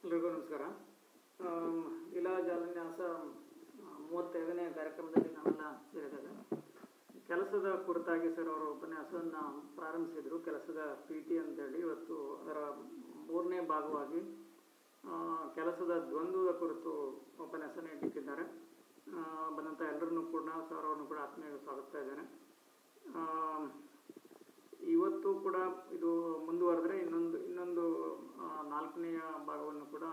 ಎಲ್ರಿಗೂ ನಮಸ್ಕಾರ. ಲೀಲಾ ಜಾಲನ್ಯಾಸ 35ನೇ ಕಾರ್ಯಕ್ರಮದಲ್ಲಿ ನಾವೆಲ್ಲ ಸೇರಿದಾಗ ಕೆಲಸದ ಕುರಿತಾಗಿ ಸರ್ ಅವರು ಉಪನ್ಯಾಸವನ್ನು ಪ್ರಾರಂಭಿಸಿದರು. ಕೆಲಸದ ಪ್ರೀತಿ ಅಂತೇಳಿ ಇವತ್ತು ಅದರ 3ನೇ ಭಾಗವಾಗಿ ಕೆಲಸದ ದ್ವಂದ್ವದ ಕುರಿತು ಉಪನ್ಯಾಸ ನೀಡಲಿಕ್ಕಿದ್ದಾರೆ. ಬಂದಂಥ ಎಲ್ಲರನ್ನೂ ಕೂಡ ಸರ್ ಅವರನ್ನು ಕೂಡ ಆತ್ಮೀಯವಾಗಿ ಸ್ವಾಗತಿಸ್ತಾ ಇದ್ದೇನೆ. ಇವತ್ತು ಕೂಡ ಇದು ಮುಂದುವರೆದ್ರೆ ಇನ್ನೊಂದು 4ನೆಯ ಭಾಗವನ್ನು ಕೂಡ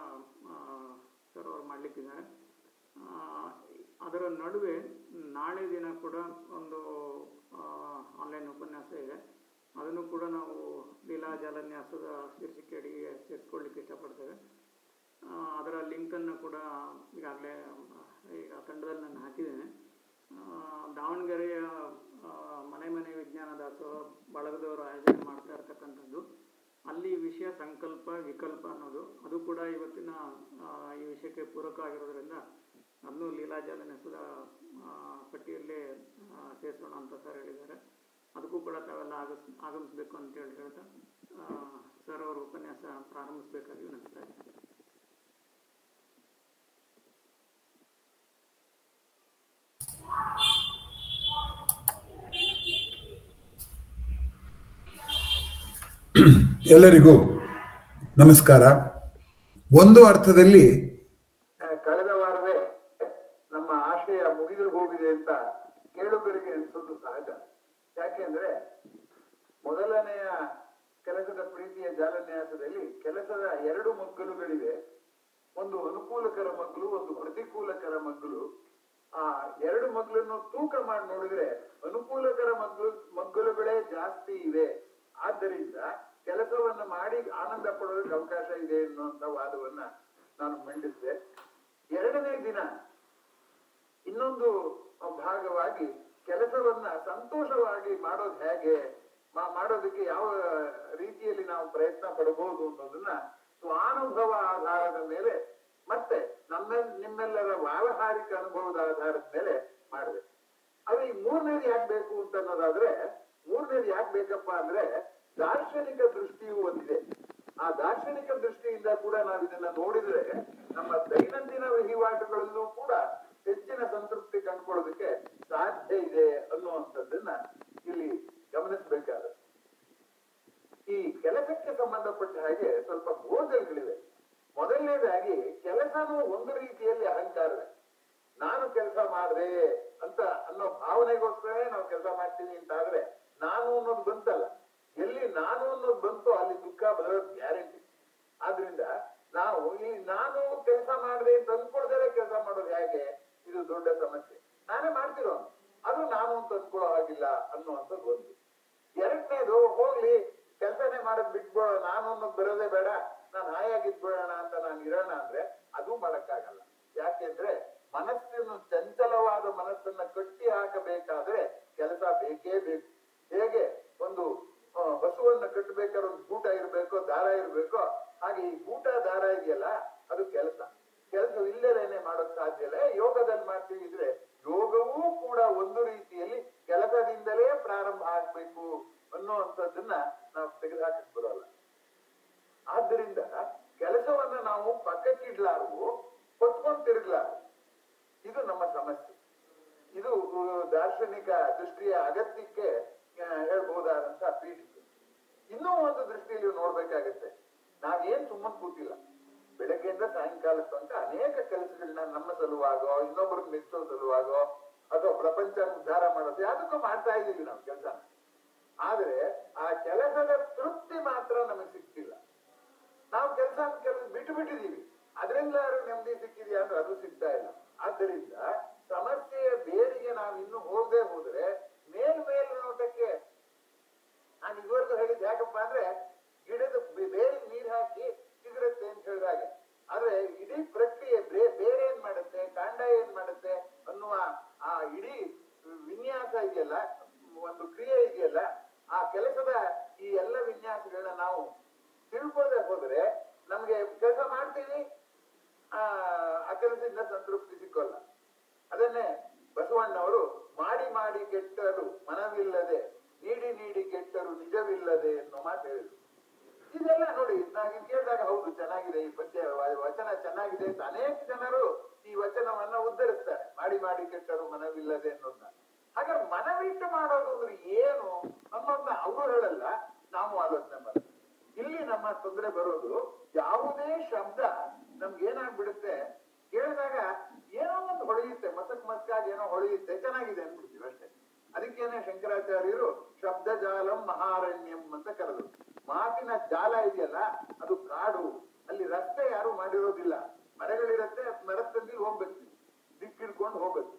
ಸರ್ ಅವರು ಮಾಡಲಿಕ್ಕಿದ್ದಾರೆ. ಅದರ ನಡುವೆ ನಾಳೆ ದಿನ ಕೂಡ ಒಂದು ಆನ್ಲೈನ್ ಉಪನ್ಯಾಸ ಇದೆ. ಅದನ್ನು ಕೂಡ ನಾವು ಲೀಲಾ ಜಾಲನ್ಯಾಸದ ಶೀರ್ಷಿಕೆ ಅಡಿಗೆ ಸೇರಿಸ್ಕೊಳ್ಳಿಕ್ಕೆ ಇಷ್ಟಪಡ್ತೇವೆ. ಅದರ ಲಿಂಕನ್ನು ಕೂಡ ಈಗಾಗಲೇ ಈಗ ತಂಡದಲ್ಲಿ ನಾನು ಹಾಕಿದ್ದೇನೆ. ದಾವಣಗೆರೆಯ ಮನೆ ವಿಜ್ಞಾನ ದಾಸೋಹ ಬಳಗದವರು ಆಯೋಜನೆ ಮಾಡ್ತಾ ಇರ್ತಕ್ಕಂಥದ್ದು. ಅಲ್ಲಿ ವಿಷಯ ಸಂಕಲ್ಪ ವಿಕಲ್ಪ ಅನ್ನೋದು ಅದು ಕೂಡ ಇವತ್ತಿನ ಈ ವಿಷಯಕ್ಕೆ ಪೂರಕ ಆಗಿರೋದ್ರಿಂದ ಅದನ್ನು ಲೀಲಾ ಜಾಲನ್ಯಾಸದ ಪಟ್ಟಿಯಲ್ಲೇ ಸೇರಿಸೋಣ ಅಂತ ಸರ್ ಹೇಳಿದ್ದಾರೆ. ಅದಕ್ಕೂ ಕೂಡ ತಾವೆಲ್ಲ ಆಗಮಿಸಬೇಕು ಅಂತ ಹೇಳ್ತಾ ಸರ್ ಅವರು ಉಪನ್ಯಾಸ ಪ್ರಾರಂಭಿಸಬೇಕಾಗಿ ವಿನಂತಿಸ್ತಾ ಇದ್ದಾರೆ. ಎಲ್ಲರಿಗೂ ನಮಸ್ಕಾರ. ಒಂದು ಅರ್ಥದಲ್ಲಿ ಕಳೆದ ವಾರವೇ ನಮ್ಮ ಆಶಯ ಮುಗಿದು ಹೋಗಿದೆ ಅಂತ ಕೇಳುಗರಿಗೆ ಅನಿಸೋದು ಸಹಜ. ಯಾಕೆಂದ್ರೆ ಮೊದಲನೆಯ ಕೆಲಸದ ಪ್ರೀತಿಯ ಜಾಲನ್ಯಾಸದಲ್ಲಿ ಕೆಲಸದ 2 ಮಗ್ಗಲುಗಳಿವೆ. ಒಂದು ಅನುಕೂಲಕರ ಮಗ್ಗಲು, ಒಂದು ಪ್ರತಿಕೂಲಕರ ಮಗ್ಗಲು. ಆ 2 ಮಗ್ಗಲನ್ನು ತೂಕ ಮಾಡಿ ನೋಡಿದ್ರೆ ಅನುಕೂಲಕರ ಮಗ್ಗಲುಗಳೇ ಜಾಸ್ತಿ ಇವೆ. ಆದ್ದರಿಂದ ಕೆಲಸವನ್ನ ಮಾಡಿ ಆನಂದ ಪಡೋದಕ್ಕೆ ಅವಕಾಶ ಇದೆ ಎನ್ನುವಂತ ವಾದವನ್ನ ನಾನು ಮಂಡಿಸಿದೆ. 2ನೇ ದಿನ ಇನ್ನೊಂದು ಭಾಗವಾಗಿ ಕೆಲಸವನ್ನ ಸಂತೋಷವಾಗಿ ಮಾಡೋದು ಹೇಗೆ, ಮಾಡೋದಕ್ಕೆ ಯಾವ ರೀತಿಯಲ್ಲಿ ನಾವು ಪ್ರಯತ್ನ ಪಡಬಹುದು ಅನ್ನೋದನ್ನ ಸ್ವಾನುಭವ ಆಧಾರದ ಮೇಲೆ ಮತ್ತೆ ನಿಮ್ಮೆಲ್ಲರ ವ್ಯಾವಹಾರಿಕ ಅನುಭವದ ಆಧಾರದ ಮೇಲೆ ಮಾಡಿದೆ. ಅದು ಈ 3ನೇದು ಯಾಕೆ ಬೇಕು ಅಂತ ಅನ್ನೋದಾದ್ರೆ, 3ನೇದು ಯಾಕೆ ಬೇಕಪ್ಪ ಅಂದ್ರೆ ದಾರ್ಶನಿಕ ದೃಷ್ಟಿಯೂ ಒಂದಿದೆ. ಆ ದಾರ್ಶನಿಕ ದೃಷ್ಟಿಯಿಂದ ಕೂಡ ನಾವು ಇದನ್ನ ನೋಡಿದ್ರೆ ನಮ್ಮ ದೈನಂದಿನ ವಹಿವಾಟುಗಳಲ್ಲೂ ಕೂಡ ಹೆಚ್ಚಿನ ಸಂತೃಪ್ತಿ ಕಂಡುಕೊಳ್ಳೋದಕ್ಕೆ ಸಾಧ್ಯ ಇದೆ ಅನ್ನುವಂಥದ್ದನ್ನ ಇಲ್ಲಿ ಗಮನಿಸಬೇಕಾದ. ಈ ಕೆಲಸಕ್ಕೆ ಸಂಬಂಧಪಟ್ಟ ಹಾಗೆ ಸ್ವಲ್ಪ ಗೋಜಲ್ಗಳಿವೆ. ಮೊದಲನೇದಾಗಿ ಕೆಲಸನೂ ಒಂದು ರೀತಿಯಲ್ಲಿ ಅಹಂಕಾರವೇ. ನಾನು ಕೆಲಸ ಮಾಡಿದೆ ಅಂತ ಅನ್ನೋ ಭಾವನೆಗೋಸ್ಕರನೇ ನಾವು ಕೆಲಸ ಮಾಡ್ತೀವಿ ಅಂತಾದ್ರೆ ನಾನು ಅನ್ನೋದು ಬಂತಲ್ಲ, ಎಲ್ಲಿ ನಾನು ಅನ್ನೋದು ಬಂತು ಅಲ್ಲಿ ದುಃಖ ಬರೋದು ಗ್ಯಾರಂಟಿ. ಆದ್ರಿಂದ ನಾವು ಈ ನಾನು ಕೆಲಸ ಮಾಡಿದೆ ಅಂತ ಅಂದ್ಕೊಳ್ದೇ ಕೆಲಸ ಮಾಡೋದು ಹೇಗೆ, ಇದು ದೊಡ್ಡ ಸಮಸ್ಯೆ. ನಾನೇ ಮಾಡ್ತಿರೋ ಅದು ನಾನು ಅಂತ ಅಂದ್ಕೊಳ್ಳೋ ಹಾಗಿಲ್ಲ ಅನ್ನುವಂಥದ್ದು ಒಂದು. 2ನೇದು ಹೋಗ್ಲಿ ಕೆಲಸನೇ ಮಾಡೋದ್ ಬಿಟ್ಬಿಡೋಣ, ನಾನು ಅನ್ನೋದು ಬರೋದೇ ಬೇಡ, ನಾನು ಹಾಯಾಗಿದ್ಬಿಡೋಣ ಅಂತ ನಾನು ಇರೋಣ ಅಂದ್ರೆ ಅದು ಮಾಡಕ್ಕಾಗಲ್ಲ. ಯಾಕೆಂದ್ರೆ ಮನಸ್ಸನ್ನು ಚಂಚಲವಾದ ಮನಸ್ಸನ್ನ ಕಟ್ಟಿ ಹಾಕಬೇಕಾದ್ರೆ ಕೆಲಸ ಬೇಕೇ ಬೇಕು. ಹೇಗೆ ಒಂದು ಹಸುವನ್ನ ಕಟ್ಟಬೇಕಾದ್ರೆ ಒಂದು ಗೂಟ ಇರ್ಬೇಕೋ ದಾರ ಇರ್ಬೇಕೋ, ಹಾಗೆ ಈ ಗೂಟ ದಾರ ಇದೆಯಲ್ಲ ಅದು ಕೆಲಸ. ಕೆಲಸವಿಲ್ಲದೇನೆ ಮಾಡೋಕ್ ಸಾಧ್ಯ ಇಲ್ಲ. ಯೋಗದಲ್ಲಿ ಮಾಡ್ತೀವಿ ಇದ್ರೆ ಯೋಗವೂ ಕೂಡ ಒಂದು ರೀತಿಯಲ್ಲಿ ಕೆಲಸದಿಂದಲೇ ಪ್ರಾರಂಭ ಆಗ್ಬೇಕು ಅನ್ನುವಂಥದ್ದನ್ನ ನಾವು ತೆಗೆದುಹಾಕಕ್ ಬರೋಲ್ಲ. ಆದ್ದರಿಂದ ಕೆಲಸವನ್ನ ನಾವು ಪಕ್ಕಕ್ಕಿಡ್ಲಾರು, ಹೊತ್ಕೊಂಡ್ ತಿರುಗ್ಲಾರು. ಇದು ನಮ್ಮ ಸಮಸ್ಯೆ. ಇದು ದಾರ್ಶನಿಕ ದೃಷ್ಟಿಯ ಅಗತ್ಯಕ್ಕೆ ಹೇಳ್ಬಹುದಾದಂತ ಪೀಠಿಕೆ. ಇನ್ನೂ ಒಂದು ದೃಷ್ಟಿಯಲ್ಲಿ ನೋಡ್ಬೇಕಾಗತ್ತೆ. ನಾವೇನ್ ಸುಮ್ಮನೆ ಕೂತಿಲ್ಲ. ಬೆಳಗ್ಗೆಯಿಂದ ಸಾಯಂಕಾಲ ತನಕ ಅನೇಕ ಕೆಲಸಗಳನ್ನ ನಮ್ಮ ಸಲುವಾಗೋ, ಇನ್ನೊಬ್ಬರಿಗೆ ಮೆಚ್ಚೋ ಸಲುವಾಗೋ, ಅಥವಾ ಪ್ರಪಂಚ ಉದ್ಧಾರ ಮಾಡೋದು ಯಾವುದಕ್ಕೂ ಮಾಡ್ತಾ ಇದ್ದೀವಿ ನಾವು ಕೆಲಸ. ಆದ್ರೆ ಆ ಕೆಲಸದ ತೃಪ್ತಿ ಮಾತ್ರ ನಮಗೆ ಸಿಕ್ತಿಲ್ಲ. ನಾವು ಕೆಲಸ ಬಿಟ್ಟಿದ್ದೀವಿ, ಅದರಿಂದ ನೆಮ್ಮದಿ ಸಿಕ್ಕಿದ್ಯಾ ಅಂದ್ರೆ ಅದು ಸಿಗ್ತಾ ಇಲ್ಲ. ಆದ್ದರಿಂದ ಸಮಸ್ಯೆಯ ಬೇರಿಗೆ ನಾವು ಇನ್ನು ಹೋಗದೆ ಹೋದ್ರೆ ಮೇಲ್ನೋಟಕ್ಕೆ ನಾನು ಇದುವರೆಗೂ ಹೇಳಿದ್ ಯಾಕಪ್ಪ ಅಂದ್ರೆ ಗಿಡದ ಬೇರೆ ನೀರ್ ಹಾಕಿ ಸಿಗರುತ್ತೆ ಅಂತ ಹೇಳಿದಾಗೆ. ಆದ್ರೆ ಇಡೀ ಪ್ರಕ್ರಿಯೆ ಬೇರೆ ಏನ್ ಮಾಡುತ್ತೆ, ಕಾಂಡ ಏನ್ ಮಾಡುತ್ತೆ ಅನ್ನುವ ಆ ಇಡೀ ವಿನ್ಯಾಸ ಇದೆಯಲ್ಲ, ಒಂದು ಕ್ರಿಯೆ ಇದೆಯಲ್ಲ, ಆ ಕೆಲಸದ ಈ ಎಲ್ಲ ವಿನ್ಯಾಸಗಳನ್ನ ನಾವು ತಿಳ್ಕೊಳ್ಳದೆ ಹೋದ್ರೆ ನಮ್ಗೆ ಕೆಲಸ ಮಾಡ್ತೀವಿ, ಆ ಕೆಲಸದಿಂದ ಸಂತೃಪ್ತಿ ಸಿಕ್ಕೋಲ್ಲ. ಅದನ್ನೇ ಬಸವಣ್ಣವರು ಮಾಡಿ ಮಾಡಿ ಕೆಟ್ಟರು ಮನವಿಲ್ಲದೆ, ನೀಡಿ ನೀಡಿ ಕೆಟ್ಟರು ನಿಜವಿಲ್ಲದೆ ಎನ್ನುವ ಮಾತು ಹೇಳಿದ್ರು. ಇದೆಲ್ಲ ನೋಡಿ ನಾನು ಕೇಳಿದಾಗ ಹೌದು ಚೆನ್ನಾಗಿದೆ ಈ ಪದ್ಯ ವಚನ ಚೆನ್ನಾಗಿದೆ ಅಂತ ಅನೇಕ ಜನರು ಈ ವಚನವನ್ನ ಉದ್ಧರಿಸ್ತಾರೆ. ಮಾಡಿ ಮಾಡಿ ಕೆಟ್ಟರು ಮನವಿಲ್ಲದೆ ಅನ್ನೋದನ್ನ. ಹಾಗಾದ್ರೆ ಮನವಿಟ್ಟು ಮಾಡೋದು ಅಂದ್ರೆ ಏನು ಅನ್ನೋದನ್ನ ಅವರು ಹೇಳಲ್ಲ, ನಾವು ಆಲೋಚನೆ ಮಾಡ್ತೀವಿ. ಇಲ್ಲಿ ನಮ್ಮ ತೊಂದರೆ ಬರೋದು ಯಾವುದೇ ಶಬ್ದ ನಮ್ಗೆ ಏನಾಗ್ಬಿಡುತ್ತೆ ಕೇಳಿದಾಗ ಏನೋ ಒಂದು ಹೊಳೆಯುತ್ತೆ, ಮಸ್ಕಾಗಿ ಏನೋ ಹೊಳೆಯುತ್ತೆ, ಚೆನ್ನಾಗಿದೆ ಅನ್ಬಿಡ್ತೀವಿ ಅಷ್ಟೇ. ಅದಕ್ಕೇನೆ ಶಂಕರಾಚಾರ್ಯರು ಶಬ್ದ ಜಾಲಂ ಮಹಾರಣ್ಯಂ ಅಂತ ಕರೆದ್ರು. ಮಾತಿನ ಜಾಲ ಇದೆಯಲ್ಲ ಅದು ಕಾಡು, ಅಲ್ಲಿ ರಸ್ತೆ ಯಾರು ಮಾಡಿರೋದಿಲ್ಲ, ಮರಗಳಿರತ್ತೆ, ಮರದಲ್ಲಿ ಹೋಗ್ಬೇಕು, ದಿಕ್ಕಿಡ್ಕೊಂಡು ಹೋಗ್ಬೇಕು.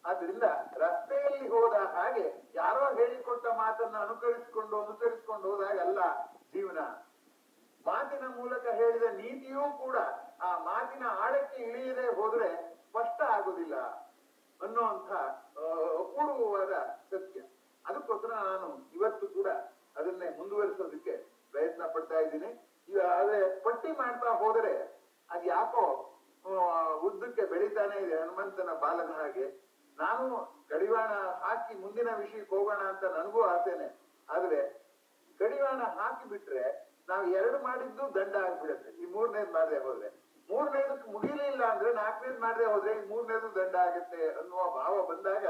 ಆದ್ರಿಂದ ರಸ್ತೆಯಲ್ಲಿ ಹೋದ ಹಾಗೆ ಯಾರೋ ಹೇಳಿಕೊಟ್ಟ ಮಾತನ್ನ ಅನುಸರಿಸಿಕೊಂಡು ಹೋದಾಗಲ್ಲ ಜೀವನ. ಮಾತಿನ ಮೂಲಕ ಹೇಳಿದ ನೀತಿಯೂ ಕೂಡ ಆ ಮಾತಿನ ಆಳಕ್ಕೆ ಇಳಿಯದೆ ಹೋದ್ರೆ ಸ್ಪಷ್ಟ ಆಗುದಿಲ್ಲ ಅನ್ನುವಂಥ ಅಪೂರ್ವವಾದ ಸತ್ಯ. ಅದಕ್ಕೋಸ್ಕರ ನಾನು ಇವತ್ತು ಕೂಡ ಅದನ್ನೇ ಮುಂದುವರಿಸೋದಕ್ಕೆ ಪ್ರಯತ್ನ ಪಡ್ತಾ ಇದ್ದೀನಿ. ಅದೇ ಪಟ್ಟಿ ಮಾಡ್ತಾ ಹೋದರೆ ಅದ್ ಯಾಕೋ ಉದ್ದಕ್ಕೆ ಬೆಳಿತಾನೆ ಇದೆ, ಹನುಮಂತನ ಬಾಲದ ಹಾಗೆ. ನಾನು ಕಡಿವಾಣ ಹಾಕಿ ಮುಂದಿನ ವಿಷಯಕ್ಕೆ ಹೋಗೋಣ ಅಂತ ನನಗೂ ಆಸೆನೆ. ಆದ್ರೆ ಕಡಿವಾಣ ಹಾಕಿ ಬಿಟ್ರೆ ನಾವು 2 ಮಾಡಿದ್ದು ದಂಡ ಆಗ್ಬಿಡುತ್ತೆ. ಈ 3ನೇದ್ ಮಾಡದೆ ಹೋದ್ರೆ, 3ನೇದಕ್ಕೆ ಮುಗಿಲಿಲ್ಲ ಅಂದ್ರೆ 4ನೇದ್ ಮಾಡದೆ ಹೋದ್ರೆ ಈ 3ನೇದು ದಂಡ ಆಗುತ್ತೆ ಅನ್ನುವ ಭಾವ ಬಂದಾಗ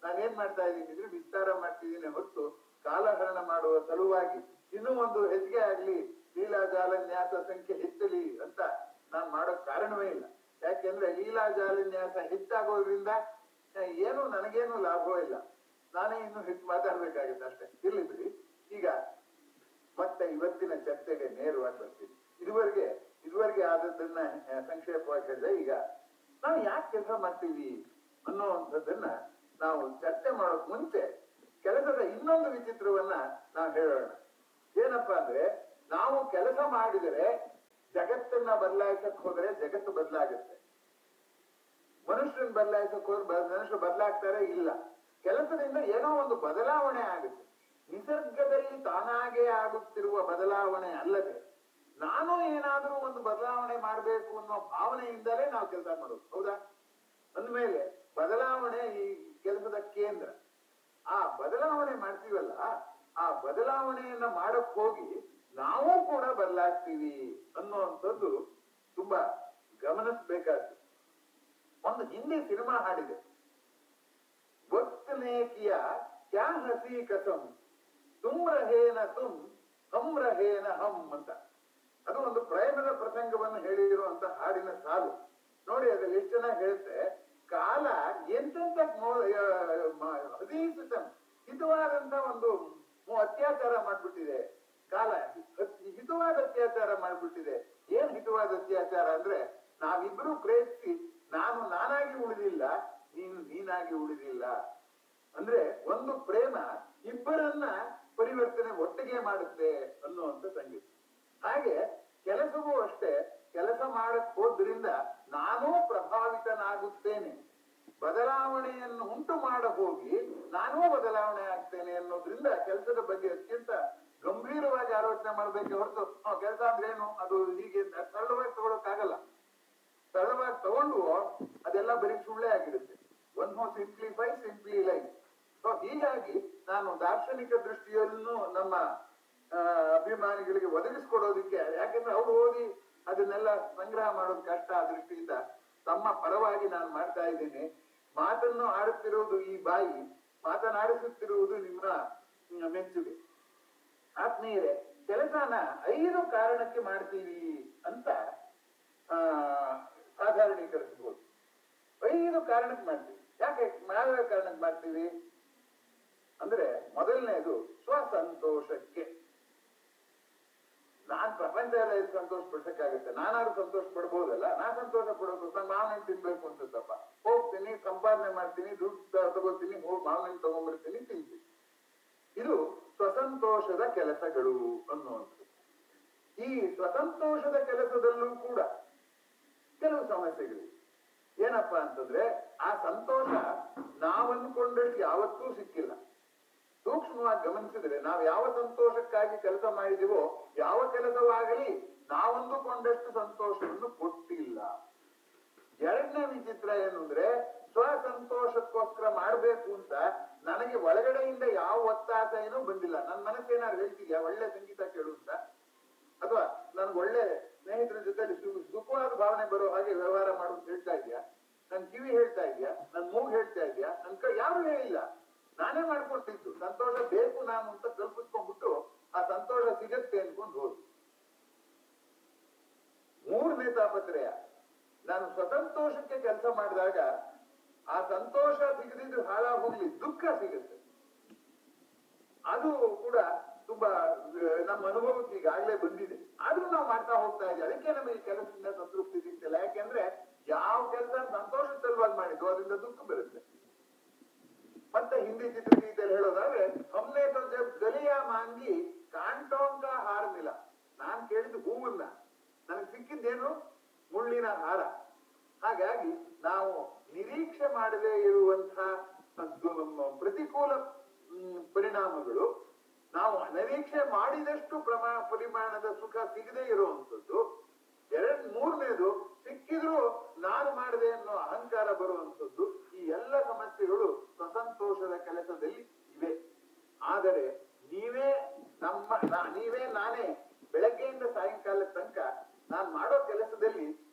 ನಾನೇನ್ ಮಾಡ್ತಾ ಇದ್ದೀನಿ ಅಂದ್ರೆ ವಿಸ್ತಾರ ಮಾಡ್ತಿದ್ದೀನಿ ಹೊರತು ಕಾಲಹರಣ ಮಾಡುವ ಸಲುವಾಗಿ ಇನ್ನೂ ಒಂದು ಹೆಚ್ಚಿಗೆ ಆಗ್ಲಿ, ಲೀಲಾಜಾಲನ್ಯಾಸ ಸಂಖ್ಯೆ ಹೆಚ್ಚಲಿ ಅಂತ ನಾನ್ ಮಾಡೋಕ್ ಕಾರಣವೇ ಇಲ್ಲ. ಯಾಕೆಂದ್ರೆ ಲೀಲಾಜಾಲನ್ಯಾಸ ಹೆಚ್ಚಾಗೋದ್ರಿಂದ ಏನು ನನಗೇನು ಲಾಭವೂ ಇಲ್ಲ, ನಾನೇ ಇನ್ನು ಹೆಚ್ಚು ಮಾತಾಡ್ಬೇಕಾಗುತ್ತೆ ಅಷ್ಟೇ. ಇರ್ಲಿ ಬಿಡಿ. ಈಗ ಮತ್ತೆ ಇವತ್ತಿನ ಚರ್ಚೆಗೆ ನೇರವಾಗಿ ಬರ್ತೀನಿ. ಇದುವರೆಗೆ ಆದದ್ದನ್ನ ಸಂಕ್ಷೇಪವಾಗಿ ಹೇಳಿದ್ರೆ, ಈಗ ನಾವು ಯಾಕೆ ಕೆಲಸ ಮಾಡ್ತೀವಿ ಅನ್ನೋವಂಥದ್ದನ್ನ ನಾವು ಚರ್ಚೆ ಮಾಡೋಕ್ ಮುಂಚೆ ಕೆಲಸದ ಇನ್ನೊಂದು ವಿಚಿತ್ರವನ್ನ ನಾವು ಹೇಳೋಣ. ಏನಪ್ಪಾ ಅಂದ್ರೆ, ನಾವು ಕೆಲಸ ಮಾಡಿದರೆ ಜಗತ್ತನ್ನ ಬದಲಾಯಿಸಕ್ ಹೋದ್ರೆ ಜಗತ್ತು ಬದಲಾಗುತ್ತೆ, ಮನುಷ್ಯರನ್ನ ಬದಲಾಯಿಸಕ್ ಹೋದ್ರೆ ಮನುಷ್ಯರು ಬದಲಾಗ್ತಾರೆ ಇಲ್ಲ. ಕೆಲಸದಿಂದ ಏನೋ ಒಂದು ಬದಲಾವಣೆ ಆಗುತ್ತೆ. ನಿಸರ್ಗದಲ್ಲಿ ತಾನಾಗೆ ಆಗುತ್ತಿರುವ ಬದಲಾವಣೆ ಅಲ್ಲದೆ ನಾನು ಏನಾದ್ರೂ ಒಂದು ಬದಲಾವಣೆ ಮಾಡಬೇಕು ಅನ್ನೋ ಭಾವನೆಯಿಂದಲೇ ನಾವು ಕೆಲಸ ಮಾಡೋದು. ಹೌದಾ? ಅಂದ್ಮೇಲೆ ಬದಲಾವಣೆ ಈ ಕೆಲಸದ ಕೇಂದ್ರ. ಆ ಬದಲಾವಣೆ ಮಾಡ್ತೀವಲ್ಲ, ಆ ಬದಲಾವಣೆಯನ್ನ ಮಾಡಕ್ ಹೋಗಿ ನಾವು ಕೂಡ ಬದಲಾಗ್ತೀವಿ ಅನ್ನುವಂಥದ್ದು ತುಂಬಾ ಗಮನಿಸ್ಬೇಕಾಗ್ತದೆ. ಒಂದು ಹಿಂದಿ ಸಿನಿಮಾ ಹಾಡಿದೆ, ವಕ್ತ್ ನೇ ಕಿಯಾ ಕ್ಯಾ ಹಸಿ ಕಸಂ ತುಮ್ ರಹೇನ ತುಮ್ ಹಮ್ ರಹೇನ ಹಮ್ ಅಂತ. ಅದು ಒಂದು ಪ್ರೇಮದ ಪ್ರಸಂಗವನ್ನು ಹೇಳಿರುವಂತ ಹಾಡಿನ ಸಾಲು ನೋಡಿ. ಅದ್ರಲ್ಲಿ ಎಷ್ಟು ಚೆನ್ನಾಗಿ ಹೇಳುತ್ತೆ, ಕಾಲ ಎಂತೆಂತ ಹಿತವಾದಂತ ಒಂದು ಅತ್ಯಾಚಾರ ಮಾಡ್ಬಿಟ್ಟಿದೆ. ಕಾಲ ಹಿತವಾದ ಅತ್ಯಾಚಾರ ಮಾಡ್ಬಿಟ್ಟಿದೆ. ಏನ್ ಹಿತವಾದ ಅತ್ಯಾಚಾರ ಅಂದ್ರೆ, ನಾವಿಬ್ರು ಪ್ರೇಮಿಸಿ ನಾನು ನಾನಾಗಿ ಉಳಿದಿಲ್ಲ, ನೀನು ನೀನಾಗಿ ಉಳಿದಿಲ್ಲ. ಅಂದ್ರೆ ಒಂದು ಪ್ರೇಮ ಇಬ್ಬರನ್ನ ಪರಿವರ್ತನೆ ಒಟ್ಟಿಗೆ ಮಾಡುತ್ತೆ ಅನ್ನುವಂಥ ಸಂಗೀತ. ಹಾಗೆ ಕೆಲಸವೂ ಅಷ್ಟೇ, ಕೆಲಸ ಮಾಡಕ್ ಹೋದ್ರಿಂದ ನಾನೂ ಪ್ರಭಾವಿತನಾಗುತ್ತೇನೆ, ಬದಲಾವಣೆಯನ್ನು ಉಂಟು ಮಾಡ ಹೋಗಿ ನಾನೂ ಬದಲಾವಣೆ ಆಗ್ತೇನೆ ಅನ್ನೋದ್ರಿಂದ ಕೆಲಸದ ಬಗ್ಗೆ ಅತ್ಯಂತ ಗಂಭೀರವಾಗಿ ಆಲೋಚನೆ ಮಾಡ್ಬೇಕೆ ಹೊರತು ಕೆಲಸ ಅಂದ್ರೆ ಏನು ಅದು ಹೀಗೆ ಸರಳವಾಗಿ ತಗೊಳಕ್ಕಾಗಲ್ಲ. ಸರಳವಾಗಿ ತಗೊಂಡು ಅದೆಲ್ಲ ಬರೀ ಸುಳ್ಳೆ ಆಗಿರುತ್ತೆ. One more simplify simply life. So ಹೀಗಾಗಿ ನಾನು ದಾರ್ಶನಿಕ ದೃಷ್ಟಿಯನ್ನು ನಮ್ಮ ಅಭಿಮಾನಿಗಳಿಗೆ ಒದಗಿಸ್ಕೊಡೋದಿಕ್ಕೆ, ಯಾಕೆಂದ್ರೆ ಅವ್ರು ಓದಿ ಅದನ್ನೆಲ್ಲ ಸಂಗ್ರಹ ಮಾಡೋದು ಕಷ್ಟ, ಆ ದೃಷ್ಟಿಯಿಂದ ತಮ್ಮ ಪರವಾಗಿ ನಾನು ಮಾಡ್ತಾ ಇದ್ದೀನಿ. ಮಾತನ್ನು ಆಡುತ್ತಿರುವುದು ಈ ಬಾಯಿ, ಮಾತನಾಡಿಸುತ್ತಿರುವುದು ನಿಮ್ಮ ಮೆಚ್ಚುಗೆ. ಆತ್ಮೀಯರೇ, ಕೆಲಸನ 5 ಕಾರಣಕ್ಕೆ ಮಾಡ್ತೀವಿ ಅಂತ ಸಾಧಾರಣೀಕರಿಸಬಹುದು. 5 ಕಾರಣಕ್ಕೆ ಮಾಡ್ತೀವಿ. ಯಾಕೆ ಯಾವ ಕಾರಣಕ್ಕೆ ಮಾಡ್ತೀವಿ ಅಂದ್ರೆ, ಮೊದಲನೇದು ಸ್ವಸಂತೋಷಕ್ಕೆ. ನಾನ್ ಪ್ರಪಂಚ ಎಲ್ಲ ಇದು ಸಂತೋಷ ಪಡ್ಸಕ್ಕಾಗುತ್ತೆ, ನಾನಾದ್ರೂ ಸಂತೋಷ ಪಡ್ಬೋದಲ್ಲ. ನಾನ್ ಸಂತೋಷ ಪಡೋದು ಮಾವಿನ ತಿನ್ಬೇಕು ಅನ್ಸುತ್ತಪ್ಪ, ಹೋಗ್ತೀನಿ ಸಂಪಾದನೆ ಮಾಡ್ತೀನಿ, ದುಡ್ಡು ತಗೋತೀನಿ, ಹೋಗಿ ಮಾವಿನ ತಗೊಂಡ್ಬಿಡ್ತೀನಿ, ತಿಂತೀನಿ. ಇದು ಸ್ವಸಂತೋಷದ ಕೆಲಸಗಳು ಅನ್ನುವಂಥದ್ದು. ಈ ಸ್ವಸಂತೋಷದ ಕೆಲಸದಲ್ಲೂ ಕೂಡ ಕೆಲವು ಸಮಸ್ಯೆಗಳಿವೆ. ಏನಪ್ಪಾ ಅಂತಂದ್ರೆ, ಆ ಸಂತೋಷ ನಾವನ್ಕೊಂಡಷ್ಟು ಯಾವತ್ತೂ ಸಿಕ್ಕಿಲ್ಲ. ಸೂಕ್ಷ್ಮವಾಗಿ ಗಮನಿಸಿದ್ರೆ ನಾವು ಯಾವ ಸಂತೋಷಕ್ಕಾಗಿ ಕೆಲಸ ಮಾಡಿದೀವೋ ಯಾವ ಕೆಲಸವಾಗಲಿ ನಾವಂದುಕೊಂಡಷ್ಟು ಸಂತೋಷವನ್ನು ಕೊಟ್ಟಿಲ್ಲ. ಎರಡನೇ ವಿಚಿತ್ರ ಏನು ಅಂದ್ರೆ, ಸ್ವಸಂತೋಷಕ್ಕೋಸ್ಕರ ಮಾಡ್ಬೇಕು ಅಂತ ನನಗೆ ಒಳಗಡೆಯಿಂದ ಯಾವ ಒತ್ತಾಸೆನೂ ಬಂದಿಲ್ಲ. ನನ್ನ ಮನಸ್ಸೇನಾದ್ರು ಹೇಳ್ತಿದ್ಯಾ ಒಳ್ಳೆ ಸಂಗೀತ ಕೇಳು ಅಂತ, ಅಥವಾ ಬರೋ ಹಾಗೆ ವ್ಯವಹಾರ ಮಾಡೋದು ಹೇಳ್ತಾ ಇದೆಯಾ? ನನ್ ಕಿವಿ ಹೇಳ್ತಾ ಇದೆಯಾ? ನನ್ ಮೂಗ್ ಹೇಳ್ತಾ ಇದೆಯಾ? ನನ್ ಕೈ ಯಾರು ಹೇಳಿಲ್ಲ, ನಾನೇ ಮಾಡ್ಕೊಟ್ಟಿದ್ದು. ಸಂತೋಷ ಬೇಕು ನಾನು ಅಂತ ಕಲ್ಪಿಸ್ಕೊಂಡ್ಬಿಟ್ಟು ಆ ಸಂತೋಷ ಸಿಗತ್ತೆ ಅನ್ಕೊಂಡು ಹೋದ್ರು. ಮೂರನೇ ತಾಪತ್ರಯ, ನಾನು ಸ್ವಸಂತೋಷಕ್ಕೆ ಕೆಲಸ ಮಾಡಿದಾಗ ಆ ಸಂತೋಷ ಸಿಗದಿದ್ದು ಹಾಳಾಗಿ ಹೋಗ್ಲಿ, ದುಃಖ ಸಿಗುತ್ತೆ. ಅದು ಕೂಡ ತುಂಬಾ ನಮ್ಮ ಅನುಭವಕ್ಕೆ ಈಗಾಗಲೇ ಬಂದಿದೆ. ಆದ್ರೂ ನಾವು ಮಾಡ್ತಾ ಹೋಗ್ತಾ ಇದ್ದೀವಿ. ಅದಕ್ಕೆ ನಮಗೆ ಕೆಲಸದಿಂದ ಸಂತೃಪ್ತಿ ಸಿಗ್ತಿಲ್ಲ. ಯಾಕೆಂದ್ರೆ ಯಾವ ಕೆಲಸ ಸಂತೋಷ ಸಲುವಾಗಿ ಮಾಡಿದ್ದು ಅದರಿಂದ ದುಃಖ ಬರುತ್ತೆ. ಮತ್ತೆ ಹಿಂದಿ ಚಿತ್ರಗೀತೆಯಲ್ಲಿ ಹೇಳೋದಾದ್ರೆ, ಹಮ್ನೆ ತೋ ಜಬ್ ಗಲಿಯಾ ಮಾಂಗಿ ಕಾಂಟೋಂಕ ಹಾರ ಮಿಲ. ನಾನ್ ಕೇಳಿದ್ದು ಹೂವನ್ನ, ನನಗೆ ಸಿಕ್ಕಿದ್ದೇನು? ಮುಳ್ಳಿನ ಹಾರ. ಹಾಗಾಗಿ ನಾವು ನಿರೀಕ್ಷೆ ಮಾಡದೇ ಇರುವಂತಹ ಪ್ರತಿಕೂಲ ಪರಿಣಾಮಗಳು, ನಾವು ನಿರೀಕ್ಷೆ ಮಾಡಿದಷ್ಟು ಪರಿಮಾಣದ ಸುಖ ಸಿಗದೇ ಇರುವಂಥದ್ದು. ಮೂರನೇದು, ಸಿಕ್ಕಿದ್ರು ನಾನು ಮಾಡಿದೆ ಅನ್ನೋ ಅಹಂಕಾರ ಬರುವಂಥದ್ದು. ಈ ಎಲ್ಲ ಸಮಸ್ಯೆಗಳು ಸ್ವಸಂತೋಷದ ಕೆಲಸದಲ್ಲಿ ಇವೆ. ಆದರೆ ನೀವೇ ನಾನೇ ಬೆಳಗ್ಗೆಯಿಂದ ಸಾಯಂಕಾಲ ತನಕ ನಾನು ಮಾಡೋ ಕೆಲಸದಲ್ಲಿ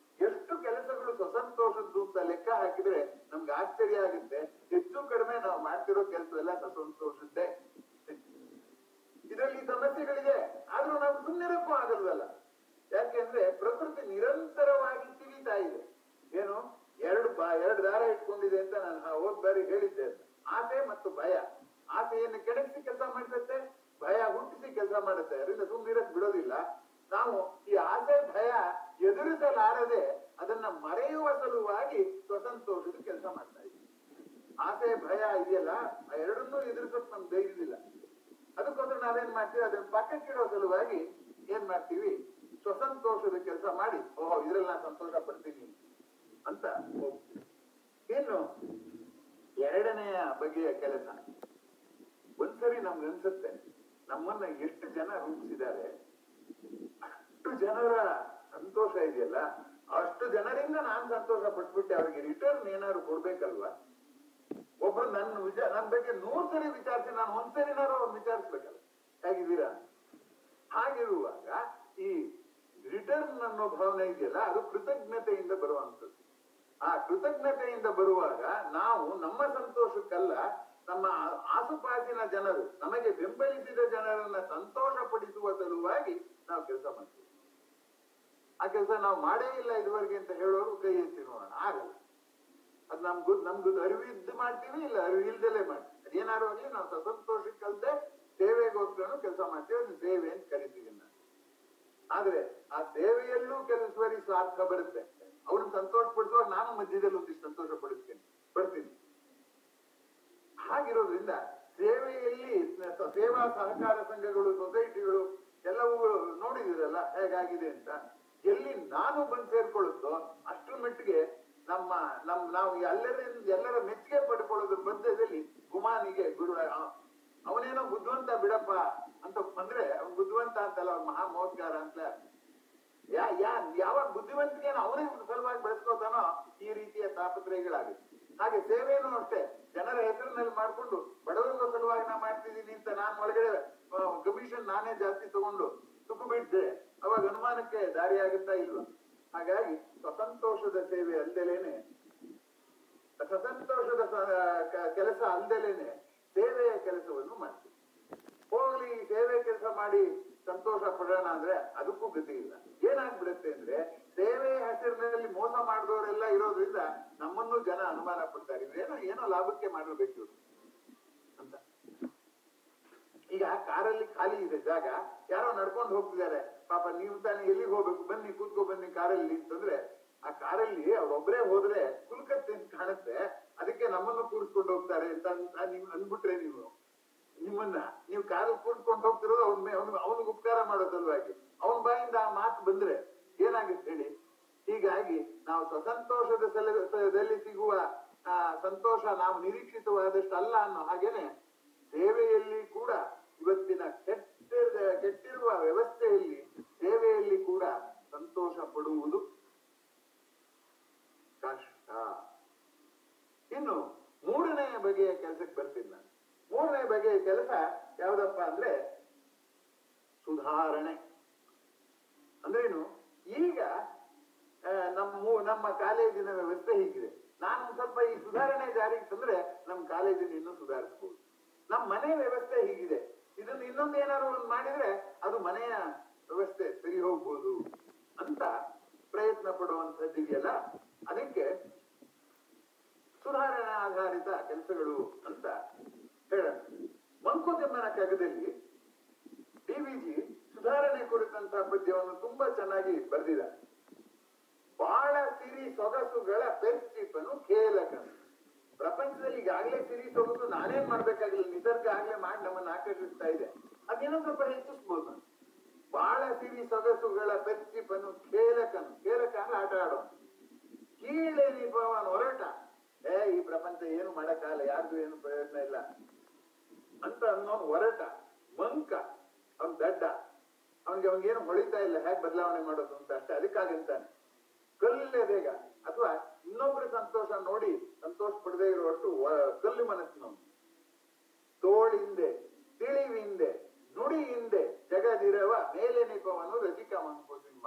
ಎಷ್ಟು ಕೆಲಸಗಳು ಸ್ವಸಂತೋಷದ್ದು ಅಂತ ಲೆಕ್ಕ ಹಾಕಿದ್ರೆ ನಮ್ಗೆ ಆಶ್ಚರ್ಯ ಆಗುತ್ತೆ. ಹೆಚ್ಚು ಕಡಿಮೆ ನಾವು ಮಾಡ್ತಿರೋ ಕೆಲಸ ಎಲ್ಲ ಸ್ವಸಂತೋಷದ್ದೇ. ಇದರಲ್ಲಿ ಸಮಸ್ಯೆಗಳಿದೆ, ಆದ್ರೂ ನಾವು ಸುಮ್ಮನಿರಕ್ಕೂ ಆಗಲ್ವಲ್ಲ. ಯಾಕೆಂದ್ರೆ ಪ್ರಕೃತಿ ನಿರಂತರವಾಗಿ ತಿಳಿತಾ ಇದೆ. ಏನು, ಎರಡು ದಾರ ಇಟ್ಕೊಂಡಿದೆ ಅಂತ ನಾನು ಹೋದ್ ಬಾರಿ ಹೇಳಿದ್ದೆ. ಆಸೆ ಮತ್ತು ಭಯ. ಆಸೆಯನ್ನು ಕೆಣಕಿಸಿ ಕೆಲಸ ಮಾಡ್ತೈತೆ, ಭಯ ಹುಟ್ಟಿಸಿ ಕೆಲಸ ಮಾಡುತ್ತೆ. ಅದರಿಂದ ಸುಮ್ಮನಿರಕ್ ಬಿಡೋದಿಲ್ಲ. ನಾವು ಈ ಆಸೆ ಭಯ ಎದುರಿಸಲಾರದೆ ಅದನ್ನ ಮರೆಯುವ ಸಲುವಾಗಿ ಸ್ವಸಂತೋಷದ ಕೆಲಸ ಮಾಡ್ತಾ ಇದ್ದೀವಿ. ಆಸೆ ಭಯ ಇದೆಯಲ್ಲ, ಆ ಎರಡನ್ನೂ ಎದುರಿಸೋಕ್ ನಮ್ಗೆ ಧೈರ್ಯವಿಲ್ಲ. ಅದಕ್ಕೋಸ್ಕರ ನಾವೇನ್ ಮಾಡ್ತೀವಿ, ಅದನ್ನ ಪಕ್ಕಕ್ಕಿಡೋ ಸಲುವಾಗಿ ಏನ್ ಮಾಡ್ತೀವಿ, ಸ್ವಸಂತೋಷದ ಕೆಲಸ ಮಾಡಿ, ಓಹೋ ಇದ್ರಲ್ಲಿ ನಾನು ಸಂತೋಷ ಪಡ್ತೀನಿ ಅಂತ ಹೋಗ್ತೀವಿ. ಇನ್ನು ಎರಡನೆಯ ಬಗೆಯ ಕೆಲಸ, ಒಂದ್ಸರಿ ನಮ್ಗೆ ಅನ್ಸುತ್ತೆ ನಮ್ಮನ್ನ ಎಷ್ಟು ಜನ ರೂಪಿಸಿದ್ದಾರೆ, ಅಷ್ಟು ಜನರ ಸಂತೋಷ ಇದೆಯಲ್ಲ, ಅಷ್ಟು ಜನರಿಂದ ನಾನ್ ಸಂತೋಷ ಪಟ್ಬಿಟ್ಟೆ, ಅವ್ರಿಗೆ ರಿಟರ್ನ್ ಏನಾದ್ರು ಕೊಡ್ಬೇಕಲ್ವಾ. ಒಬ್ರು ನನ್ ಬಗ್ಗೆ 100 ಸರಿ ವಿಚಾರಿಸಿ ನಾನು ಒಂದ್ಸರಿನಾರು ಅವ್ರು ವಿಚಾರಿಸ್ಬೇಕಲ್ಲ, ಹೇಗಿದ್ದೀರಾ. ಹಾಗಿರುವಾಗ ಈ ರಿಟರ್ನ್ ಅನ್ನೋ ಭಾವನೆ ಇದೆಯಲ್ಲ, ಅದು ಕೃತಜ್ಞತೆಯಿಂದ ಬರುವಂಥದ್ದು. ಆ ಕೃತಜ್ಞತೆಯಿಂದ ಬರುವಾಗ ನಾವು ನಮ್ಮ ಸಂತೋಷಕ್ಕಲ್ಲ, ನಮ್ಮ ಆಸುಪಾಸಿನ ಜನರು, ನಮಗೆ ಬೆಂಬಲಿಸಿದ ಜನರನ್ನ ಸಂತೋಷ ಪಡಿಸುವ ಸಲುವಾಗಿ ನಾವು ಕೆಲಸ ಮಾಡ್ತೀವಿ. ಆ ಕೆಲಸ ನಾವು ಮಾಡೇ ಇಲ್ಲ ಇದುವರೆಗೆ ಅಂತ ಹೇಳೋರು ಕೈ ಎತ್ತಿ ನೋಡೋಣ, ಆಗಲ್ಲ. ಅದು ನಮ್ದು ಅರಿವಿದ್ದು ಮಾಡ್ತೀವಿ, ಇಲ್ಲ ಅರಿವು ಇಲ್ದಲೇ ಮಾಡ್ತೀವಿ. ಅದೇನಾರು ಆಗ್ಲಿ ನಾವು ಸ್ವಸಂತೋಷಕ್ಕಲ್ದೆ ಸೇವೆಗೋಸ್ಕರ ಕೆಲಸ ಮಾಡ್ತೀವಿ, ಅದು ಸೇವೆ ಅಂತ ಕರಿತೀವಿ ನಾನು. ಆದ್ರೆ ಆ ಸೇವೆಯಲ್ಲೂ ಕೆಲಸವರಿ ಸ್ವಾರ್ಥ ಬರುತ್ತೆ. ಅವ್ರನ್ನ ಸಂತೋಷ ಪಡಿಸುವಾಗ ನಾನು ಮಧ್ಯದಲ್ಲಿ ಒಂದಿಷ್ಟು ಸಂತೋಷ ಪಡ್ತೀನಿ. ಹಾಗಿರೋದ್ರಿಂದ ಸೇವೆಯಲ್ಲಿ ಸೇವಾ ಸಹಕಾರ ಸಂಘಗಳು, ಸೊಸೈಟಿಗಳು ಎಲ್ಲವೂ ನೋಡಿದಿರಲ್ಲ ಹೇಗಾಗಿದೆ ಅಂತ. ಎಲ್ಲಿ ನಾನು ಬಂದು ಸೇರ್ಕೊಳ್ಳುತ್ತೋ ಅಷ್ಟರ ಮಟ್ಟಿಗೆ ನಾವು ಎಲ್ಲರ ಮೆಚ್ಚುಗೆ ಪಡ್ಕೊಳ್ಳೋದ್ರ ಮಧ್ಯದಲ್ಲಿ ಗುಮಾನಿಗೆ ಅವನೇನೋ ಬುದ್ಧಿವಂತ ಬಿಡಪ್ಪ ಅಂತ ಬಂದ್ರೆ, ಅವ್ನು ಬುದ್ಧಿವಂತ ಅಂತಲ್ಲ, ಅವ್ನ ಮಹಾ ಮೋಸ್ಗಾರ ಅಂತ. ಯಾವಾಗ ಬುದ್ಧಿವಂತಿಕೆನ ಅವನೇ ಸಲುವಾಗಿ ಬೆಳೆಸ್ಕೋತಾನೋ ಈ ರೀತಿಯ ತಾಪತ್ರಯಗಳಾಗುತ್ತೆ. ಹಾಗೆ ಸೇವೆನೂ ಅಷ್ಟೇ, ಜನರ ಹೆಸರಿನಲ್ಲಿ ಮಾಡ್ಕೊಂಡು ಬಡವರಿಗೋ ಸಲುವಾಗಿ ನಾ ಮಾಡ್ತಿದ್ದೀನಿ ಅಂತ ನಾನು ಒಳಗಡೆ ಕಮಿಷನ್ ನಾನೇ ಜಾಸ್ತಿ ತಗೊಂಡು ಸುಖ ಬಿಡ್ದೆ, ಅವಾಗ ಅನುಮಾನಕ್ಕೆ ದಾರಿಯಾಗುತ್ತಾ ಇಲ್ವಾ. ಹಾಗಾಗಿ ಸ್ವಸಂತೋಷದ ಸೇವೆ ಅಲ್ದಲೇನೆ, ಸ್ವಸಂತೋಷದ ಕೆಲಸ ಅಲ್ದಲೇನೆ ಸೇವೆಯ ಕೆಲಸವನ್ನು ಮಾಡ್ತೀವಿ. ಹೋಗ್ಲಿ ಸೇವೆ ಕೆಲಸ ಮಾಡಿ ಸಂತೋಷ ಪಡೋಣ ಅಂದ್ರೆ ಅದಕ್ಕೂ ಗತಿ ಇಲ್ಲ. ಏನಾಗ್ಬಿಡುತ್ತೆ ಅಂದ್ರೆ, ಸೇವೆಯ ಹೆಸರಿನಲ್ಲಿ ಮೋಸ ಮಾಡಿದವರೆಲ್ಲ ಇರೋದ್ರಿಂದ ನಮ್ಮನ್ನು ಜನ ಅನುಮಾನ ಪಡ್ತಾರೆ, ಏನೋ ಲಾಭಕ್ಕೆ ಮಾಡಿರ್ಬೇಕು ಅಂತ. ಈಗ ಕಾರಲ್ಲಿ ಖಾಲಿ ಇದೆ ಜಾಗ, ಯಾರೋ ನಡ್ಕೊಂಡು ಹೋಗ್ತಿದ್ದಾರೆ, ಪಾಪ ನೀವು ತಾನೇ ಎಲ್ಲಿಗೆ ಹೋಗ್ಬೇಕು, ಬನ್ನಿ ಕೂತ್ಕೊ ಬನ್ನಿ ಕಾರಲ್ಲಿ ಅಂತಂದ್ರೆ, ಆ ಕಾರಲ್ಲಿ ಅವ್ರೊಬ್ರೇ ಹೋದ್ರೆ ಕುಲ್ಕತ್ತೆ ಕಾಣುತ್ತೆ, ಅದಕ್ಕೆ ನಮ್ಮನ್ನು ಕೂರಿಸ್ಕೊಂಡು ಹೋಗ್ತಾರೆ ಅಂತ ನೀವು ಅಂದ್ಬಿಟ್ರೆ, ನೀವು ಕಾರಲ್ಲಿ ಕೂರ್ಸ್ಕೊಂಡು ಹೋಗ್ತಿರೋದು ಅವನಿಗೆ ಉಪಕಾರ ಮಾಡೋ ಸಲುವಾಗಿ, ಅವನ ಬಾಯಿಂದ ಆ ಮಾತು ಬಂದ್ರೆ ಏನಾಗುತ್ತೆ ಹೇಳಿ. ಹೀಗಾಗಿ ನಾವು ಸ್ವಸಂತೋಷದ ಸಲದಲ್ಲಿ ಸಿಗುವ ಸಂತೋಷ ನಾವು ನಿರೀಕ್ಷಿತವಾದಷ್ಟು ಅಲ್ಲ ಅನ್ನೋ ಹಾಗೇನೆ, ಸೇವೆಯಲ್ಲಿ ಕೂಡ ಇವತ್ತಿನ ಕೆಟ್ಟಿರುವ ವ್ಯವಸ್ಥೆಯಲ್ಲಿ ಸೇವೆಯಲ್ಲಿ ಕೂಡ ಸಂತೋಷ ಪಡುವುದು ಕಷ್ಟ. ಇನ್ನು ಮೂರನೆಯ ಬಗೆಯ ಕೆಲಸಕ್ಕೆ ಬರ್ತೀನಿ ನಾನು. ಮೂರನೇ ಬಗೆಯ ಕೆಲಸ ಯಾವ್ದಪ್ಪ ಅಂದ್ರೆ ಸುಧಾರಣೆ. ಅಂದ್ರೇನು, ಈಗ ನಮ್ಮ ಕಾಲೇಜಿನ ವ್ಯವಸ್ಥೆ ಹೀಗಿದೆ. ನಾನು ಸ್ವಲ್ಪ ಈ ಸುಧಾರಣೆ ಜಾರಿಗೆ ತಂದ್ರೆ ನಮ್ಮ ಕಾಲೇಜನ್ನು ಇನ್ನೂ ಸುಧಾರಿಸಬಹುದು. ನಮ್ಮ ಮನೆ ವ್ಯವಸ್ಥೆ ಹೀಗಿದೆ, ಇದನ್ನು ಇನ್ನೊಂದು ಏನಾದ್ರು ಒಂದು ಮಾಡಿದ್ರೆ ಅದು ಮನೆಯ ವ್ಯವಸ್ಥೆ ಸರಿ ಹೋಗ್ಬೋದು ಅಂತ ಪ್ರಯತ್ನ ಪಡುವಂಥದ್ದಿದೆಯಲ್ಲ, ಅದಕ್ಕೆ ಸುಧಾರಣಾ ಆಧಾರಿತ ಕೆಲಸಗಳು ಅಂತ ಹೇಳೋಣ. ಮಂಕುತಿಮ್ಮನ ಕಗ್ಗದಲ್ಲಿ ಡಿ.ವಿ.ಜಿ ಸುಧಾರಣೆ ಕುರಿತಂತ ಪದ್ಯವನ್ನು ತುಂಬಾ ಚೆನ್ನಾಗಿ ಬರೆದಿದ್ದಾರೆ. ಬಾಳ ಸಿರಿ ಸೊಗಸುಗಳ ಪೆರ್ಚಿಪನು ಕೇಲಕನು. ಪ್ರಪಂಚದಲ್ಲಿ ಈಗಾಗಲೇ ಸಿರಿ ಸೊಗಸು ನಾನೇನ್ ಮಾಡ್ಬೇಕಾಗಿಲ್ಲ, ನಿಸರ್ಗ ಆಗ್ಲೇ ಮಾಡಿ ನಮ್ಮನ್ನ ಆಕರ್ಷಿಸ್ತಾ ಇದೆ. ಅದೇನೋ ಸ್ವಲ್ಪ ಹೆಚ್ಚಿಸ್ಬೋದು ನಾನು. ಬಾಳ ಸಿರಿ ಸೊಗಸುಗಳ ಪೆರ್ಚಿಪನು ಕೇಲಕನು. ಕೇಲಕ ಅಂದ್ರೆ ಆಟ ಆಡೋನು. ಕೀಳೆನಿಪವನ್ ಹೊರಟ, ಈ ಪ್ರಪಂಚ ಏನು ಮಾಡಕ್ಕಾಗಲ್ಲ, ಯಾರ್ದು ಏನು ಪ್ರಯೋಜನ ಇಲ್ಲ ಅಂತ ಅನ್ನೋನು ಹೊರಟ. ಮಂಕ ಅವ್ನ್ ದಡ್ಡ, ಅವನಿಗೇನು ಹೊಳಿತಾ ಇಲ್ಲ ಹೇಗೆ ಬದಲಾವಣೆ ಮಾಡೋದು ಅಂತ ಅಷ್ಟೇ, ಅದಕ್ಕಾಗಿಂತಾನೆ ಕಲ್ಲೇ ಬೇಗ. ಅಥವಾ ಇನ್ನೊಬ್ರ ಸಂತೋಷ ನೋಡಿ ಸಂತೋಷ ಪಡದೇ ಇರುವಷ್ಟು ಕಲ್ಲು ಮನಸ್ಸಿನವನು. ತೋಳಿಂದೆ ತಿಳಿವಿಂದೆ ನುಡಿ ಹಿಂದೆ ಜಗದಿರವ ಮೇಲೆ ನಿಪವನು ರಸಿಕ ಮಂಕುತಿಮ್ಮ.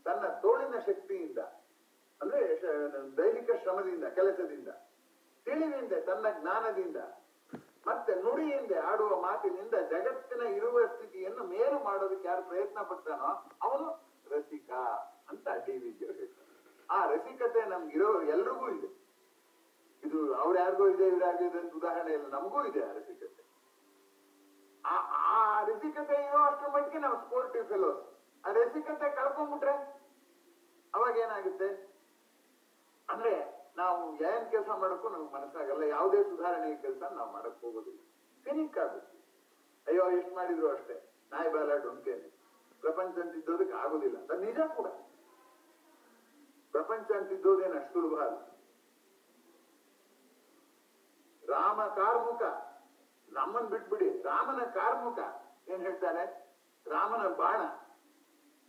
ತನ್ನ ತೋಳಿನ ಶಕ್ತಿಯಿಂದ ಅಂದ್ರೆ ದೈಹಿಕ ಶ್ರಮದಿಂದ, ಕೆಲಸದಿಂದ, ತಿಳಿವಿಂದ ತನ್ನ ಜ್ಞಾನದಿಂದ, ಮತ್ತೆ ನುಡಿಯಿಂದ ಆಡುವ ಮಾತಿನಿಂದ ಜಗತ್ತಿನ ಇರುವ ಸ್ಥಿತಿಯನ್ನು ಮೇಲು ಮಾಡೋದಕ್ಕೆ ಯಾರು ಪ್ರಯತ್ನ ಪಡ್ತಾನೋ ಅವನು ರಸಿಕ ಅಂತ ಡಿ.ವಿ.ಜಿ ಹೇಳ್ತಾರೆ. ಆ ರಸಿಕತೆ ನಮ್ಗಿರೋ ಎಲ್ರಿಗೂ ಇದೆ. ಇದು ಅವ್ರು ಯಾರಿಗೂ ಇದೆ, ಇವ್ರಾರಿಗೂ ಇದೆ ಅಂತ ಉದಾಹರಣೆ ಇಲ್ಲ, ನಮಗೂ ಇದೆ ಆ ರಸಿಕತೆ. ಆ ರಸಿಕತೆ ಇರೋ ಅಷ್ಟರ ಮಟ್ಟಿಗೆ ನಾವು ಸ್ಪೋರ್ಟಿವ್ ಫೆಲೋಸ್. ಆ ರಸಿಕತೆ ಕಳ್ಕೊಂಡ್ಬಿಟ್ರೆ ಅವಾಗ ಏನಾಗುತ್ತೆ ಅಂದ್ರೆ ನಾವು ಏನ್ ಕೆಲಸ ಮಾಡಕ್ಕೂ ನಮ್ಗೆ ಮನಸ್ಸಾಗಲ್ಲ, ಯಾವುದೇ ಸುಧಾರಣೆ ಕೆಲಸ ನಾವು ಮಾಡಕ್ ಹೋಗೋದಿಲ್ಲ, ಸಿನಿಕ್ ಆಗುತ್ತೆ. ಅಯ್ಯೋ ಎಷ್ಟು ಮಾಡಿದ್ರು ಅಷ್ಟೇ, ನಾಯಿ ಬಾಲ ಡೊಂಕೇನೆ, ಪ್ರಪಂಚ ಅಂತಿದ್ದೋದಕ್ಕೆ ಆಗುದಿಲ್ಲ ಅಂತ. ನಿಜ ಕೂಡ, ಪ್ರಪಂಚ ಅಂತಿದ್ದೋದೇನು ಅಷ್ಟು ಸುಲಭ ಅಲ್ಲ. ರಾಮ ಕಾರ್ಮುಕ, ನಮ್ಮನ್ ಬಿಟ್ಬಿಡಿ, ರಾಮನ ಕಾರ್ಮುಕ ಏನ್ ಹೇಳ್ತಾನೆ, ರಾಮನ ಬಾಣ,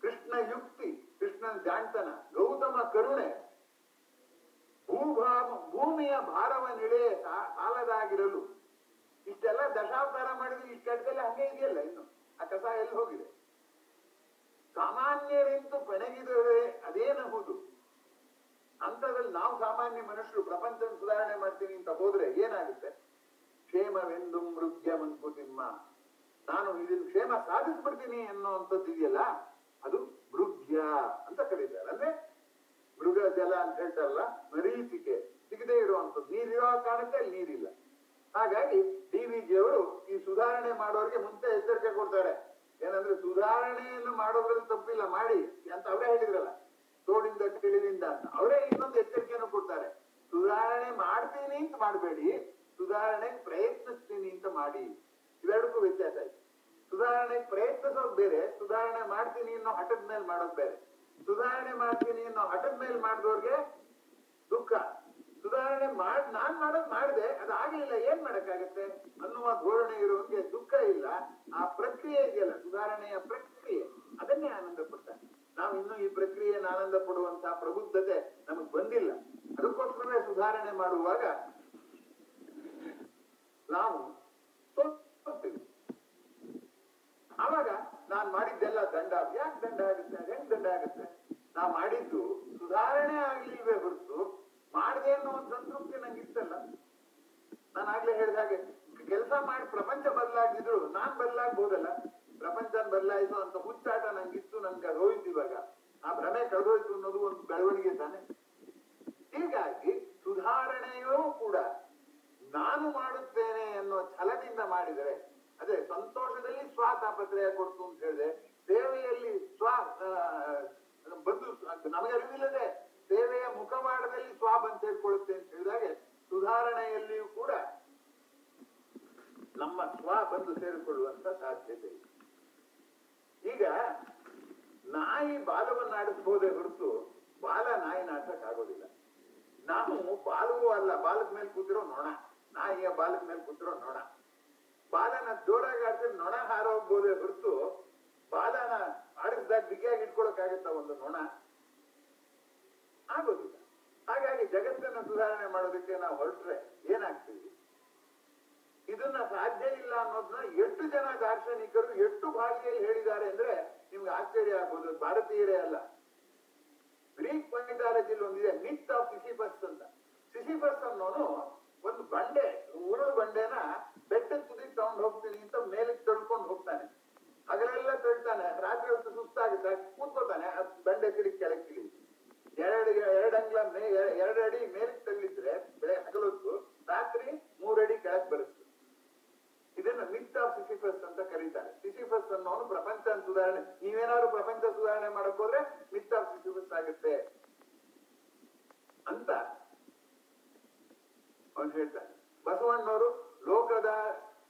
ಕೃಷ್ಣ ಯುಕ್ತಿ, ಕೃಷ್ಣನ ಜಾಣ್ತನ, ಗೌತಮ ಕರುಣೆ, ಭೂಮಿಯ ಭಾರವನ್ನಿಳೆ ಸಾಲದಾಗಿರಲು. ಇಷ್ಟೆಲ್ಲ ದಶಾವತಾರ ಮಾಡಿದ್ರೆ ಇಷ್ಟು ಕೆಟ್ಟದೆಲ್ಲ ಹಂಗೆ ಇದೆಯಲ್ಲ, ಇನ್ನು ಆ ಕಸ ಎಲ್ಲಿ ಹೋಗಿದೆ? ಸಾಮಾನ್ಯರಿಂತು ಪೆಣಗಿದರೆ ಅದೇನಹುದು. ಅಂತದ್ರಲ್ಲಿ ನಾವು ಸಾಮಾನ್ಯ ಮನುಷ್ಯರು ಪ್ರಪಂಚ ಸುಧಾರಣೆ ಮಾಡ್ತೀನಿ ಅಂತ ಹೋದ್ರೆ ಏನಾಗುತ್ತೆ? ಕ್ಷೇಮವೆಂದು ಮೃಗ್ಯ ಮಂಕುತಿಮ್ಮ, ನಾನು ಇದನ್ನ ಕ್ಷೇಮ ಸಾಧಿಸ್ಬಿಡ್ತೀನಿ ಅನ್ನೋಂಥದ್ದು ಇದೆಯಲ್ಲ, ಅದು ಮೃಗ್ಯ ಅಂತ ಕರೀತಾರೆ. ಅಂದ್ರೆ ಮೃಗ ಜಲ ಅಂತ ಹೇಳ್ತಾರಲ್ಲ, ಮರೀಚಿಕೆ ಸಿಗದೆ ಇರುವಂಥದ್ದು. ನೀರಿರೋ ಕಾರಣಕ್ಕೆ ಅಲ್ಲಿ ನೀರಿಲ್ಲ. ಹಾಗಾಗಿ ಡಿ.ವಿ.ಜಿ ಅವರು ಈ ಸುಧಾರಣೆ ಮಾಡೋರಿಗೆ ಮುಂಚೆ ಎಚ್ಚರಿಕೆ ಕೊಡ್ತಾರೆ. ಏನಂದ್ರೆ ಸುಧಾರಣೆಯನ್ನು ಮಾಡೋದ್ರಲ್ಲಿ ತಪ್ಪಿಲ್ಲ, ಮಾಡಿ ಅಂತ ಅವರೇ ಹೇಳಿದ್ರಲ್ಲ, ತೋಳಿಂದ ತಿಳಿದಿಂದ ಅಂತ. ಅವರೇ ಇನ್ನೊಂದು ಎಚ್ಚರಿಕೆಯನ್ನು ಕೊಡ್ತಾರೆ, ಸುಧಾರಣೆ ಮಾಡ್ತೀನಿ ಅಂತ ಮಾಡಬೇಡಿ, ಸುಧಾರಣೆಗೆ ಪ್ರಯತ್ನಿಸ್ತೀನಿ ಅಂತ ಮಾಡಿ. ಇವೆರಡಕ್ಕೂ ವ್ಯತ್ಯಾಸ ಇದೆ. ಸುಧಾರಣೆಗೆ ಪ್ರಯತ್ನಿಸೋದು ಬೇರೆ, ಸುಧಾರಣೆ ಮಾಡ್ತೀನಿ ಅನ್ನೋ ಹಠದ ಮೇಲೆ ಮಾಡೋದು ಬೇರೆ. ಸುಧಾರಣೆ ಮಾಡ್ತೀನಿ ಅನ್ನೋ ಹಠದ ಮೇಲೆ ಮಾಡಿದವ್ರಿಗೆ ದುಃಖ. ಸುಧಾರಣೆ ನಾನ್ ಮಾಡೋದು ಮಾಡಿದೆ, ಅದಾಗಲಿಲ್ಲ, ಏನ್ ಮಾಡಕ್ಕಾಗತ್ತೆ ಅನ್ನುವ ಧೋರಣೆ ಇರುವಂಗೆ ದುಃಖ ಇಲ್ಲ. ಆ ಪ್ರಕ್ರಿಯೆ ಇದೆಯಲ್ಲ, ಸುಧಾರಣೆಯ ಪ್ರಕ್ರಿಯೆ, ಅದನ್ನೇ ಆನಂದ ಪಡ್ತಾನೆ. ನಾವು ಇನ್ನೂ ಈ ಪ್ರಕ್ರಿಯೆಯನ್ನು ಆನಂದ ಪಡುವಂತಹ ಪ್ರಬುದ್ಧತೆ ನಮಗ್ ಬಂದಿಲ್ಲ. ಅದಕ್ಕೋಸ್ಕರವೇ ಸುಧಾರಣೆ ಮಾಡುವಾಗ ನಾವು ಸೋಲ್ತೀವಿ. ಆವಾಗ ನಾನ್ ಮಾಡಿದ್ದೆಲ್ಲ ದಂಡ. ಯಾಕೆ ದಂಡ ಆಗುತ್ತೆ? ಹೆಂಗ್ ದಂಡ ಆಗುತ್ತೆ? ನಾ ಮಾಡಿದ್ದು ಸುಧಾರಣೆ ಆಗ್ಲಿಲ್ವೇ ಹೊರತು ಮಾಡದೆ ಅನ್ನೋ ಒಂದು ಸಂತೃಪ್ತಿ ನಂಗೆ ಇತ್ತಲ್ಲ. ನಾನು ಆಗ್ಲೇ ಹೇಳಿದ ಹಾಗೆ ಕೆಲಸ ಮಾಡಿ ಪ್ರಪಂಚ ಬದಲಾಗಿದ್ರು ನಾನ್ ಬದಲಾಗ್ಬೋದಲ್ಲ. ಪ್ರಪಂಚ ಬದಲಾಯಿಸೋ ಅಂತ ಹುಚ್ಚಾಟ ನಂಗಿತ್ತು, ನನ್ಗೆ ಅದು ಹೋಯ್ತು. ಇವಾಗ ಆ ಭ್ರಮೆ ಕಳೆದೋಯ್ತು ಅನ್ನೋದು ಒಂದು ಬೆಳವಣಿಗೆ ತಾನೆ. ಹೀಗಾಗಿ ಸುಧಾರಣೆಯೂ ಕೂಡ ನಾನು ಮಾಡುತ್ತೇನೆ ಅನ್ನೋ ಛಲದಿಂದ ಮಾಡಿದರೆ, ಅದೇ ಸಂತೋಷದಲ್ಲಿ ಸ್ವಾತಾಪತ್ರಯ ಕೊಡ್ತು ಅಂತ ಹೇಳಿದೆ, ಸೇವೆಯಲ್ಲಿ ಬಂದು ನಮಗೆ ಅರಿವಿಲ್ಲದೆ ಸೇವೆಯ ಮುಖವಾಡದಲ್ಲಿ ಬಂದು ಸೇರ್ಕೊಳ್ಳುತ್ತೆ ಅಂತ ಹೇಳಿದಾಗೆ ಸುಧಾರಣೆಯಲ್ಲಿಯೂ ಕೂಡ ನಮ್ಮ ಬಂದು ಸೇರಿಕೊಳ್ಳುವಂತ ಸಾಧ್ಯತೆ ಇದೆ. ಈಗ ನಾಯಿ ಬಾಲವನ್ನಾಡಿಸಬಹುದೇ ಹೊರತು ಬಾಲ ನಾಯಿ ನಾಟಕ್ ಆಗೋದಿಲ್ಲ. ನಾವು ಬಾಲವೂ ಅಲ್ಲ, ಬಾಲದ ಮೇಲೆ ಕೂತಿರೋ ನೊಣ, ನಾಯಿಯ ಬಾಲದ ಮೇಲೆ ಕೂತಿರೋ ನೊಣ. ಬಾಲನ ಜೋರಾಗಿ ಆಡ್ತಿದ್ರೆ ನೊಣ ಹಾರೋಗ್ಬೋದೇ ಹೊರತು ಬಾಲನ ಆಡಿಸಿದಾಗ ಬಿಗಿಯಾಗಿ ಇಟ್ಕೊಳಕ್ಕಾಗತ್ತ ಒಂದು ನೊಣ? ಆಗೋದಿಲ್ಲ. ಹಾಗಾಗಿ ಜಗತ್ತನ್ನ ಸುಧಾರಣೆ ಮಾಡೋದಕ್ಕೆ ನಾವು ಹೊರಟ್ರೆ ಏನಾಗ್ತೀವಿ? ಇದನ್ನ ಸಾಧ್ಯ ಇಲ್ಲ ಅನ್ನೋದನ್ನ ಎಷ್ಟು ಜನ ದಾರ್ಶನಿಕರು ಎಷ್ಟು ಭಾಷೆಯಲ್ಲಿ ಹೇಳಿದ್ದಾರೆ ಅಂದ್ರೆ ನಿಮ್ಗೆ ಆಶ್ಚರ್ಯ ಆಗ್ಬೋದು. ಭಾರತೀಯರೇ ಅಲ್ಲ, ಗ್ರೀಕ್ ಮೈಥಾಲಜಿಲಿ ಒಂದಿದೆ ಮಿತ್ ಆಫ್ ಸಿಸಿಫಸ್ ಅಂತ. ಸಿಸಿಫಸ್ ಅನ್ನೋನು ಒಂದು ಬಂಡೆ, ಉರುಳು ಬಂಡೆನ ಬೆಟ್ಟದ ತುದಿ ತಗೊಂಡು ಹೋಗ್ತೀನಿ ಅಂತ ಮೇಲೆ ತಳ್ಕೊಂಡು ಹೋಗ್ತಾನೆ. ಹಗಲೆಲ್ಲ ತಳ್ತಾನೆ, ರಾತ್ರಿ ಹೊತ್ತು ಸುಸ್ತಾಗುತ್ತೆ, ಕೂತ್ಕೋತಾನೆ, ಬಂಡೆ ತಿರುಗಿ ಕೆಳಗೆ ಇಳಿದು ಎರಡು ಅಡಿ ಮೇಲೆ ತಳ್ಳಿದ್ರೆ ಹಗಲೊತ್ತು, ರಾತ್ರಿ 3 ಅಡಿ ಕೆಳಗೆ ಬರುತ್ತೆ. ಇದನ್ನ ಮಿತ್ ಆಫ್ ಸಿಸಿಫಸ್ ಅಂತ ಕರೀತಾರೆ. ಸಿಸಿಫಸ್ ಅನ್ನೋನು ಪ್ರಪಂಚ ಸುಧಾರಣೆ, ನೀವೇನಾದ್ರು ಪ್ರಪಂಚ ಸುಧಾರಣೆ ಮಾಡಕ್ ಹೋದ್ರೆ ಮಿತ್ ಆಫ್ ಸಿಸಿಫಸ್ ಆಗುತ್ತೆ ಅಂತ ಅವ್ನು ಹೇಳ್ತಾನೆ. ಬಸವಣ್ಣವರು ಲೋಕದ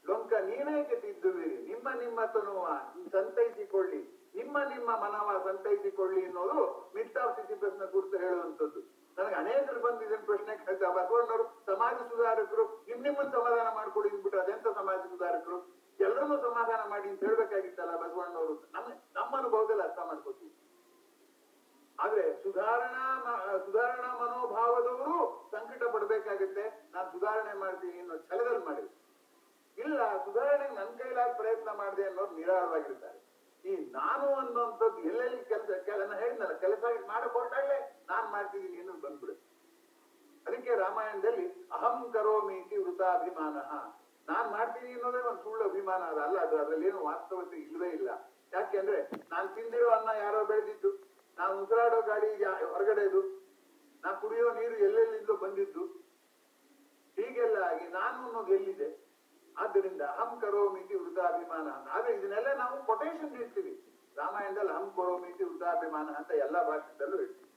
ಲೊಂಕ ನೀವೇಕೆ ತಿದ್ದುವಿರಿ, ನಿಮ್ಮ ತನುವ ಸಂತೈಸಿಕೊಳ್ಳಿ, ನಿಮ್ಮ ಮನವ ಸಂತೈಸಿಕೊಳ್ಳಿ ಅನ್ನೋದು ಮಿತ್ ಆಫ್ ಸಿಸಿಫಸ್ ನ ಕುರಿತು ಹೇಳುವಂಥದ್ದು. ನನಗೆ ಅನೇಕರು ಬಂದಿದ್ದ ಪ್ರಶ್ನೆ ಕೇಳ್ತಾ, ಬಸವಣ್ಣವರು ಸಮಾಜ ಸುಧಾರಕರು, ನಿಮ್ಮನ್ನ ಸಮಾಧಾನ ಮಾಡ್ಕೊಡಿ ಅಂದ್ಬಿಟ್ಟು ಅದೆಂತ ಸಮಾಜ ಸುಧಾರಕರು, ಎಲ್ಲರನ್ನೂ ಸಮಾಧಾನ ಮಾಡಿ ಅಂತ ಹೇಳ್ಬೇಕಾಗಿತ್ತಲ್ಲ ಬಸವಣ್ಣವರು. ನಮ್ಮ ಅನುಭವದಲ್ಲಿ ಅರ್ಥ ಮಾಡ್ಕೋತೀವಿ. ಆದ್ರೆ ಸುಧಾರಣಾ ಮನೋಭಾವದವರು ಸಂಕಟ ಪಡ್ಬೇಕಾಗತ್ತೆ. ನಾನು ಸುಧಾರಣೆ ಮಾಡ್ತೀನಿ ಅನ್ನೋ ಛಲದಲ್ಲಿ ಮಾಡಿದ್ರು. ಇಲ್ಲ, ಸುಧಾರಣೆಗೆ ನನ್ನ ಕೈಲಾದ ಪ್ರಯತ್ನ ಮಾಡಿದೆ ಅನ್ನೋರು ನಿರಾಳವಾಗಿರ್ತಾರೆ. ಈ ನಾನು ಅನ್ನುವಂಥದ್ದು ಎಲ್ಲೆಲ್ಲಿ ಕೆಲಸ ಹೇಳಿದ್ನಲ್ಲ, ಕೆಲಸ ಮಾಡಕ್ ಹೊರಟಾಗ್ಲೇ ನಾನ್ ಮಾಡ್ತಿದ್ದೀನಿ ಅನ್ನೋದು ಬಂದ್ಬಿಡುತ್ತೆ. ಅದಕ್ಕೆ ರಾಮಾಯಣದಲ್ಲಿ ಅಹಂ ಕರೋಮೀತಿ ವೃತಾಭಿಮಾನ, ನಾನ್ ಮಾಡ್ತೀನಿ ಅನ್ನೋದೇ ಒಂದು ಸುಳ್ಳು ಅಭಿಮಾನ. ಅದಲ್ಲ, ಅದ್ರಲ್ಲಿ ಏನು ವಾಸ್ತವತೆ ಇಲ್ವೇ ಇಲ್ಲ. ಯಾಕೆಂದ್ರೆ ನಾನ್ ತಿಂದಿರೋ ಅನ್ನ ಯಾರೋ ಬೆಳೆದಿದ್ದು, ನಾನು ಉಸಿರಾಡೋ ಗಾಳಿ ಹೊರಗಡೆದು, ನಾ ಕುಡಿಯೋ ನೀರು ಎಲ್ಲೆಲ್ಲಿಂದೋ ಬಂದಿದ್ದು, ಹೀಗೆಲ್ಲ ಆಗಿ ನಾನು ಅನ್ನೋದು ಎಲ್ಲಿದೆ? ಆದ್ದರಿಂದ ಅಹಂ ಕರೋಮಿತಿ ವೃತಾಭಿಮಾನ ಅಂತ. ಆದ್ರೆ ಇದನ್ನೆಲ್ಲ ನಾವು ಕೊಟೇಶನ್ ಇಡ್ತೀವಿ. ರಾಮಾಯಣದಲ್ಲಿ ಅಹಂ ಕರೋಮಿತಿ ವೃತಾಭಿಮಾನ ಅಂತ ಎಲ್ಲಾ ಭಾಷೆದಲ್ಲೂ ಇಡ್ತೀವಿ.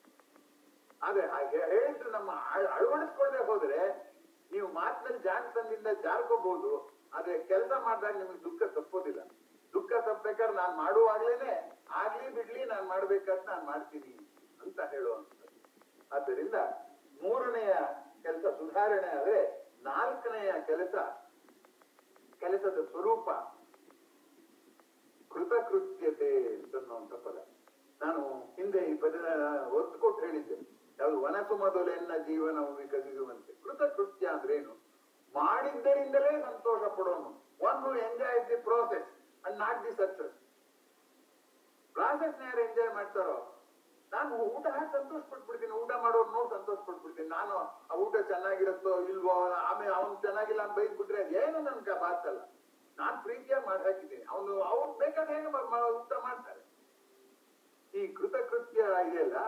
ಆದ್ರೆ ಹೇಳಿದ್ರು ನಮ್ಮ ಅಳವಡಿಸ್ಕೊಳ್ಳದೆ ಹೋದ್ರೆ ನೀವು ಮಾತಿನಲ್ಲಿ ಜಾಣತನದಿಂದ ಜಾರ್ಕೋಬಹುದು. ಆದ್ರೆ ಕೆಲಸ ಮಾಡಿದಾಗ ನಿಮಗೆ ದುಃಖ ತಪ್ಪೋದಿಲ್ಲ. ದುಃಖ ತಪ್ಪಬೇಕಾದ್ರೆ ನಾನ್ ಮಾಡುವಾಗ್ಲೇನೆ ಆಗ್ಲಿ ಬಿಡ್ಲಿ ನಾನ್ ಮಾಡ್ಬೇಕಾದ್ರೆ ನಾನ್ ಮಾಡ್ತೀನಿ ಅಂತ ಹೇಳುವಂಥದ್ದು. ಆದ್ದರಿಂದ 3ನೆಯ ಕೆಲಸ ಸುಧಾರಣೆ ಆದ್ರೆ, 4ನೆಯ ಕೆಲಸದ ಸ್ವರೂಪ ಕೃತಕೃತ್ಯತೆ ಅಂತನ್ನುವಂಥ ಪದ. ನಾನು ಹಿಂದೆ ಈ ಪದ ಒತ್ತು ಕೊಟ್ಟು ಹೇಳಿದ್ದೆ. ಯಾವುದು ವನಸು ಮೊದಲೆನ್ನ ಜೀವನವು ವಿಕಸಿಸುವಂತೆ. ಕೃತಕೃತ್ಯ ಅಂದ್ರೇನು? ಮಾಡಿದ್ದರಿಂದಲೇ ಸಂತೋಷ ಪಡೋನು. One who enjoy the process and not the success. Process ಯಾರು ಎಂಜಾಯ್ ಮಾಡ್ತಾರೋ, ನಾನು ಊಟ ಹಾಕಿ ಸಂತೋಷ ಪಟ್ಬಿಡ್ತೀನಿ, ಊಟ ಮಾಡೋರು ನೋಡಿ ಸಂತೋಷ ಪಟ್ಬಿಡ್ತೀನಿ. ನಾನು ಆ ಊಟ ಚೆನ್ನಾಗಿರುತ್ತೋ ಇಲ್ವೋ, ಆಮೇಲೆ ಅವ್ನು ಚೆನ್ನಾಗಿಲ್ಲ ಅಂತ ಬೈದ್ಬಿಟ್ರೆ ಏನು ನನ್ಗೆ ಬಾತಲ್ಲ. ನಾನ್ ಪ್ರೀತಿಯಾಗಿ ಮಾಡಿ ಹಾಕಿದ್ದೀನಿ, ಅವ್ರು ಬೇಕಾದ್ರೆ ಹೇಗೆ ಊಟ ಮಾಡ್ತಾರೆ. ಈ ಕೃತಕೃತ್ಯ ಇದೆಯಲ್ಲ,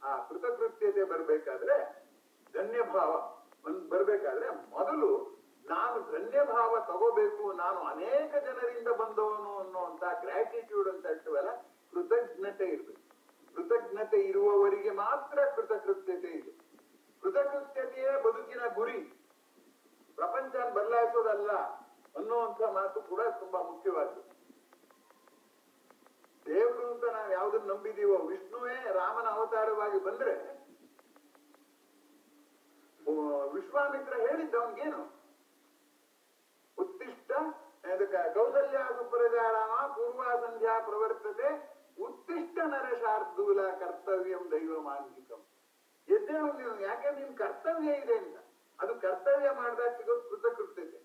ಆ ಕೃತಕೃತ್ಯತೆ ಬರ್ಬೇಕಾದ್ರೆ, ಧನ್ಯಭಾವ ಬರ್ಬೇಕಾದ್ರೆ ಮೊದಲು ನಾನು ಧನ್ಯಭಾವ ತಗೋಬೇಕು. ನಾನು ಅನೇಕ ಜನರಿಂದ ಬಂದವನು ಅನ್ನುವಂತ ಗ್ರಾಟಿಟ್ಯೂಡ್ ಅಂತ ಹೇಳ್ತೀವಲ್ಲ, ಕೃತಜ್ಞತೆ ಇರ್ಬೇಕು. ಕೃತಜ್ಞತೆ ಇರುವವರಿಗೆ ಮಾತ್ರ ಕೃತಕೃತ್ಯತೆ ಇದೆ. ಕೃತಕೃತ್ಯತೆಯೇ ಬದುಕಿನ ಗುರಿ, ಪ್ರಪಂಚ ಬದಲಾಯಿಸೋದಲ್ಲ ಅನ್ನುವಂಥ ಮಾತು ಕೂಡ ತುಂಬಾ ಮುಖ್ಯವಾದ್ದು. ದೇವರು ಅಂತ ನಾವು ಯಾವ್ದನ್ನ ನಂಬಿದೀವೋ, ವಿಷ್ಣುವೇ ರಾಮನ ಅವತಾರವಾಗಿ ಬಂದ್ರೆ ವಿಶ್ವಾಮಿತ್ರ ಹೇಳಿದ್ದ ಅವನಿಗೇನು? ಉತ್ತಿಷ್ಟ ಕೌಸಲ್ಯ ಸುಪ್ರಜಾರಾಮ ಪೂರ್ವ ಸಂಧ್ಯಾ ಪ್ರವರ್ತತೆ ಉತ್ತಿಷ್ಟ ನರಶಾರ್ದೂಲ ಕರ್ತವ್ಯಂ ದೈವ ಮಾನಸಿಕಂ. ಎದ್ದೇಳು ನೀನು, ಯಾಕೆ ನಿನ್ ಕರ್ತವ್ಯ ಇದೆ ಅಂತ. ಅದು ಕರ್ತವ್ಯ ಮಾಡಿದಾಗ ಸಿಗೋದು ಕೃತಕೃತ್ಯತೆ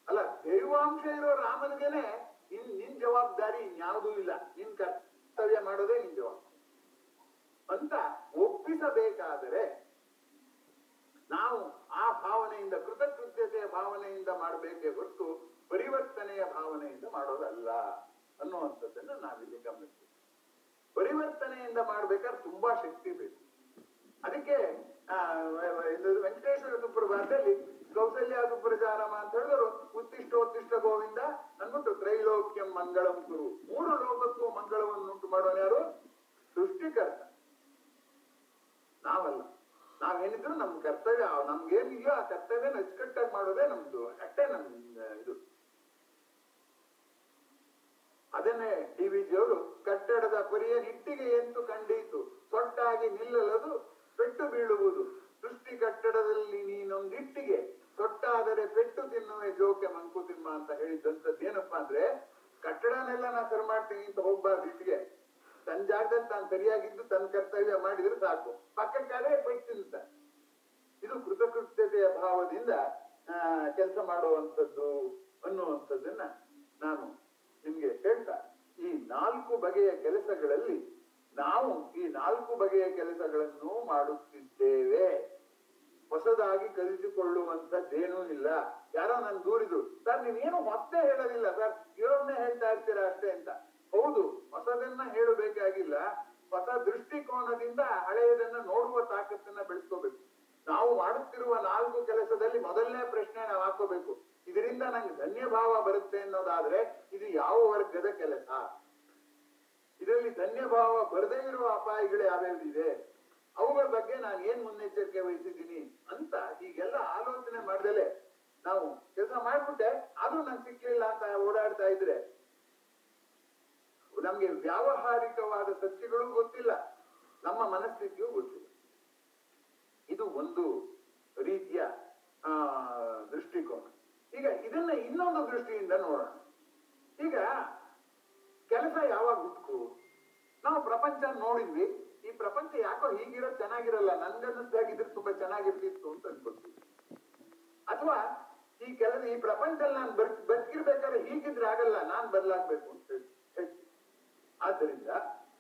ಅಲ್ಲ. ದೈವಾಂಶ ಇರೋ ರಾಮನಿಗೆನೆ ನಿನ್ ಜವಾಬ್ದಾರಿ ಇನ್ಯಾವುದೂ ಇಲ್ಲ, ನಿನ್ ಕರ್ತವ್ಯ ಮಾಡೋದೇ ನಿನ್ ಜವಾಬ್ದಾರಿ ಅಂತ ಒಪ್ಪಿಸಬೇಕಾದರೆ ನಾವು ಆ ಭಾವನೆಯಿಂದ, ಕೃತಕೃತ್ಯತೆಯ ಭಾವನೆಯಿಂದ ಮಾಡಬೇಕೇ ಹೊರತು ಪರಿವರ್ತನೆಯ ಭಾವನೆಯಿಂದ ಮಾಡೋದಲ್ಲ ಅನ್ನುವಂಥದ್ದನ್ನು ನಾವಿಲ್ಲಿ ಗಮನಿಸ್ತೀವಿ. ಪರಿವರ್ತನೆಯಿಂದ ಮಾಡ್ಬೇಕಾದ್ರೆ ತುಂಬಾ ಶಕ್ತಿ ಬೇಕು. ಅದಕ್ಕೆ ವೆಂಕಟೇಶ್ವರ ಸುಪ್ರಭಾತದಲ್ಲಿ ಕೌಸಲ್ಯ ಸುಪ್ರಜಾರಾಮ ಅಂತ ಹೇಳಿದ್ರು, ಉತ್ತಿಷ್ಟ ಗೋವಿಂದ ಅಂದ್ಬಿಟ್ಟು ತ್ರೈಲೋಕ್ಯಂ ಮಂಗಳಂ ಕುರು. 3 ಲೋಕಕ್ಕೂ ಮಂಗಳವನ್ನು ಉಂಟು ಮಾಡೋನು ಯಾರು? ಸೃಷ್ಟಿಕರ್ತ, ನಾವಲ್ಲ. ನಾವೇನಿದ್ರು ನಮ್ ಕರ್ತವ್ಯ, ನಮ್ಗೇನಿದೆಯೋ ಆ ಕರ್ತವ್ಯನ ಅಚ್ಚುಕಟ್ಟಾಗಿ ಮಾಡೋದೇ ನಮ್ದು, ಅಷ್ಟೇ ನಮ್ ಇದು. ಅದನ್ನೇ ಡಿ.ವಿ.ಜಿ. ಅವರು ಕಟ್ಟಡದ ಪರಿಯ ನಿಟ್ಟಿಗೆ ಎಂತು ಕಂಡೀತು, ಸೊಟ್ಟಾಗಿ ನಿಲ್ಲಲದು ಪೆಟ್ಟು ಬೀಳುವುದು, ಸೃಷ್ಟಿ ಕಟ್ಟಡದಲ್ಲಿ ನೀನೊಂದಿಟ್ಟಿಗೆ ಸೊಟ್ಟಾದರೆ ಪೆಟ್ಟು ತಿನ್ನುವೆ ಜೋಕೆ ಮಂಕುತಿಮ್ಮ ಅಂತ ಹೇಳಿದ್ದಂಥದ್ದು. ಏನಪ್ಪಾ ಅಂದ್ರೆ, ಕಟ್ಟಡನೆಲ್ಲ ನಾ ಸರಿ ಮಾಡ್ತೀನಿ ಅಂತ ಹೋಗ್ಬಾರ್ದು. ಇಟ್ಟಿಗೆ ತನ್ನ ಜಾಗದಲ್ಲಿ ತಾನು ಸರಿಯಾಗಿದ್ದು ತನ್ನ ಕರ್ತವ್ಯ ಮಾಡಿದ್ರೆ ಸಾಕು, ಪಕ್ಕಕ್ಕಾದ್ರೆ ಪೆಟ್ಟು ತಿಂತ. ಇದು ಕೃತಕೃತ್ಯತೆಯ ಭಾವದಿಂದ ಕೆಲಸ ಮಾಡುವಂಥದ್ದು ಅನ್ನುವಂಥದ್ದನ್ನ ನಾನು ನಿಮ್ಗೆ ಹೇಳ್ತಾ, ಈ 4 ಬಗೆಯ ಕೆಲಸಗಳಲ್ಲಿ ನಾವು ಈ 4 ಬಗೆಯ ಕೆಲಸಗಳನ್ನು ಮಾಡುತ್ತಿದ್ದೇವೆ. ಹೊಸದಾಗಿ ಕಲಿಸಿಕೊಳ್ಳುವಂತದ್ದೇನೂ ಇಲ್ಲ. ಯಾರೋ ನನ್ ದೂರಿದ್ರು, ಸರ್ ನೀವೇನು ಹೊಸದೇ ಹೇಳೋದಿಲ್ಲ ಸರ್, ಇರೋದನ್ನೇ ಹೇಳ್ತಾ ಇರ್ತೀರಾ ಅಷ್ಟೇ ಅಂತ. ಹೌದು, ಹೊಸದನ್ನ ಹೇಳಬೇಕಾಗಿಲ್ಲ. ಹೊಸ ದೃಷ್ಟಿಕೋನದಿಂದ ಹಳೆಯದನ್ನ ನೋಡುವ ತಾಕತ್ತನ್ನ ಬೆಳೆಸ್ಕೋಬೇಕು. ನಾವು ಮಾಡುತ್ತಿರುವ 4 ಕೆಲಸದಲ್ಲಿ ಮೊದಲನೇ ಪ್ರಶ್ನೆ ನಾವು ಹಾಕೋಬೇಕು, ಇದರಿಂದ ನಂಗೆ ಧನ್ಯಭಾವ ಬರುತ್ತೆ ಅನ್ನೋದಾದ್ರೆ ಇದು ಯಾವ ವರ್ಗದ ಕೆಲಸ, ಇದರಲ್ಲಿ ಧನ್ಯಭಾವ ಬರದೇ ಇರುವ ಅಪಾಯಗಳು ಯಾವ್ಯಾವಿದೆ, ಅವುಗಳ ಬಗ್ಗೆ ನಾನು ಏನ್ ಮುನ್ನೆಚ್ಚರಿಕೆ ವಹಿಸಿದ್ದೀನಿ ಅಂತ ಹೀಗೆಲ್ಲ ಆಲೋಚನೆ ಮಾಡ್ದಲೆ ನಾವು ಕೆಲಸ ಮಾಡ್ಬಿಟ್ಟೆ ಅದು ನಂಗೆ ಸಿಕ್ಲಿಲ್ಲ ಅಂತ ಓಡಾಡ್ತಾ ಇದ್ರೆ ನಮ್ಗೆ ವ್ಯಾವಹಾರಿಕವಾದ ಸತ್ಯಗಳು ಗೊತ್ತಿಲ್ಲ, ನಮ್ಮ ಮನಸ್ಥಿತಿಯೂ ಗೊತ್ತಿಲ್ಲ. ಇದು ಒಂದು ರೀತಿಯ ದೃಷ್ಟಿಕೋನ. ಈಗ ಇದನ್ನ ಇನ್ನೊಂದು ದೃಷ್ಟಿಯಿಂದ ನೋಡೋಣ. ಈಗ ಕೆಲಸ ಯಾವಾಗ ಹುಟ್ಟು? ನಾವು ಪ್ರಪಂಚ ನೋಡಿದ್ವಿ, ಈ ಪ್ರಪಂಚ ಯಾಕೋ ಹೀಗಿರೋದು ಚೆನ್ನಾಗಿರಲ್ಲ, ನನ್ಗನ್ನಿಸ್ದಾಗಿದ್ರೆ ತುಂಬಾ ಚೆನ್ನಾಗಿರ್ತಿತ್ತು ಅಂತ ಅನ್ಕೊಳ್ತೀವಿ. ಅಥವಾ ಈ ಪ್ರಪಂಚದಲ್ಲಿ ನಾನು ಬದುಕಿರ್ಬೇಕಾದ್ರೆ ಹೀಗಿದ್ರೆ ಆಗಲ್ಲ, ನಾನ್ ಬದಲಾಗ್ಬೇಕು ಅಂತ ಹೇಳ್ತೀವಿ. ಆದ್ದರಿಂದ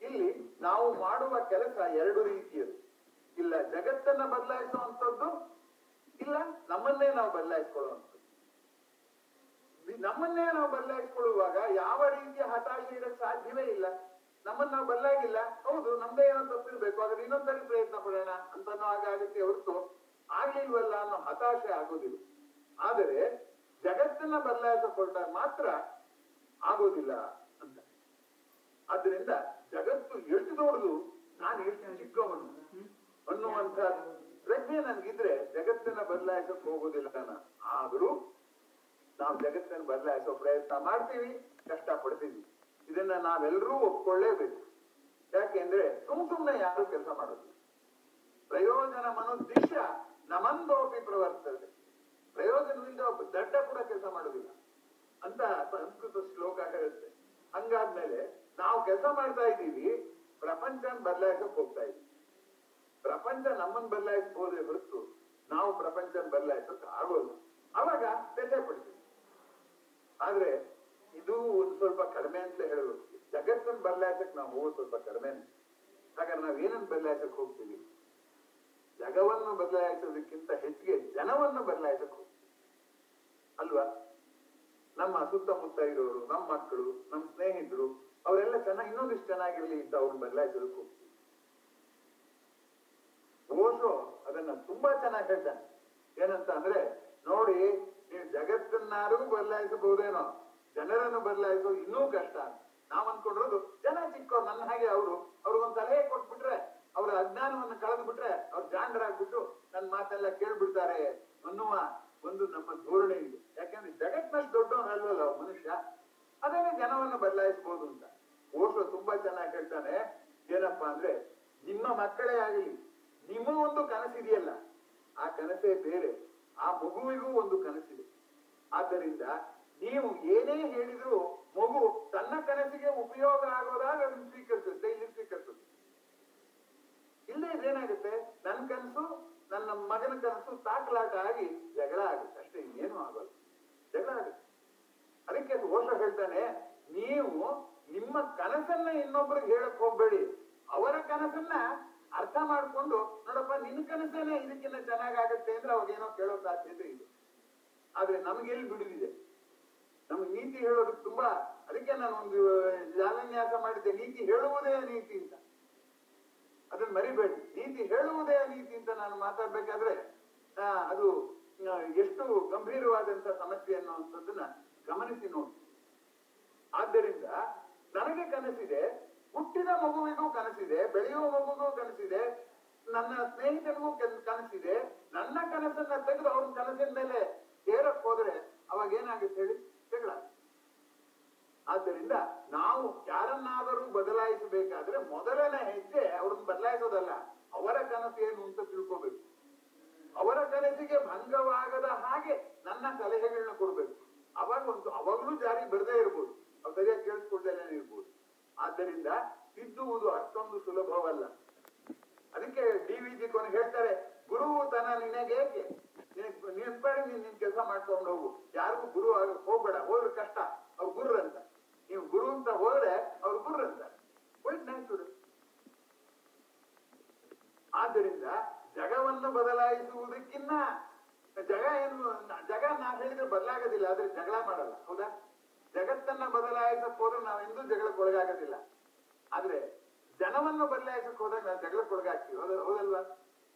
ಇಲ್ಲಿ ನಾವು ಮಾಡುವ ಕೆಲಸ 2 ರೀತಿಯದು. ಇಲ್ಲ ಜಗತ್ತನ್ನ ಬದಲಾಯಿಸುವಂಥದ್ದು, ಇಲ್ಲ ನಮ್ಮನ್ನೇ ನಾವು ಬದಲಾಯಿಸ್ಕೊಳ್ಳುವಂಥದ್ದು. ನಮ್ಮನ್ನೇ ನಾವು ಬದಲಾಯಿಸ್ಕೊಳ್ಳುವಾಗ ಯಾವ ರೀತಿಯ ಹತಾಶೆ ಇರಕ್ಕೆ ಸಾಧ್ಯವೇ ಇಲ್ಲ. ನಮ್ಮನ್ನ ನಾವು ಬದಲಾಗಿಲ್ಲ, ಹೌದು ನಮ್ದೇ ಏನೋ ತಪ್ಪಿರ್ಬೇಕು, ಆದ್ರೆ ಇನ್ನೊಂದ್ಸರಿ ಪ್ರಯತ್ನ ಪಡೋಣ ಅಂತ ಆಗುತ್ತೆ ಹೊರತು ಆಗ್ಲಿಲ್ವಲ್ಲ ಅನ್ನೋ ಹತಾಶೆ ಆಗೋದಿಲ್ಲ. ಆದರೆ ಜಗತ್ತನ್ನ ಬದಲಾಯಿಸಿಕೊಂಡಾಗ ಮಾತ್ರ ಆಗೋದಿಲ್ಲ ಅಂತ. ಆದ್ರಿಂದ ಜಗತ್ತು ಎಷ್ಟು ದೊಡ್ಡದು, ನಾನು ಎಷ್ಟು ಚಿಕ್ಕವನು ಅನ್ನುವಂತ ಪ್ರಜ್ಞೆ ನನ್ಗಿದ್ರೆ ಜಗತ್ತನ್ನ ಬದಲಾಯಿಸಕ್ ಹೋಗೋದಿಲ್ಲ. ಆದ್ರೂ ನಾವು ಜಗತ್ತನ್ನು ಬದಲಾಯಿಸೋ ಪ್ರಯತ್ನ ಮಾಡ್ತೀವಿ, ಕಷ್ಟ ಪಡ್ತೀವಿ. ಇದನ್ನ ನಾವೆಲ್ಲರೂ ಒಪ್ಕೊಳ್ಳೇಬೇಕು. ಯಾಕೆಂದ್ರೆ ಸುಮ್ನೆ ಯಾರು ಕೆಲಸ ಮಾಡೋದಿಲ್ಲ. ಪ್ರಯೋಜನ ಮನುದ್ದಿಶ್ಯ ನಮಂದೋಪಿ ಪ್ರವರ್ತದೆ. ಪ್ರಯೋಜನದಿಂದ ಒಬ್ಬ ದಡ್ಡ ಕೂಡ ಕೆಲಸ ಮಾಡೋದಿಲ್ಲ ಅಂತ ಸಂಸ್ಕೃತ ಶ್ಲೋಕ ಹೇಳುತ್ತೆ. ಹಂಗಾದ್ಮೇಲೆ ನಾವು ಕೆಲಸ ಮಾಡ್ತಾ ಇದ್ದೀವಿ, ಪ್ರಪಂಚನ ಬದಲಾಯಿಸಕ್ ಹೋಗ್ತಾ ಇದ್ದೀವಿ. ಪ್ರಪಂಚ ನಮ್ಮನ್ನು ಬದಲಾಯಿಸಬಹುದೇ ಹೊರತು ನಾವು ಪ್ರಪಂಚನ ಬದಲಾಯಿಸಕ್ ಆಗೋದು. ಅವಾಗ ವ್ಯಥೆ ಪಡ್ತೀವಿ. ಆದ್ರೆ ಇದು ಒಂದು ಸ್ವಲ್ಪ ಕಡಿಮೆ ಅಂತ ಹೇಳಬೇಕು. ಜಗತ್ತನ್ನು ಬದಲಾಯಿಸಕ್ ನಾವು ಹೋಗೋದು ಸ್ವಲ್ಪ ಕಡಿಮೆ. ಹಾಗಾದ್ರೆ ನಾವ್ ಏನನ್ನು ಬದಲಾಯಿಸಕ್ ಹೋಗ್ತೀವಿ? ಜಗವನ್ನು ಬದಲಾಯಿಸೋದಕ್ಕಿಂತ ಹೆಚ್ಚಿಗೆ ಜನವನ್ನು ಬದಲಾಯಿಸಕ್ ಹೋಗ್ತೀವಿ ಅಲ್ವಾ? ನಮ್ಮ ಸುತ್ತಮುತ್ತ ಇರೋರು, ನಮ್ಮ ಮಕ್ಕಳು, ನಮ್ಮ ಸ್ನೇಹಿತರು, ಅವರೆಲ್ಲ ಇನ್ನೊಂದಿಷ್ಟು ಚೆನ್ನಾಗಿರ್ಲಿ ಅಂತ ಅವ್ರನ್ನ ಬದಲಾಯಿಸೋದಕ್ಕೆ ಹೋಗ್ತೀವಿ. ಓಶೋ ಅದನ್ನ ತುಂಬಾ ಚೆನ್ನಾಗಿ ಹೇಳ್ತಾನೆ. ಏನಂತ ಅಂದ್ರೆ, ನೋಡಿ ನೀವು ಜಗತ್ತನ್ನಾರು ಬದಲಾಯಿಸಬಹುದೇನೋ, ಜನರನ್ನು ಬದಲಾಯಿಸೋದು ಇನ್ನೂ ಕಷ್ಟ. ನಾವ್ ಅನ್ಕೊಂಡಿರೋದು ಜನ ಚಿಕ್ಕವ್ರು, ನನ್ನ ಹಾಗೆ ಅವ್ರಿಗೊಂದು ಸಲಹೆ ಕೊಟ್ಬಿಟ್ರೆ, ಅವ್ರ ಅಜ್ಞಾನವನ್ನು ಕಳೆದು ಬಿಟ್ರೆ ಅವ್ರು ಜಾಣರಾಗ್ಬಿಟ್ಟು ನನ್ನ ಮಾತೆಲ್ಲ ಕೇಳ್ಬಿಡ್ತಾರೆ ಅನ್ನುವ ಒಂದು ನಮ್ಮ ಧೋರಣೆ ಇದೆ. ಯಾಕಂದ್ರೆ ಜಗತ್ನಷ್ಟು ದೊಡ್ಡವನಲ್ವಲ್ಲ ಮನುಷ್ಯ, ಅದನ್ನೇ ಜನವನ್ನು ಬದಲಾಯಿಸಬಹುದು ಅಂತ ಓಶೋ ತುಂಬಾ ಚೆನ್ನಾಗಿ ಹೇಳ್ತಾನೆ. ಏನಪ್ಪಾ ಅಂದ್ರೆ, ನಿಮ್ಮ ಮಕ್ಕಳೇ ಆಗಲಿ, ನಿಮ್ಮ ಒಂದು ಕನಸಿದೆಯಲ್ಲ, ಆ ಕನಸೇ ಬೇರೆ. ಆ ಮಗುವಿಗೂ ಒಂದು ಕನಸಿದೆ. ಆದ್ದರಿಂದ ನೀವು ಏನೇ ಹೇಳಿದ್ರು ಮಗು ತನ್ನ ಕನಸಿಗೆ ಉಪಯೋಗ ಆಗೋದಾಗ ಅದನ್ನು ಸ್ವೀಕರಿಸುತ್ತೆ, ಇಲ್ಲಿ ಸ್ವೀಕರಿಸುತ್ತೆ. ಇಲ್ಲೇ ಇದೇನಾಗುತ್ತೆ, ನನ್ನ ಕನಸು ನನ್ನ ಮಗನ ಕನಸು ತಾಕಲಾಟ ಆಗಿ ಜಗಳ ಆಗುತ್ತೆ ಅಷ್ಟೇ, ಇನ್ನೇನು ಆಗೋದು, ಜಗಳ ಆಗುತ್ತೆ. ಅದಕ್ಕೆ ಓಶೋ ಹೇಳ್ತಾನೆ, ನೀವು ನಿಮ್ಮ ಕನಸನ್ನ ಇನ್ನೊಬ್ರಿಗೆ ಹೇಳಕ್ ಹೋಗ್ಬೇಡಿ, ಅವರ ಕನಸನ್ನ ಅರ್ಥ ಮಾಡ್ಕೊಂಡು, ನೋಡಪ್ಪ ನಿನ್ನ ಕನಸೇನೆ ಇದಕ್ಕಿಂತ ಚೆನ್ನಾಗಾಗತ್ತೆ ಅಂದ್ರೆ ಅವಾಗೇನೋ ಕೇಳೋ ಸಾಧ್ಯತೆ ಇದೆ. ಆದ್ರೆ ನಮ್ಗೆಲ್ಲಿ ಬಿಡುದಿದೆ, ನಮ್ಗೆ ನೀತಿ ಹೇಳೋದಕ್ಕೆ ತುಂಬಾ. ಅದಕ್ಕೆ ನಾನು ಒಂದು ಜಾಲನ್ಯಾಸ ಮಾಡಿದ್ದೆ, ನೀತಿ ಹೇಳುವುದೇ ನೀತಿ ಅಂತ. ಅದನ್ನ ಮರಿಬೇಡಿ, ನೀತಿ ಹೇಳುವುದೇ ನೀತಿ ಅಂತ ನಾನು ಮಾತಾಡ್ಬೇಕಾದ್ರೆ ಅದು ಎಷ್ಟು ಗಂಭೀರವಾದಂತ ಸಮಸ್ಯೆ ಅನ್ನುವಂಥದ್ದನ್ನ ಗಮನಿಸಿ ನೋಡಿ. ಆದ್ದರಿಂದ ನನಗೆ ಕನಸಿದೆ, ಹುಟ್ಟಿದ ಮಗುವಿಗೂ ಕನಸಿದೆ, ಬೆಳೆಯುವ ಮಗುವಿಗೂ ಕನಸಿದೆ, ನನ್ನ ಸ್ನೇಹಿತನಿಗೂ ಕನಸಿದೆ. ನನ್ನ ಕನಸನ್ನ ತೆಗೆದು ಅವ್ರ ಕನಸಿನ ಮೇಲೆ ಸೇರಕ್ ಹೋದ್ರೆ ಅವಾಗ ಏನಾಗುತ್ತೆ ಹೇಳಿ, ಜಗಳ. ಆದ್ದರಿಂದ ನಾವು ಯಾರನ್ನಾದರೂ ಬದಲಾಯಿಸಬೇಕಾದ್ರೆ ಮೊದಲನೇ ಹೆಜ್ಜೆ ಅವ್ರನ್ನ ಬದಲಾಯಿಸೋದಲ್ಲ, ಅವರ ಕನಸು ಏನು ಅಂತ ತಿಳ್ಕೋಬೇಕು. ಅವರ ಕನಸಿಗೆ ಭಂಗವಾಗದ ಹಾಗೆ ನನ್ನ ಸಲಹೆಗಳನ್ನ ಕೊಡ್ಬೇಕು. ಅವಾಗಲೂ ಜಾರಿ ಬರದೇ ಇರ್ಬೋದು, ಅವ್ರು ಸರಿಯಾಗಿ ಕೇಳಿಸ್ಕೊಳ್ದೇನೆ ಇರ್ಬೋದು. ಆದ್ದರಿಂದ ತಿದ್ದುವುದು ಅಷ್ಟೊಂದು ಸುಲಭವಲ್ಲ. ಅದಕ್ಕೆ DVG ಕೊನೆಗೆ ಹೇಳ್ತಾರೆ, ಗುರುವು ತನ ನಿನಗೇಕೆ, ನಿನ್ ಕೆಲಸ ಮಾಡ್ಕೊಂಡು ಹೋಗು, ಯಾರಿಗೂ ಗುರು ಹೋಗ್ಬೇಡ, ಹೋದ್ರೆ ಕಷ್ಟ, ಅವ್ರು ಗುರು ಅಂತ. ನೀವು ಗುರು ಅಂತ ಹೋದ್ರೆ ಅವ್ರು ಗುರು ಅಂತ. ಒಳ್ಳೆ ನ್ಯಾಚುರಲ್. ಜಗವನ್ನು ಬದಲಾಯಿಸುವುದಕ್ಕಿನ್ನ ಜಗ ನಾ ಹೇಳಿದ್ರೆ ಬದಲಾಗೋದಿಲ್ಲ, ಆದ್ರೆ ಜಗಳ ಮಾಡಲ್ಲ, ಹೌದಾ? ಜಗತ್ತನ್ನ ಬದಲಾಯಿಸಕ್ ಹೋದ್ರೆ ನಾವೆಂದೂ ಜಗಳಕ್ಕೆ ಒಳಗಾಗೋದಿಲ್ಲ. ಆದ್ರೆ ಜನವನ್ನು ಬದಲಾಯಿಸಕ್ ಹೋದಾಗ ನಾವು ಜಗಳಕ್ಕೆ ಒಳಗಾಗ್ತೀವಿ, ಹೌದಲ್ವಾ?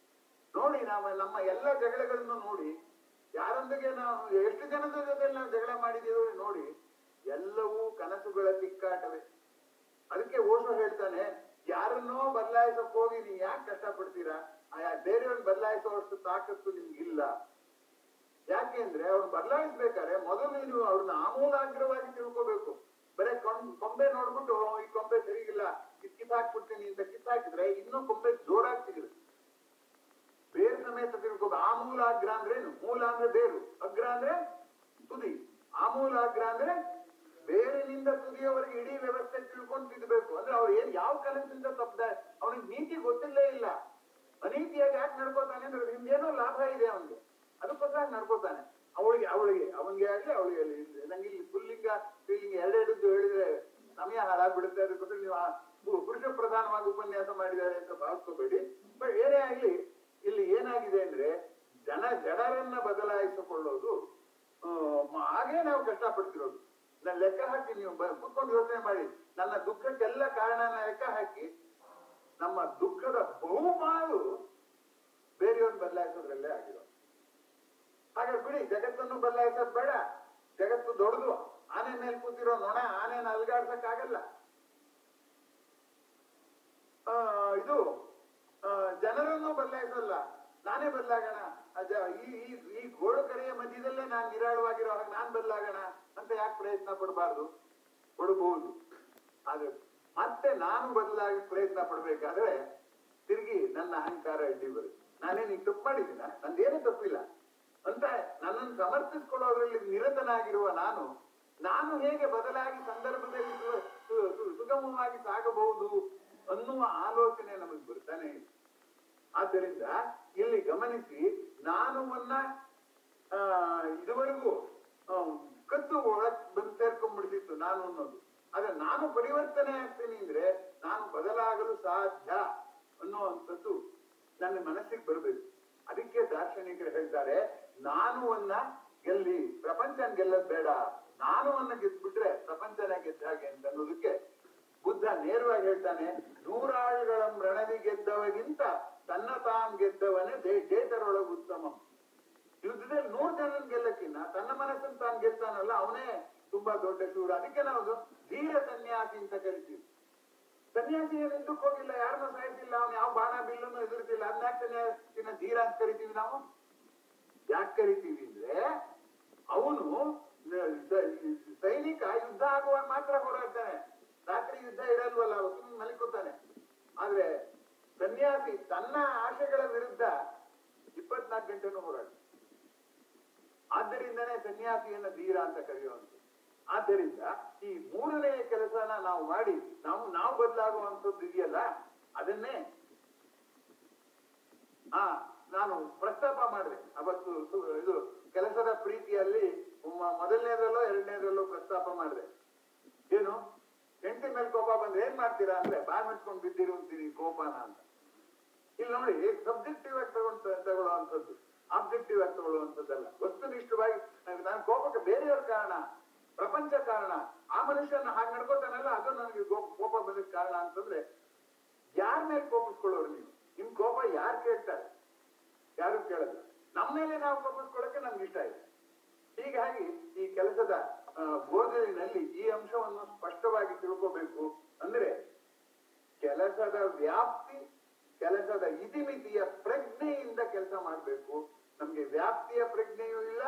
ನೋಡಿ, ನಮ್ಮ ಎಲ್ಲ ಜಗಳಗಳನ್ನು ನೋಡಿ, ಯಾರೊಂದಿಗೆ ನಾವು ಎಷ್ಟು ಜನದ ಜೊತೆ ನಾವು ಜಗಳ ಮಾಡಿದೀವಿ ನೋಡಿ, ಎಲ್ಲವೂ ಕನಸುಗಳ ತಿಕ್ಕಾಟವೇ. ಅದಕ್ಕೆ ಓಶೋ ಹೇಳ್ತಾನೆ, ಯಾರನ್ನೋ ಬದಲಾಯಿಸಕ್ ಹೋಗಿ ನೀವು ಯಾಕೆ ಕಷ್ಟಪಡ್ತೀರಾ? ಬೇರೆಯವ್ರನ್ನ ಬದಲಾಯಿಸುವಷ್ಟು ತಾಕತ್ತು ನಿಮ್ಗಿಲ್ಲ. ಯಾಕೆಂದ್ರೆ ಅವ್ರನ್ನ ಬದಲಾಯಿಸ್ಬೇಕಾದ್ರೆ ಮೊದಲು ನೀವು ಅವ್ರನ್ನ ಆಮೂಲಾಗ್ರವಾಗಿ ತಿಳ್ಕೋಬೇಕು. ಬರೀ ಕೊಂಬೆ ನೋಡ್ಬಿಟ್ಟು ಈ ಕೊಂಬೆ ಸರಿಗಿಲ್ಲ, ಕಿತ್ತಾಕ್ಬಿಡ್ತೀನಿ ಅಂತ ಕಿತ್ತಾಕಿದ್ರೆ ಇನ್ನೂ ಕೊಂಬೆ ಜೋರಾಗಿ ಸಿಗುತ್ತೆ. ಬೇರು ಸಮೇತ ತಿಳ್ಕೋಬೇಕು. ಆಮೂಲಾಗ್ರ ಅಂದ್ರೆ ಏನು? ಮೂಲ ಅಂದ್ರೆ ಬೇರು, ಅಗ್ರ ಅಂದ್ರೆ ತುದಿ. ಆಮೂಲಾಗ್ರ ಅಂದ್ರೆ ಬೇರಿನಿಂದ ತುದಿಯವರೆಗೆ ಇಡೀ ವ್ಯವಸ್ಥೆ ತಿಳ್ಕೊಂಡು ತಿದ್ದಬೇಕು. ಅಂದ್ರೆ ಅವ್ರು ಯಾವ ಕನಸಿಂದ ತಪ್ಪದ, ಅವನಿಗೆ ನೀತಿ ಗೊತ್ತಿಲ್ಲೇ ಇಲ್ಲ. ಅನೀತಿಯಾಗಿ ಯಾಕೆ ನಡ್ಕೋತಾನೆ ಅಂದ್ರೆ ನಿಮ್ಗೇನೋ ಲಾಭ ಇದೆ ಅವನಿಗೆ, ಅದಕ್ಕೋಸ್ಕರ ನಡ್ಕೋತಾನೆ. ಅವನಿಗೆ ಆಗ್ಲಿ ಅವಳಿಗೆ ನಂಗೆ ಇಲ್ಲಿ ಪುಲ್ಲಿಂಗ ಸ್ತ್ರೀಲಿಂಗ ಎರಡೆರಡು ಹೇಳಿದ್ರೆ ಸಮಯ ಹಾಳಾಗ್ಬಿಡುತ್ತೆ. ಅದಕ್ಕೋಸ್ಕರ ನೀವು ಪುರುಷ ಪ್ರಧಾನವಾಗಿ ಉಪನ್ಯಾಸ ಮಾಡಿದ್ದಾರೆ ಅಂತ ಭಾವಿಸ್ಕೋಬೇಡಿ. ಬಟ್ ಏನೇ ಆಗ್ಲಿ, ಇಲ್ಲಿ ಏನಾಗಿದೆ ಅಂದ್ರೆ ಜಡರನ್ನ ಬದಲಾಯಿಸಿಕೊಳ್ಳೋದು, ಹಾಗೆ ನಾವು ಕಷ್ಟಪಡ್ತಿರೋದು. ನನ್ನ ಲೆಕ್ಕ ಹಾಕಿ ನೀವು ಕೂತ್ಕೊಂಡು ಯೋಚನೆ ಮಾಡಿ, ನನ್ನ ದುಃಖಕ್ಕೆಲ್ಲ ಕಾರಣನ ಲೆಕ್ಕ ಹಾಕಿ, ನಮ್ಮ ದುಃಖದ ಬಹುಪಾಲು ಬೇರೆಯವ್ರನ್ನ ಬದಲಾಯಿಸೋದ್ರಲ್ಲೇ ಆಗಿರೋದು. ಹಾಗೆ ಬಿಡಿ, ಜಗತ್ತನ್ನು ಬದಲಾಯಿಸೋದ್ ಬೇಡ. ಜಗತ್ತು ದೊಡ್ಡದು, ಆನೆ ಮೇಲೆ ಕೂತಿರೋ ನೊಣ ಆನೆನ ಅಲ್ಗಾಡ್ಸಕ್ ಆಗಲ್ಲ. ಇದು ಜನರನ್ನು ಬದಲಾಯಿಸಲ್ಲ, ನಾನೇ ಬದಲಾಗೋಣ, ಈ ಗೋಳು ಕರೆಯ ಮಧ್ಯದಲ್ಲೇ ನಾನು ನಿರಾಳವಾಗಿರೋ ಹಾಗೆ ನಾನ್ ಬದಲಾಗೋಣ ಅಂತ ಯಾಕೆ ಪ್ರಯತ್ನ ಪಡಬಾರ್ದು? ಪಡಬಹುದು. ಆದ್ರೆ ಮತ್ತೆ ನಾನು ಬದಲಾಗಿ ಪ್ರಯತ್ನ ಪಡ್ಬೇಕಾದ್ರೆ ತಿರುಗಿ ನನ್ನ ಅಹಂಕಾರ ಅಡ್ಡಿ ಬರುತ್ತೆ. ನಾನೇನು ಈಗ ತಪ್ಪು ಮಾಡಿದ್ದೀನ? ನಂದೇನು ತಪ್ಪಿಲ್ಲ ಅಂತ ನನ್ನನ್ನು ಸಮರ್ಥಿಸ್ಕೊಳ್ಳೋದ್ರಲ್ಲಿ ನಿರತನಾಗಿರುವ ನಾನು ಹೇಗೆ ಬದಲಾಗಿ ಸಂದರ್ಭದಲ್ಲಿ ಸುಗಮವಾಗಿ ಸಾಗಬಹುದು ಅನ್ನುವ ಆಲೋಚನೆ ನಮಗೆ ಬರ್ತಾನೆ ಇಲ್ಲ. ಆದ್ದರಿಂದ ಇಲ್ಲಿ ಗಮನಿಸಿ, ನಾನುವನ್ನ ಇದುವರೆಗೂ ಕತ್ತು ಒಳಗ್ ಬಂದು ಸೇರ್ಕೊಂಡ್ಬಿಡ್ತಿತ್ತು ನಾನು ಅನ್ನೋದು. ಆದ್ರೆ ನಾನು ಪರಿವರ್ತನೆ ಆಗ್ತೀನಿ ಅಂದ್ರೆ ನಾನು ಬದಲಾಗಲು ಸಾಧ್ಯ ಅನ್ನುವಂಥದ್ದು ನನ್ನ ಮನಸ್ಸಿಗೆ ಬರಬೇಕು. ಅದಕ್ಕೆ ದಾರ್ಶನಿಕರು ಹೇಳ್ತಾರೆ, ನಾನುವನ್ನ ಗೆಲ್ಲಿ, ಪ್ರಪಂಚನ ಗೆಲ್ಲದ್ ಬೇಡ, ನಾನುವನ್ನ ಗೆದ್ಬಿಟ್ರೆ ಪ್ರಪಂಚನ ಗೆದ್ದ ಹಾಗೆ ಅಂತ ಅನ್ನೋದಕ್ಕೆ ಬುದ್ಧ ನೇರವಾಗಿ ಹೇಳ್ತಾನೆ, ನೂರಾಳುಗಳ ರಣದಿ ಗೆದ್ದವಗಿಂತ ತನ್ನ ತಾನ್ ಗೆದ್ದವನೇ ಜೇತರೊಳಗ ಉತ್ತಮ. ಯುದ್ಧದಲ್ಲಿ 100 ಜನನ್ ಗೆಲ್ಲಕ್ಕಿನ್ನ ತನ್ನ ಮನಸ್ಸನ್ನು ತಾನು ಗೆಲ್ತಾನಲ್ಲ ಅವನೇ ತುಂಬಾ ದೊಡ್ಡ ಶೂರ. ಅದಕ್ಕೆ ನಾವು ಧೀರ ಸನ್ಯಾಸಿ ಅಂತ ಕರಿತೀವಿ. ಸನ್ಯಾಸಿ ಏನು ಯುದ್ಧಕ್ಕೆ ಹೋಗಿಲ್ಲ, ಯಾರನ್ನೂ ಸಾಯಿಸಿಲ್ಲ, ಅವ್ನು ಯಾವ ಬಾಣ ಬಿಲ್ಲನ್ನು ಎದುರಿಸಿಲ್ಲ, ಅದ್ನಾಕ್ ಸನ್ಯಾಸಿನ ಧೀರ ಅಂತ ಕರಿತೀವಿ ನಾವು. ಯಾಕೆ ಕರಿತೀವಿ ಅಂದ್ರೆ ಅವನು ಸೈನಿಕ ಯುದ್ಧ ಆಗುವಾಗ ಮಾತ್ರ ಹೋರಾಡ್ತಾನೆ, ರಾತ್ರಿ ಯುದ್ಧ ಇರಲ್ವಲ್ಲ, ಅವತ್ತು ಮಲಿಕೋತಾನೆ. ಆದ್ರೆ ಸನ್ಯಾಸಿ ತನ್ನ ಆಶೆಗಳ ವಿರುದ್ಧ 24 ಗಂಟೆನೂ ಹೋರಾಡ್ತಾನೆ. ಆದ್ದರಿಂದನೇ ಸನ್ಯಾಸಿಯನ್ನ ಧೀರ ಅಂತ ಕರೆಯುವಂಥದ್ದು. ಆದ್ದರಿಂದ ಈ 3ನೇ ಕೆಲಸನ ನಾವು ಮಾಡಿ ನಾವು ಬದಲಾಗುವಂಥದ್ದು ಇದೆಯಲ್ಲ, ಅದನ್ನೇ ನಾನು ಪ್ರಸ್ತಾಪ ಮಾಡಿದೆ ಅವತ್ತು. ಇದು ಕೆಲಸದ ಪ್ರೀತಿಯಲ್ಲಿ ಮೊದಲನೇದ್ರಲ್ಲೋ 2ನೇದ್ರಲ್ಲೋ ಪ್ರಸ್ತಾಪ ಮಾಡಿದೆ. ಏನು, ಹೆಂಡತಿ ಮೇಲೆ ಕೋಪ ಬಂದ್ರೆ ಏನ್ ಮಾಡ್ತೀರಾ ಅಂದ್ರೆ ಬಾಯ್ ಮುಚ್ಕೊಂಡು ಬಿದ್ದಿರುವಂತೀನಿ ಕೋಪನ ಅಂತ. ಇಲ್ಲಿ ನೋಡಿ, ಸಬ್ಜೆಕ್ಟಿವ್ ಆಗಿ ತಗೊಳ್ಳುವಂಥದ್ದು, ಆಬ್ಜೆಕ್ಟಿವ್ ಆಗಿ ತಗೊಳ್ಳುವಂಥದ್ದಲ್ಲ. ವಸ್ತುನಿಷ್ಠವಾಗಿ ನಾನು ಕೋಪಕ್ಕೆ ಬೇರೆಯವ್ರ ಕಾರಣ, ಪ್ರಪಂಚ ಕಾರಣ, ಆ ಮನುಷ್ಯನ ಹಾಗೆ ನಡ್ಕೋತಾನಲ್ಲ ಅದು ನನಗೆ ಕೋಪ ಬಂದಿದ್ದ ಕಾರಣ ಅಂತಂದ್ರೆ, ಯಾರ ಮೇಲೆ ಕೋಪಿಸ್ಕೊಳ್ಳೋರು ನೀವು? ನಿಮ್ ಕೋಪ ಯಾರು ಕೇಳ್ತಾರೆ? ಯಾರು ಕೇಳಲ್ಲ. ನಮ್ಮ ಮೇಲೆ ನಾವು ಕೋಪಿಸ್ಕೊಳ್ಳೋಕೆ ನಮ್ಗೆ ಇಷ್ಟ ಇದೆ. ಹೀಗಾಗಿ ಈ ಕೆಲಸದ ಬೋಧನೆಯಲ್ಲಿ ಈ ಅಂಶವನ್ನು ಸ್ಪಷ್ಟವಾಗಿ ತಿಳ್ಕೋಬೇಕು. ಅಂದ್ರೆ ಕೆಲಸದ ವ್ಯಾಪ್ತಿ, ಕೆಲಸದ ಇತಿಮಿತಿಯ ಪ್ರಜ್ಞೆಯಿಂದ ಕೆಲಸ ಮಾಡಬೇಕು. ನಮ್ಗೆ ವ್ಯಾಪ್ತಿಯ ಪ್ರಜ್ಞೆಯೂ ಇಲ್ಲ,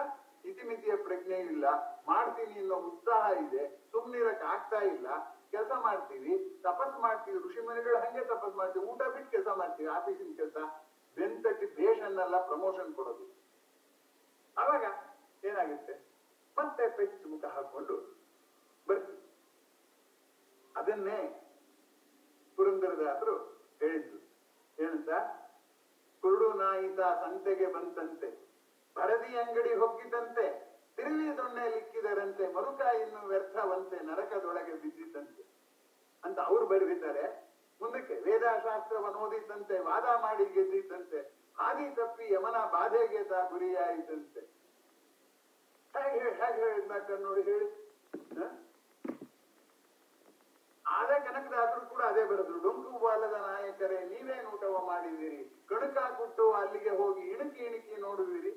ಇತಿಮಿತಿಯ ಪ್ರಜ್ಞೆಯೂ ಇಲ್ಲ. ಮಾಡ್ತೀನಿ ಅನ್ನೋ ಉತ್ಸಾಹ ಇದೆ, ಸುಮ್ನಿರಕ್ ಆಗ್ತಾ ಇಲ್ಲ. ಕೆಲಸ ಮಾಡ್ತೀವಿ, ತಪಸ್ ಮಾಡ್ತೀವಿ, ಋಷಿ ಮುನಿಗಳು ಹಂಗೆ ತಪಸ್ ಮಾಡ್ತೀವಿ, ಊಟ ಬಿಟ್ಟು ಕೆಲಸ ಮಾಡ್ತೀವಿ, ಆಫೀಸಿನ ಕೆಲಸ, ಬೆಂತಟ್ಟಿ ದೇಶನ್ನೆಲ್ಲ ಪ್ರಮೋಷನ್ ಕೊಡೋದು. ಅವಾಗ ಏನಾಗುತ್ತೆ, ಮತ್ತೆ ಪೆಚ್ಚು ಮುಖ ಹಾಕೊಂಡು ಬರ್ತೀವಿ. ಅದನ್ನೇ ಪುರಂದರದಾಸರು ಹೇಳಿದ್ರು. ಏನಂತ, ಕುರುಡು ನಾಯಿತ ಸಂತೆಗೆ ಬಂತಂತೆ, ಬರದಿ ಅಂಗಡಿ ಹೊಕ್ಕಿದಂತೆ, ತಿರುವಿ ದೊಣ್ಣೆ ಲಿಕ್ಕಿದರಂತೆ, ಮರುಕಾಯಿನ್ನು ವ್ಯರ್ಥವಂತೆ, ನರಕದೊಳಗೆ ಬಿದ್ದಿದ್ದಂತೆ ಅಂತ ಅವ್ರು ಬರೆದಿದ್ದಾರೆ. ಮುಂದಕ್ಕೆ ವೇದಶಾಸ್ತ್ರವನ್ನು ಓದಿದ್ದಂತೆ, ವಾದ ಮಾಡಿ ಗೆದ್ದಿದ್ದಂತೆ, ಹಾದಿ ತಪ್ಪಿ ಯಮನ ಬಾಧೆಗೆ ಗುರಿಯಾಯಿತಂತೆ. ಹೇಗೆ ಹೇಳಿದ್ನಾಕ ನೋಡಿ ಹೇಳಿ. ಆದ ಕನಕದಾಸರು ಕೂಡ ಅದೇ ಬರೆದ್ರು. ಡೊಂಕು ಬಾಲದ ನಾಯಕರೇ ನೀವೇನು ಊಟವ ಮಾಡಿದಿರಿ, ಕಣಕ ಕೊಟ್ಟು ಅಲ್ಲಿಗೆ ಹೋಗಿ ಇಣುಕಿ ನೋಡುವಿರಿ,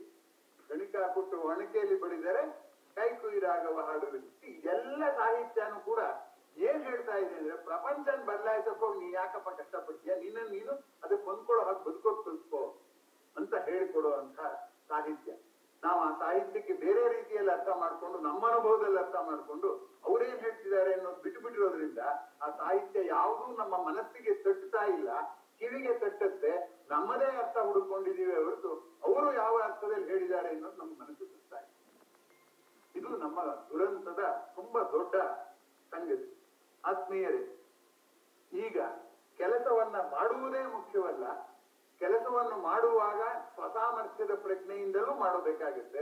ಕಣಿಕ ಕೊಟ್ಟು ಒಣಕೆಯಲ್ಲಿ ಬಡಿದರೆ ಕೈ ಕುಯಿರಾಗವ ಹಾಡುವಿರಿ. ಎಲ್ಲ ಸಾಹಿತ್ಯನೂ ಕೂಡ ಏನ್ ಹೇಳ್ತಾ ಇದೆ ಅಂದ್ರೆ, ಪ್ರಪಂಚನ ಬದಲಾಯಿಸಕ್ ಹೋಗಿ ನೀ ಯಾಕಪ್ಪ ಕಷ್ಟಪಡ್ತೀಯ, ನೀನು ಅದಕ್ಕೆ ಹೊಂದ್ಕೊಳ್ಳೋ ಹಾಗೆ ಬದುಕೋಕ್ ಕಲ್ತ್ಕೋ ಅಂತ ಹೇಳಿಕೊಡುವಂತ ಸಾಹಿತ್ಯ. ನಾವು ಆ ಸಾಹಿತ್ಯಕ್ಕೆ ಬೇರೆ ರೀತಿಯಲ್ಲಿ ಅರ್ಥ ಮಾಡ್ಕೊಂಡು, ನಮ್ಮ ಅನುಭವದಲ್ಲಿ ಅರ್ಥ ಮಾಡ್ಕೊಂಡು ಅವ್ರೇನ್ ಹೇಳ್ತಿದ್ದಾರೆ ಅನ್ನೋದು ಬಿಟ್ಟುಬಿಟ್ಟಿರೋದ್ರಿಂದ ಆ ಸಾಹಿತ್ಯ ಯಾವುದೂ ನಮ್ಮ ಮನಸ್ಸಿಗೆ ತಟ್ಟುತ್ತಾ ಇಲ್ಲ, ಕಿವಿಗೆ ತಟ್ಟತ್ತೆ. ನಮ್ಮದೇ ಅರ್ಥ ಹುಡುಕೊಂಡಿದೀವಿ ಹೊರತು ಅವರು ಯಾವ ಅರ್ಥದಲ್ಲಿ ಹೇಳಿದ್ದಾರೆ ಅನ್ನೋದು ನಮ್ಮ ಮನಸ್ಸು ತಟ್ತಾ ಇದೆ. ಇದು ನಮ್ಮ ದುರಂತದ ತುಂಬಾ ದೊಡ್ಡ ಸಂಗತಿ. ಆತ್ಮೀಯರೇ, ಈಗ ಕೆಲಸವನ್ನ ಮಾಡುವುದೇ ಮುಖ್ಯವಲ್ಲ, ಕೆಲಸವನ್ನು ಮಾಡುವಾಗ ಸ್ವಸಾಮರ್ಥ್ಯದ ಪ್ರಜ್ಞೆಯಿಂದಲೂ ಮಾಡಬೇಕಾಗುತ್ತೆ,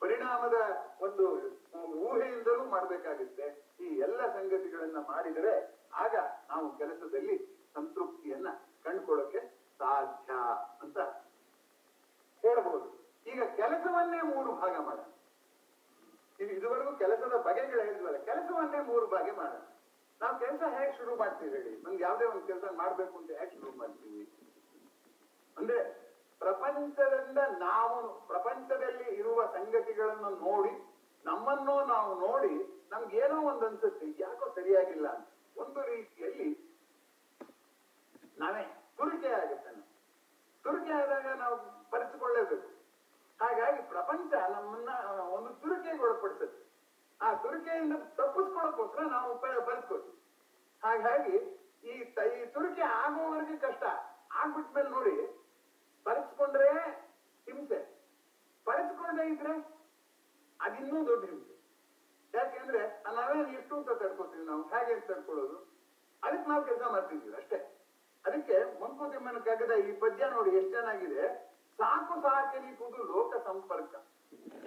ಪರಿಣಾಮದ ಒಂದು ಊಹೆಯಿಂದಲೂ ಮಾಡಬೇಕಾಗುತ್ತೆ. ಈ ಎಲ್ಲ ಸಂಗತಿಗಳನ್ನ ಮಾಡಿದರೆ ಆಗ ನಾವು ಕೆಲಸದಲ್ಲಿ ಸಂತೃಪ್ತಿಯನ್ನ ಕಂಡುಕೊಳ್ಳೋಕೆ ಸಾಧ್ಯ ಅಂತ ಹೇಳಬಹುದು. ಈಗ ಕೆಲಸವನ್ನೇ 3 ಭಾಗ ಮಾಡೋಣ. ಇದುವರೆಗೂ ಕೆಲಸದ ಬಗೆಗಳು ಹೇಳಿದ್ವಲ್ಲ, ಕೆಲಸವನ್ನೇ 3 ಭಾಗ ಮಾಡೋಣ. ನಾವು ಕೆಲಸ ಹೇಗೆ ಶುರು ಮಾಡ್ತೀವಿ ಹೇಳಿ? ನಮ್ಗೆ ಯಾವ್ದೇ ಒಂದು ಕೆಲಸ ಮಾಡ್ಬೇಕು ಅಂತ ಹೇಗೆ ಶುರು ಮಾಡ್ತೀವಿ ಅಂದ್ರೆ, ಪ್ರಪಂಚದಲ್ಲಿ ಇರುವ ಸಂಗತಿಗಳನ್ನು ನೋಡಿ, ನಮ್ಮನ್ನೋ ನಾವು ನೋಡಿ, ನಮ್ಗೇನೋ ಒಂದು ಅನ್ಸುತ್ತೆ ಯಾಕೋ ಸರಿಯಾಗಿಲ್ಲ ಅಂತ. ಒಂದು ರೀತಿಯಲ್ಲಿ ನಾವೇ ತುರಿಕೆ ಆಗುತ್ತೆ. ತುರಿಕೆ ಆದಾಗ ನಾವು ಪರಿಚಿಕೊಳ್ಳೇಬೇಕು. ಹಾಗಾಗಿ ಪ್ರಪಂಚ ನಮ್ಮನ್ನ ಒಂದು ತುರಿಕೆಗೆ ಒಳಪಡಿಸುತ್ತೆ. ಆ ತುರಿಕೆಯಿಂದ ತಪ್ಪಿಸ್ಕೊಳ್ಳೋಕ್ಕೋಸ್ಕರ ನಾವು ಬದುಕೋತೀವಿ. ಹಾಗಾಗಿ ಈ ತುರಿಕೆ ಆಗೋವರೆಗೆ ಕಷ್ಟ. ಆಗ್ಬಿಟ್ಮೇಲೆ ನೋಡಿ, ಪರಿಸ್ಕೊಂಡ್ರೆ ಹಿಂಸೆ, ಪರಿಸ್ಕೊಂಡೇ ಇದ್ರೆ ಅದಿನ್ನೂ ದೊಡ್ಡ ಹಿಂಸೆ. ಯಾಕೆಂದ್ರೆ ನಾವೇನು ಎಷ್ಟು ಅಂತ ತಡ್ಕೋತೀವಿ, ನಾವು ಹೇಗೆ ತಡ್ಕೊಳ್ಳೋದು? ಅದಕ್ಕೆ ನಾವು ಕೆಲಸ ಮಾಡ್ತಿದ್ದೀವಿ ಅಷ್ಟೇ. ಅದಕ್ಕೆ ಮಂಕುತಿಮ್ಮನ ಕಾಗದ ಈ ಪದ್ಯ ನೋಡಿ ಎಷ್ಟು ಚೆನ್ನಾಗಿದೆ. ಸಾಕು ಸಾಕೆನಿಸುವುದು ಲೋಕ ಸಂಪರ್ಕ.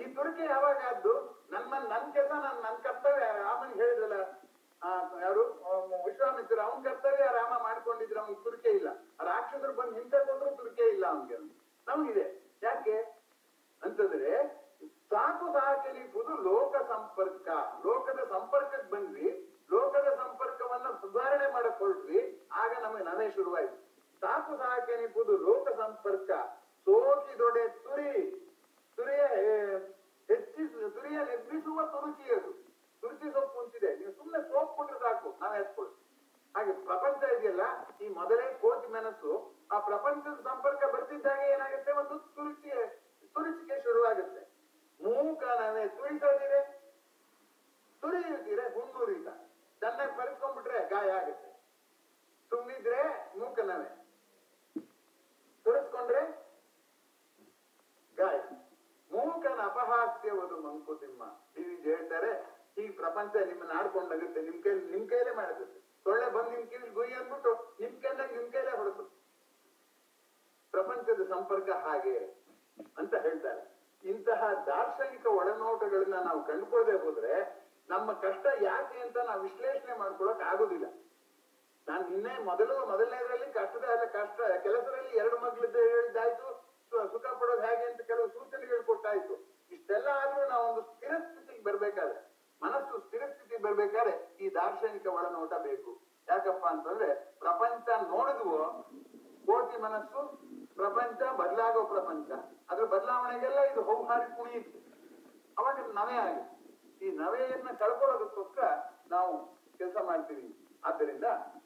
ಈ ತುರಿಕೆ ಯಾವಾಗ ಆದ್ದು? ನನ್ನ ಕೆಲಸ ನನ್ನ ಕರ್ತವ್ಯ. ರಾಮನ್ ಹೇಳಿದ್ರಲ್ಲ, ಯಾರು ವಿಶ್ವಾಮಿತ್ರ, ಅವನ್ ಕರ್ತವ್ಯ ರಾಮ ಮಾಡ್ಕೊಂಡಿದ್ರೆ ಅವ್ನಿಗೆ ತುರಿಕೆ ಇಲ್ಲ. ರಾಕ್ಷಸರು ಬಂದು ಹಿಂಸೆ ಕೊಟ್ಟರು ತುರಿಕೆ ಇಲ್ಲ ಅವನ್ಗೆ. ನಮಗಿದೆ ಯಾಕೆ ಅಂತಂದ್ರೆ, ಸಾಕು ಸಾಕೆನಿಸುವುದು ಲೋಕ ಸಂಪರ್ಕ. ಲೋಕದ ಸಂಪರ್ಕಕ್ಕೆ ಬಂದ್ವಿ, ಲೋಕದ ಸಂಪರ್ಕವನ್ನ ಸುಧಾರಣೆ ಮಾಡಕ್ ಹೊರಟ್ವಿ, ಆಗ ನಮಗೆ ನಾವೇ ಶುರುವಾಯ್ತು. ಸಾಕು ಸಾಕೆನಿಸುವುದು ಲೋಕ ಸಂಪರ್ಕ, ಸೋಕಿದೊಡೆ ತುರಿಯ ಎಬ್ಬಿಸುವ ತುರುಚಿಯದು. ತುರುಚಿ ಸೊಪ್ಪು ಅಂತಿದೆ, ನೀವು ಸುಮ್ಮನೆ ಸೋಪ್ ಕೊಟ್ರೆ ಸಾಕು, ನಾವೇ ಎತ್ಕೊಳ್ತೀವಿ. ಹಾಗೆ ಪ್ರಪಂಚ ಇದೆಯಲ್ಲ, ಈ ಮೊದಲೇ ಕೋತಿ ಮನಸ್ಸು ಆ ಪ್ರಪಂಚದ ಸಂಪರ್ಕ ಬರ್ತಿದ್ದಾಗ ಏನಾಗುತ್ತೆ, ಒಂದು ತುರಿಚಿಕೆ ಶುರುವಾಗುತ್ತೆ. ಮೂಕನವೇ ತುರಿಸದಿರೆ, ತುರಿಯುತ್ತೀರೆ ಹುಣ್ಣುರಿತ. ಚೆನ್ನಾಗಿ ಪರಿಸ್ಕೊಂಡ್ಬಿಟ್ರೆ ಗಾಯ ಆಗುತ್ತೆ. ಸುಮ್ಮನಿದ್ರೆ ಮೂಕನವೇ, ತುರಿಸ್ಕೊಂಡ್ರೆ ಗಾಯ. ಮೂಕನ ಅಪಹಾಸ್ಯವದು ಮಂಕುತಿಮ್ಮ. ಡಿ.ವಿ.ಜಿ. ಹೇಳ್ತಾರೆ, ಈ ಪ್ರಪಂಚ ನಿಮ್ಮನ್ನ ಆಡ್ಕೊಂಡಾಗುತ್ತೆ, ನಿಮ್ ಕೈಲೇ ಮಾಡುತ್ತೆ. ಸೊಳ್ಳೆ ಬಂದು ನಿಮ್ ಕಿವಿ ಗುಯಿ ಅಂದ್ಬಿಟ್ಟು ನಿಮ್ ಕೈಲೇ ಹೊಡೆದು. ಪ್ರಪಂಚದ ಸಂಪರ್ಕ ಹಾಗೆ ಅಂತ ಹೇಳ್ತಾರೆ. ಇಂತಹ ದಾರ್ಶನಿಕ ಒಳನೋಟಗಳನ್ನ ನಾವು ಕಂಡುಕೊಳ್ಳದೆ ಹೋದ್ರೆ ನಮ್ಮ ಕಷ್ಟ ಯಾಕೆ ಅಂತ ನಾವು ವಿಶ್ಲೇಷಣೆ ಮಾಡ್ಕೊಳಕ್ ಆಗುದಿಲ್ಲ. ನಾನು ನಿನ್ನೆ ಮೊದಲನೇದ್ರಲ್ಲಿ ಕಷ್ಟ ಕೆಲಸದಲ್ಲಿ 2 ಮಗ್ಳದ್ದು ಹೇಳಿದ್ದಾಯ್ತು, ಸುಖ ಪಡೋದು ಹೇಗೆ ಅಂತ ಕೆಲವು ಸೂಚನೆಗಳು ಕೊಟ್ಟಾಯ್ತು. ಇಷ್ಟೆಲ್ಲ ಆದ್ರೂ ನಾವು ಒಂದು ಸ್ಥಿರ ಸ್ಥಿತಿಗೆ ಬರ್ಬೇಕಾದ್ರೆ, ಮನಸ್ಸು ಸ್ಥಿರ ಸ್ಥಿತಿಗೆ ಬರ್ಬೇಕಾದ್ರೆ ಈ ದಾರ್ಶನಿಕ ಒಳನೋಟ ಬೇಕು. ಯಾಕಪ್ಪ ಅಂತಂದ್ರೆ, ಪ್ರಪಂಚ ನೋಡಿದ್ವೋ ಕೋಟಿ ಮನಸ್ಸು, ಪ್ರಪಂಚ ಬದಲಾಗೋ ಪ್ರಪಂಚ, ಅದ್ರ ಬದಲಾವಣೆಗೆಲ್ಲ ಇದು ಹೌಹಾರಿ ಕುಣಿಯುತ್ತೆ. ಅವಾಗ ನವೆ ಆಗುತ್ತೆ. ಈ ನವೆಯನ್ನ ಕಳ್ಕೊಳ್ಳೋದಕ್ಕೋಸ್ಕರ ನಾವು ಕೆಲಸ ಮಾಡ್ತೀವಿ. ಆದ್ದರಿಂದ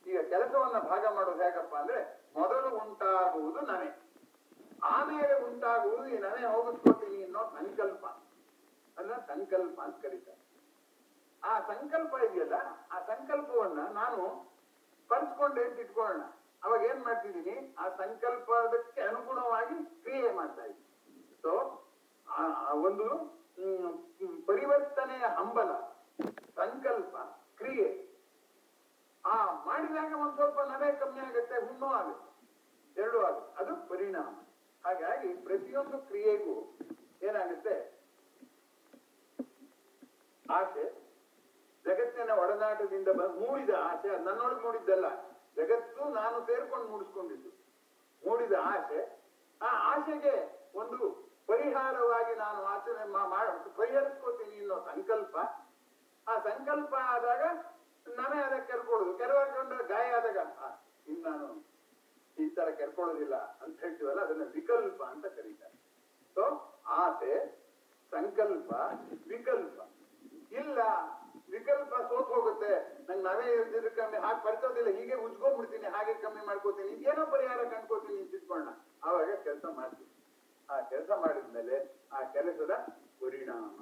ಈಗ ಕೆಲಸವನ್ನ ಭಾಗ ಮಾಡೋದು ಹೇಗಪ್ಪ ಅಂದ್ರೆ, ಮೊದಲು ಉಂಟಾಗುವುದು ನವೆ, ಆಮೇಲೆ ಉಂಟಾಗುವುದು ಈ ನವೆ ಹೋಗಿಸ್ಕೊತೀನಿ ಅನ್ನೋ ಸಂಕಲ್ಪ. ಅದನ್ನ ಸಂಕಲ್ಪ ಅಂತ ಕರೀತಾರೆ. ಆ ಸಂಕಲ್ಪ ಇದೆಯಲ್ಲ, ಆ ಸಂಕಲ್ಪವನ್ನ ನಾನು ಪರಿಸ್ಕೊಂಡೆ ಅಂತ ಇಟ್ಕೊಳ್ಳೋಣ. ಅವಾಗ ಏನ್ ಮಾಡ್ತಿದ್ದೀನಿ, ಆ ಸಂಕಲ್ಪದಕ್ಕೆ ಅನುಗುಣವಾಗಿ ಕ್ರಿಯೆ ಮಾಡ್ತಾ ಇದ್ದೀನಿ. ಸೊ ಒಂದು ಪರಿವರ್ತನೆಯ ಹಂಬಲ, ಸಂಕಲ್ಪ, ಕ್ರಿಯೆ. ಮಾಡಿದಾಗ ಒಂದ್ ಸ್ವಲ್ಪ ನವೆ ಕಮ್ಮಿ ಆಗುತ್ತೆ, ಹುಣ್ಣು ಆಗುತ್ತೆ, 2 ಆಗುತ್ತೆ. ಅದು ಪರಿಣಾಮ. ಹಾಗಾಗಿ ಪ್ರತಿಯೊಂದು ಕ್ರಿಯೆಗೂ ಏನಾಗುತ್ತೆ, ಆಸೆ, ಜಗತ್ತಿನ ಒಡನಾಟದಿಂದ ಮೂಡಿದ ಆಸೆ, ಅದು ನನ್ನೊಳಗೆ ಮೂಡಿದ್ದಲ್ಲ, ಜಗತ್ತು ನಾನು ಸೇರ್ಕೊಂಡು ಮೂಡಿಸ್ಕೊಂಡಿದ್ದು. ಮೂಡಿದ ಆಸೆ, ಆ ಆಸೆಗೆ ಒಂದು ಪರಿಹಾರವಾಗಿ ನಾನು ಆಚರಣೆ ಪರಿಹರಿಸ್ಕೋತೀನಿ ಅನ್ನೋ ಸಂಕಲ್ಪ, ಆ ಸಂಕಲ್ಪ ಆದಾಗ ನಾವೇ ಅದಕ್ಕೆ ಕೆರ್ಕೊಳ್ಳೋದು. ಕೆರಕೊಂಡ ಗಾಯ ಆದಾಗ ಇನ್ನು ನಾನು ಈ ತರ ಕೆರ್ಕೊಳ್ಳೋದಿಲ್ಲ ಅಂತ ಹೇಳ್ತೀವಲ್ಲ, ಅದನ್ನ ವಿಕಲ್ಪ ಅಂತ ಕರೀತಾರೆ. ಸೊ ಆಸೆ, ಸಂಕಲ್ಪ, ವಿಕಲ್ಪ. ಇಲ್ಲ ವಿಕಲ್ಪ ಸೋತ್ ಹೋಗುತ್ತೆ, ನಂಗೆ ನಾವೇ ಕಮ್ಮಿ ಹಾಗೆ ಬರ್ತೋದಿಲ್ಲ, ಹೀಗೆ ಉಜ್ಕೊಂಡ್ಬಿಡ್ತೀನಿ, ಹಾಗೆ ಕಮ್ಮಿ ಮಾಡ್ಕೋತೀನಿ, ಏನೋ ಪರಿಹಾರ ಕಂಡ್ಕೋತೀನಿ ಅಂತಿಟ್ಕೊಳ್ಳೋಣ. ಆವಾಗ ಕೆಲಸ ಮಾಡ್ತೀನಿ. ಆ ಕೆಲಸ ಮಾಡಿದ್ಮೇಲೆ ಆ ಕೆಲಸದ ಪರಿಣಾಮ,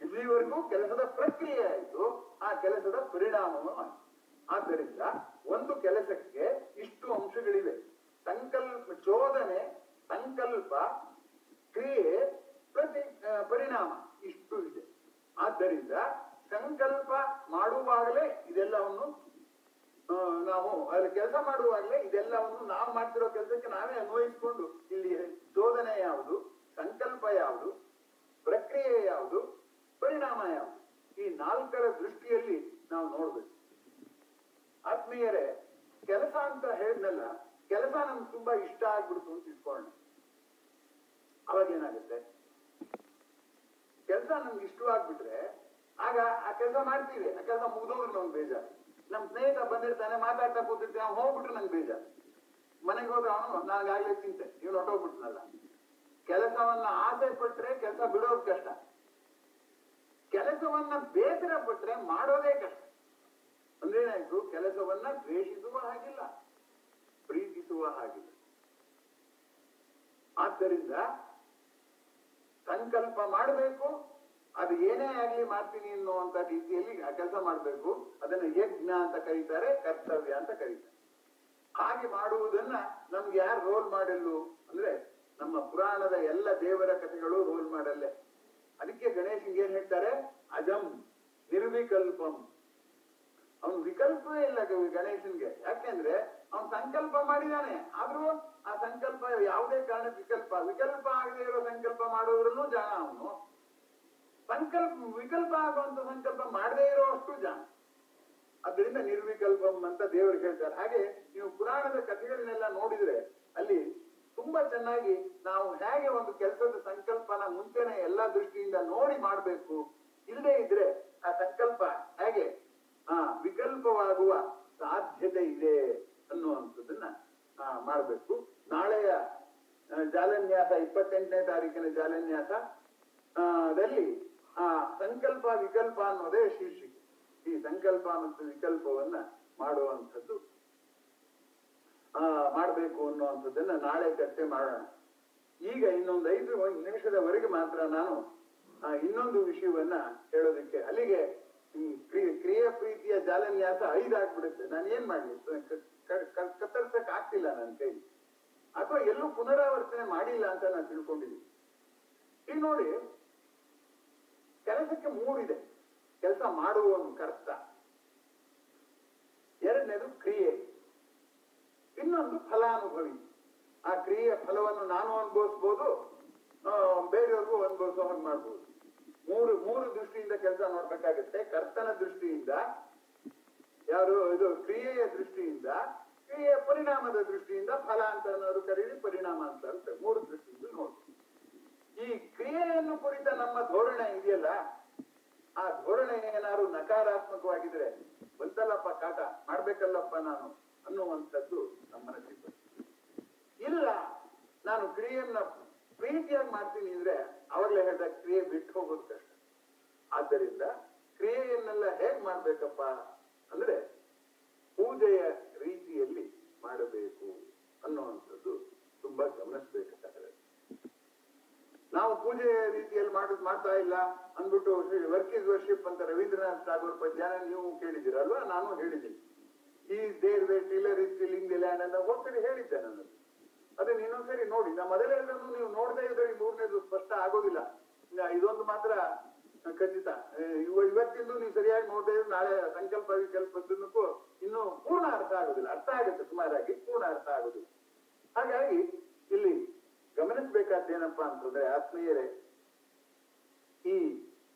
ಇಲ್ಲಿವರೆಗೂ ಕೆಲಸದ ಪ್ರಕ್ರಿಯೆ ಆಯಿತು, ಆ ಕೆಲಸದ ಪರಿಣಾಮವೂ ಆಯಿತು. ಆದ್ದರಿಂದ ಒಂದು ಕೆಲಸಕ್ಕೆ ಇಷ್ಟು ಅಂಶಗಳಿವೆ: ಸಂಕಲ್ಪ, ಚೋದನೆ, ಸಂಕಲ್ಪ, ಕ್ರಿಯೆ, ಪರಿಣಾಮ, ಇಷ್ಟು ಇದೆ. ಆದ್ದರಿಂದ ಸಂಕಲ್ಪ ಮಾಡುವಾಗಲೇ ಇದೆಲ್ಲವನ್ನು ನಾವು ಅಲ್ಲಿ ಕೆಲಸ ಮಾಡುವಾಗಲೇ ಇದೆಲ್ಲವನ್ನು ನಾವು ಮಾಡ್ತಿರೋ ಕೆಲಸಕ್ಕೆ ನಾವೇ ಅನ್ವಯಿಸಿಕೊಂಡು ಇಲ್ಲಿ ಚೋದನೆ ಯಾವುದು, ಸಂಕಲ್ಪ ಯಾವುದು, ಪ್ರಕ್ರಿಯೆ ಯಾವುದು, ಪರಿಣಾಮ ಯಾವುದು, ಈ ನಾಲ್ಕರ ದೃಷ್ಟಿಯಲ್ಲಿ ನಾವು ನೋಡ್ಬೇಕು. ಆತ್ಮೀಯರೇ, ಕೆಲಸ ಅಂತ ಹೇಳಿದ್ನಲ್ಲ, ಕೆಲಸ ನಮ್ಗೆ ತುಂಬಾ ಇಷ್ಟ ಆಗ್ಬಿಡ್ತು ಅಂತ ಇಟ್ಕೊಳ್ಳೋಣ. ಅವಾಗ ಏನಾಗುತ್ತೆ, ಕೆಲಸ ನಮ್ಗೆ ಇಷ್ಟವಾಗ್ಬಿಟ್ರೆ ಆಗ ಆ ಕೆಲಸ ಮಾಡ್ತೀವಿ, ಆ ಕೆಲಸ ಮುಗಿದೋದ್ರೆ ನಮ್ಗೆ ಬೇಜಾರು. ನಮ್ ಸ್ನೇಹಿತ ಬಂದಿರ್ತಾನೆ, ಮಾತಾಡ್ತಾ ಕೂತಿರ್ತಾನೆ, ಅವ್ನು ಹೋಗ್ಬಿಟ್ರೆ ನಂಗೆ ಬೇಜಾರು. ಮನೆಗೆ ಹೋದ್ರೆ ಅವನು ನನಗಾಗ್ಲೇ ಚಿಂತೆ, ಇವ್ನು ಹೊಟ್ಟೋಗ್ಬಿಟ್ನಲ್ಲ. ಕೆಲಸವನ್ನ ಆಸೆ ಪಟ್ರೆ ಕೆಲಸ ಬಿಡೋದು ಕಷ್ಟ, ಕೆಲಸವನ್ನ ಬೇಸರ ಪಟ್ರೆ ಮಾಡೋದೇ ಕಷ್ಟ. ಅಂದ್ರೇನಾಯ್ತು, ಕೆಲಸವನ್ನ ದ್ವೇಷಿಸುವ ಹಾಗಿಲ್ಲ, ಪ್ರೀತಿಸುವ ಹಾಗಿಲ್ಲ. ಆದ್ದರಿಂದ ಸಂಕಲ್ಪ ಮಾಡಬೇಕು, ಅದು ಏನೇ ಆಗ್ಲಿ ಮಾಡ್ತೀನಿ ಅನ್ನುವಂತ ರೀತಿಯಲ್ಲಿ ಆ ಕೆಲಸ ಮಾಡಬೇಕು. ಅದನ್ನ ಯಜ್ಞ ಅಂತ ಕರೀತಾರೆ, ಕರ್ತವ್ಯ ಅಂತ ಕರೀತಾರೆ. ಹಾಗೆ ಮಾಡುವುದನ್ನ ನಮ್ಗೆ ಯಾರು ರೋಲ್ ಮಾಡೆಲ್ಲು ಅಂದ್ರೆ, ನಮ್ಮ ಪುರಾಣದ ಎಲ್ಲ ದೇವರ ಕಥೆಗಳು ರೋಲ್ ಮಾಡಲ್ಲೇ. ಅದಕ್ಕೆ ಗಣೇಶನ್ಗೆ ಏನ್ ಹೇಳ್ತಾರೆ, ಅಜಂ ನಿರ್ವಿಕಲ್ಪಂ. ಅವನು ವಿಕಲ್ಪವೇ ಇಲ್ಲ ಗಣೇಶನ್ಗೆ. ಯಾಕೆಂದ್ರೆ ಅವನು ಸಂಕಲ್ಪ ಮಾಡಿದಾನೆ, ಆದ್ರೂ ಆ ಸಂಕಲ್ಪ ಯಾವುದೇ ಕಾರಣಕ್ಕೆ ವಿಕಲ್ಪ ಆಗದೆ ಇರೋ ಸಂಕಲ್ಪ ಮಾಡೋದ್ರಲ್ಲೂ ಜಾಣ ಅವನು. ವಿಕಲ್ಪ ಆಗುವಂತ ಸಂಕಲ್ಪ ಮಾಡದೇ ಇರೋಷ್ಟು ಜಾಣ. ಅದರಿಂದ ನಿರ್ವಿಕಲ್ಪಂ ಅಂತ ದೇವರು ಹೇಳ್ತಾರೆ. ಹಾಗೆ ನೀವು ಪುರಾಣದ ಕಥೆಗಳನ್ನೆಲ್ಲ ನೋಡಿದ್ರೆ ಅಲ್ಲಿ ತುಂಬಾ ಚೆನ್ನಾಗಿ ನಾವು ಹೇಗೆ ಒಂದು ಕೆಲಸದ ಸಂಕಲ್ಪನ ಮುಂಚೆನೆ ಎಲ್ಲಾ ದೃಷ್ಟಿಯಿಂದ ನೋಡಿ ಮಾಡ್ಬೇಕು, ಇಲ್ಲದೆ ಇದ್ರೆ ಆ ಸಂಕಲ್ಪ ಹೇಗೆ ವಿಕಲ್ಪವಾಗುವ ಸಾಧ್ಯತೆ ಇದೆ ಅನ್ನುವಂಥದ್ದನ್ನ ಮಾಡಬೇಕು. ನಾಳೆಯ ಜಾಲನ್ಯಾಸ, 28ನೇ ತಾರೀಕಿನ ಜಾಲನ್ಯಾಸ ದಲ್ಲಿ ಸಂಕಲ್ಪ ವಿಕಲ್ಪ ಅನ್ನೋದೇ ಶೀರ್ಷಿಕೆ. ಈ ಸಂಕಲ್ಪ ಮತ್ತು ವಿಕಲ್ಪವನ್ನ ಮಾಡುವಂಥದ್ದು ಮಾಡಬೇಕು ಅನ್ನುವಂಥದ್ದನ್ನ ನಾಳೆ ಚರ್ಚೆ ಮಾಡೋಣ. ಈಗ ಇನ್ನೊಂದು 5 ನಿಮಿಷದವರೆಗೆ ಮಾತ್ರ ನಾನು ಇನ್ನೊಂದು ವಿಷಯವನ್ನ ಹೇಳೋದಕ್ಕೆ, ಅಲ್ಲಿಗೆ ಈ ಕ್ರಿಯಾ ಪ್ರೀತಿಯ ಜಾಲನ್ಯಾಸ 5 ಆಗ್ಬಿಡುತ್ತೆ. ನಾನು ಏನ್ ಮಾಡ್ಲಿ, ಕತ್ತರಿಸಕ್ ಆಗ್ತಿಲ್ಲ ನನ್ನ ಕೈ, ಅಥವಾ ಎಲ್ಲೂ ಪುನರಾವರ್ತನೆ ಮಾಡಿಲ್ಲ ಅಂತ ನಾನು ತಿಳ್ಕೊಂಡಿದ್ದೀನಿ. ಈಗ ನೋಡಿ, ಕೆಲಸಕ್ಕೆ 3 ಇದೆ. ಕೆಲಸ ಮಾಡುವವನು ಕರ್ತ, ಎರಡನೇದು ಕ್ರಿಯೆ, ಇನ್ನೊಂದು ಫಲಾನುಭವಿ. ಆ ಕ್ರಿಯೆಯ ಫಲವನ್ನು ನಾನು ಅನುಭವಿಸ್ಬೋದು, ಬೇರೆಯವ್ರಿಗೂ ಅನುಭವಿಸೋ ಹಾಗೆ ಮಾಡ್ಬೋದು. ಮೂರು ದೃಷ್ಟಿಯಿಂದ ಕೆಲಸ ನೋಡ್ಬೇಕಾಗುತ್ತೆ. ಕರ್ತನ ದೃಷ್ಟಿಯಿಂದ, ಯಾರು ಇದು ಕ್ರಿಯೆಯ ದೃಷ್ಟಿಯಿಂದ, ಕ್ರಿಯೆಯ ಪರಿಣಾಮದ ದೃಷ್ಟಿಯಿಂದ, ಫಲ ಅಂತ ಅನ್ನೋರು ಕರೀರಿ, ಪರಿಣಾಮ ಅಂತ ಅರ್ಥ. 3 ದೃಷ್ಟಿಯಿಂದ ನೋಡ್ತೀವಿ. ಈ ಕ್ರಿಯೆಯನ್ನು ಕುರಿತ ನಮ್ಮ ಧೋರಣೆ ಇದೆಯಲ್ಲ, ಆ ಧೋರಣೆ ಏನಾದ್ರು ನಕಾರಾತ್ಮಕವಾಗಿದ್ರೆ, ಬಂತಲ್ಲಪ್ಪ ಕಾಟ, ಮಾಡ್ಬೇಕಲ್ಲಪ್ಪ ನಾನು ಅನ್ನುವಂಥದ್ದು ನಮ್ಮ ಮನಸ್ಸಿಗೆ. ಇಲ್ಲ, ನಾನು ಕ್ರಿಯೆಯನ್ನ ಪ್ರೀತಿಯಾಗಿ ಮಾಡ್ತೀನಿ ಅಂದ್ರೆ ಅವಾಗಲೇ ಹೇಳಿದ ಕ್ರಿಯೆ ಬಿಟ್ಟು ಹೋಗೋದು ಕಷ್ಟ. ಆದ್ದರಿಂದ ಕ್ರಿಯೆಯನ್ನೆಲ್ಲ ಹೇಗ್ ಮಾಡ್ಬೇಕಪ್ಪ ಅಂದ್ರೆ ಪೂಜೆಯ ರೀತಿಯಲ್ಲಿ ಮಾಡಬೇಕು ಅನ್ನುವಂಥದ್ದು ತುಂಬಾ ಗಮನಿಸ್ಬೇಕಾಗ್ತದೆ. ನಾವು ಪೂಜೆಯ ರೀತಿಯಲ್ಲಿ ಮಾಡ್ತಾ ಇಲ್ಲ ಅಂದ್ಬಿಟ್ಟು ವರ್ಕ್ ಇಸ್ ವರ್ಷಿಪ್ ಅಂತ ರವೀಂದ್ರನಾಥ್ ಟಾಗೋರ್ ಪದ್ಯನ ನೀವು ಕೇಳಿದಿರಲ್ವಾ, ನಾನು ಹೇಳಿದ್ದೀನಿ. ಈ their way tiller is tilling the land ಅಂತ ಹೋಗ್ಸರಿ ಹೇಳಿದ್ದೆ ನಾನು. ಅದನ್ನ ಇನ್ನೊಂದ್ಸರಿ ನೋಡಿ. ನಾ ಮೊದಲೇ ನೀವು ನೋಡದೇ ಇದ್ರೆ 3ನೇದು ಸ್ಪಷ್ಟ ಆಗೋದಿಲ್ಲ. ಇದೊಂದು ಮಾತ್ರ ಖಚಿತ, ಇವತ್ತಿಂದು ನೀವು ಸರಿಯಾಗಿ ನೋಡದೇ ಇದ್ರೆ ನಾಳೆ ಸಂಕಲ್ಪ ವಿಕಲ್ಪದಕ್ಕೂ ಇನ್ನು ಪೂರ್ಣ ಅರ್ಥ ಆಗೋದಿಲ್ಲ. ಅರ್ಥ ಆಗುತ್ತೆ ಸುಮಾರಾಗಿ, ಪೂರ್ಣ ಅರ್ಥ ಆಗೋದಿಲ್ಲ. ಹಾಗಾಗಿ ಇಲ್ಲಿ ಗಮನಿಸಬೇಕಾದ್ದೇನಪ್ಪಾ ಅಂತಂದ್ರೆ, ಆತ್ಮೀಯರೇ, ಈ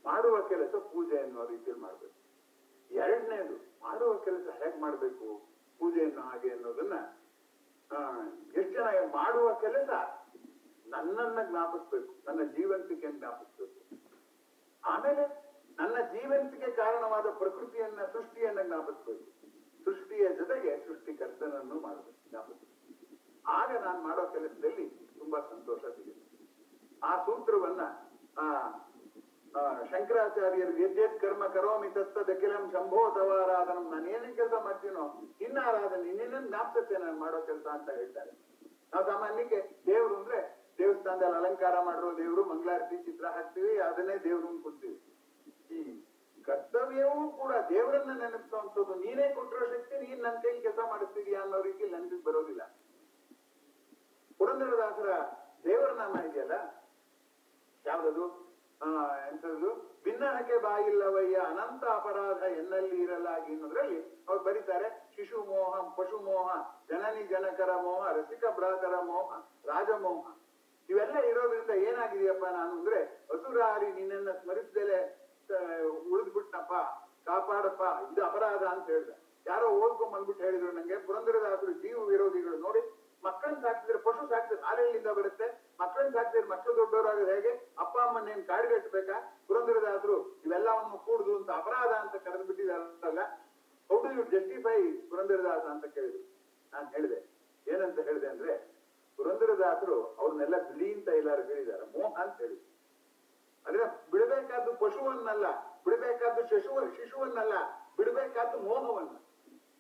ಮಾಡುವ ಕೆಲಸ ಪೂಜೆ ಅನ್ನೋ ರೀತಿಯಲ್ಲಿ ಮಾಡ್ಬೇಕು. ಎರಡನೇದು, ಮಾಡುವ ಕೆಲಸ ಹೇಗ್ ಮಾಡ್ಬೇಕು, ಪೂಜೆಯನ್ನು ಹಾಗೆ ಅನ್ನೋದನ್ನ ಎಷ್ಟು ಜನ ಮಾಡುವ ಕೆಲಸ ನನ್ನನ್ನ ಜ್ಞಾಪಿಸ್ಬೇಕು, ನನ್ನ ಜೀವಂತಿಕೆ ಜ್ಞಾಪಿಸ್ಬೇಕು. ಆಮೇಲೆ ನನ್ನ ಜೀವಂತಿಕೆ ಕಾರಣವಾದ ಪ್ರಕೃತಿಯನ್ನ, ಸೃಷ್ಟಿಯನ್ನ ಜ್ಞಾಪಿಸ್ಬೇಕು. ಸೃಷ್ಟಿಯ ಜೊತೆಗೆ ಸೃಷ್ಟಿಕರ್ತನನ್ನು ಮಾಡಬೇಕು, ಜ್ಞಾಪಿಸ್ಬೇಕು. ಆಗ ನಾನು ಮಾಡೋ ಕೆಲಸದಲ್ಲಿ ತುಂಬಾ ಸಂತೋಷ ಸಿಗುತ್ತೆ. ಆ ಸೂತ್ರವನ್ನ ಶಂಕರಾಚಾರ್ಯರು ಯದ್ಯದ್ ಕರ್ಮ ಕರೋಮಿ ತತ್ತದಖಿಲಂ ಶಂಭೋ ತವಾರಾಧನ, ನಾನು ಏನೇನ್ ಕೆಲಸ ಮಾಡ್ತೀನೋ ನಿನ್ನ ಆರಾಧನೆ, ನಿನ್ನೇನು ಜ್ಞಾಪಿಸುತ್ತೆ ನಾನು ಮಾಡೋ ಕೆಲಸ ಅಂತ ಹೇಳ್ತಾರೆ. ನಾವು ಸಾಮಾನ್ಯಕ್ಕೆ ದೇವ್ರು ಅಂದ್ರೆ ದೇವಸ್ಥಾನದಲ್ಲಿ ಅಲಂಕಾರ ಮಾಡಿರೋ ದೇವ್ರು, ಮಂಗಳಾರತಿ ಚಿತ್ರ ಹಾಕ್ತಿವಿ, ಅದನ್ನೇ ದೇವ್ರು ಅನ್ಕೊಳ್ತೀವಿ. ಈ ಕರ್ತವ್ಯವೂ ಕೂಡ ದೇವರನ್ನ ನೆನಪಿಸುವಂಥದ್ದು. ನೀನೇ ಕೊಟ್ಟಿರೋ ಶಕ್ತಿ ನೀನ್ ನನ್ನ ಕೈಲಿ ಕೆಲಸ ಮಾಡಿಸ್ತಿದ್ಯಾ ಅನ್ನೋ ರೀತಿ ನೆನಪಿಗೆ ಬರೋದಿಲ್ಲ. ಪುರಂದರದಾಸರ ದೇವರ ನಾಮ ಇದೆಯಲ್ಲ, ಯಾವ್ದದು? ಎಂಥದ್ದು? ಭಿನ್ನಣಕ್ಕೆ ಬಾಯಿಲ್ಲವಯ್ಯ ಅನಂತ ಅಪರಾಧ ಎನ್ನಲ್ಲಿ ಇರಲಾಗಿ ಅನ್ನೋದ್ರಲ್ಲಿ ಅವ್ರು ಬರೀತಾರೆ, ಶಿಶು ಮೋಹ, ಪಶು ಮೋಹ, ಜನನಿ ಜನಕರ ಮೋಹ, ರಸಿಕ ಭ್ರಾತರ ಮೋಹ, ರಾಜಮೋಹ. ಇವೆಲ್ಲ ಇರೋದ್ರಿಂದ ಏನಾಗಿದೆಯಪ್ಪ ನಾನು ಅಂದ್ರೆ, ಹಸುರಾರಿ ನಿನ್ನನ್ನ ಸ್ಮರಿಸದೆಲೆ ಉಳಿದ್ಬಿಟ್ನಪ್ಪ, ಕಾಪಾಡಪ್ಪ, ಇದು ಅಪರಾಧ ಅಂತ ಹೇಳ್ದ. ಯಾರೋ ಓದ್ಕೊಂಡ್ ಬಂದ್ಬಿಟ್ಟು ಹೇಳಿದ್ರು ನಂಗೆ, ಪುರಂದರದಾಸರು ಜೀವ ವಿರೋಧಿಗಳು ನೋಡಿ, ಮಕ್ಕಳನ್ನ ಸಾಕ್ತಿದ್ರೆ ಪಶು ಸಾಕ್ತಿದ್ರೆ ಹಾಲೆಲ್ಲಿಂದ ಬರುತ್ತೆ, ಮಕ್ಕಳನ್ನ ಸಾಕ್ತಿದ್ರೆ ಮಕ್ಕಳು ದೊಡ್ಡವರಾಗೋದು ಹೇಗೆ, ಅಪ್ಪ ಅಮ್ಮನೇನ್ ಕಾಡ್ಗಟ್ಟಬೇಕಾ? ಪುರಂದರದಾಸರು ಇವೆಲ್ಲವನ್ನು ಕೂಡುದು ಅಂತ ಅಪರಾಧ ಅಂತ ಕರೆದು ಬಿಟ್ಟಿದಾರಲ್ಲ, how do you justify Purandaradasa ಅಂತ ಕೇಳಿದ್ರು. ನಾನು ಹೇಳಿದೆ, ಏನಂತ ಹೇಳಿದೆ ಅಂದ್ರೆ, ಪುರಂದರದಾಸರು ಅವ್ರನ್ನೆಲ್ಲ ಬಿಡಿ ಅಂತ ಎಲ್ಲಾರು ಹೇಳಿದಾರ, ಮೋಹ ಅಂತ ಹೇಳಿದ್ರು. ಅಂದ್ರೆ ಬಿಡಬೇಕಾದ್ದು ಪಶುವನ್ನಲ್ಲ, ಬಿಡಬೇಕಾದ್ದು ಶಿಶುವನ್ನಲ್ಲ, ಬಿಡಬೇಕಾದ್ದು ಮೋಹವನ್ನ.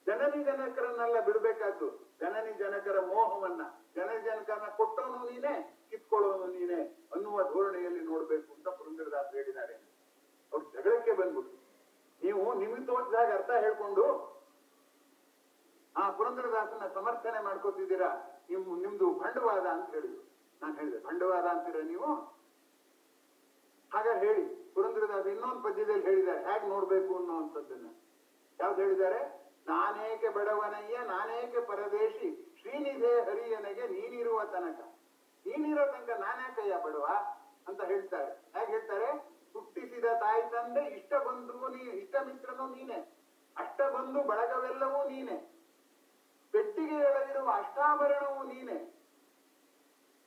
ಜನನಿ ಜನಕರನ್ನೆಲ್ಲ ಬಿಡಬೇಕಾದ್ದು, ಜನನಿ ಜನಕರ ಮೋಹವನ್ನ. ಜನನಿ ಜನಕರನ್ನ ಕೊಟ್ಟವನು ನೀನೆ, ಕಿತ್ಕೊಳ್ಳೋನು ನೀನೆ ಅನ್ನುವ ಧೋರಣೆಯಲ್ಲಿ ನೋಡ್ಬೇಕು ಅಂತ ಪುರಂದರದಾಸ ಹೇಳಿದ್ದಾರೆ. ಅವ್ರು ಜಗಳಕ್ಕೆ ಬಂದ್ಬಿಟ್ಟು, ನೀವು ನಿಮಗೆ ತೋಚಿದಾಗ ಅರ್ಥ ಹೇಳ್ಕೊಂಡು ಆ ಪುರಂದರದಾಸನ ಸಮರ್ಥನೆ ಮಾಡ್ಕೋತಿದ್ದೀರಾ, ನಿಮ್ದು ಭಂಡವಾದ ಅಂತ ಹೇಳಿದ್ರು. ನಾನು ಹೇಳಿದೆ, ಭಂಡವಾದ ಅಂತೀರ ನೀವು? ಹಾಗಾದ್ರೆ ಹೇಳಿ. ಪುರಂದರದಾಸ ಇನ್ನೊಂದು ಪದ್ಯದಲ್ಲಿ ಹೇಳಿದ್ದಾರೆ ಹೇಗೆ ನೋಡ್ಬೇಕು ಅನ್ನುವಂಥದ್ದನ್ನ. ಯಾವ್ದು ಹೇಳಿದ್ದಾರೆ? ನಾನೇಕೆ ಬಡವನಯ್ಯ ನಾನೇಕೆ ಪರದೇಶಿ, ಶ್ರೀನಿಧೆ ಹರಿಯನೆಗೆ ನೀನಿರುವ ತನಕ. ನೀನಿರೋ ತನಕ ನಾನ್ಯಾಕಯ್ಯ ಬಡವ ಅಂತ ಹೇಳ್ತಾರೆ. ಹೇಗೆ ಹೇಳ್ತಾರೆ? ಹುಟ್ಟಿಸಿದ ತಾಯಿ ತಂದೆ, ಇಷ್ಟ ಬಂಧುವು ನೀನೆ, ಇಷ್ಟ ಮಿತ್ರನೂ ನೀನೆ, ಅಷ್ಟ ಬಂಧು ಬಳಗವೆಲ್ಲವೂ ನೀನೆ, ಪೆಟ್ಟಿಗೆಯೊಳಗಿರುವ ಅಷ್ಟಾಭರಣವೂ ನೀನೆ,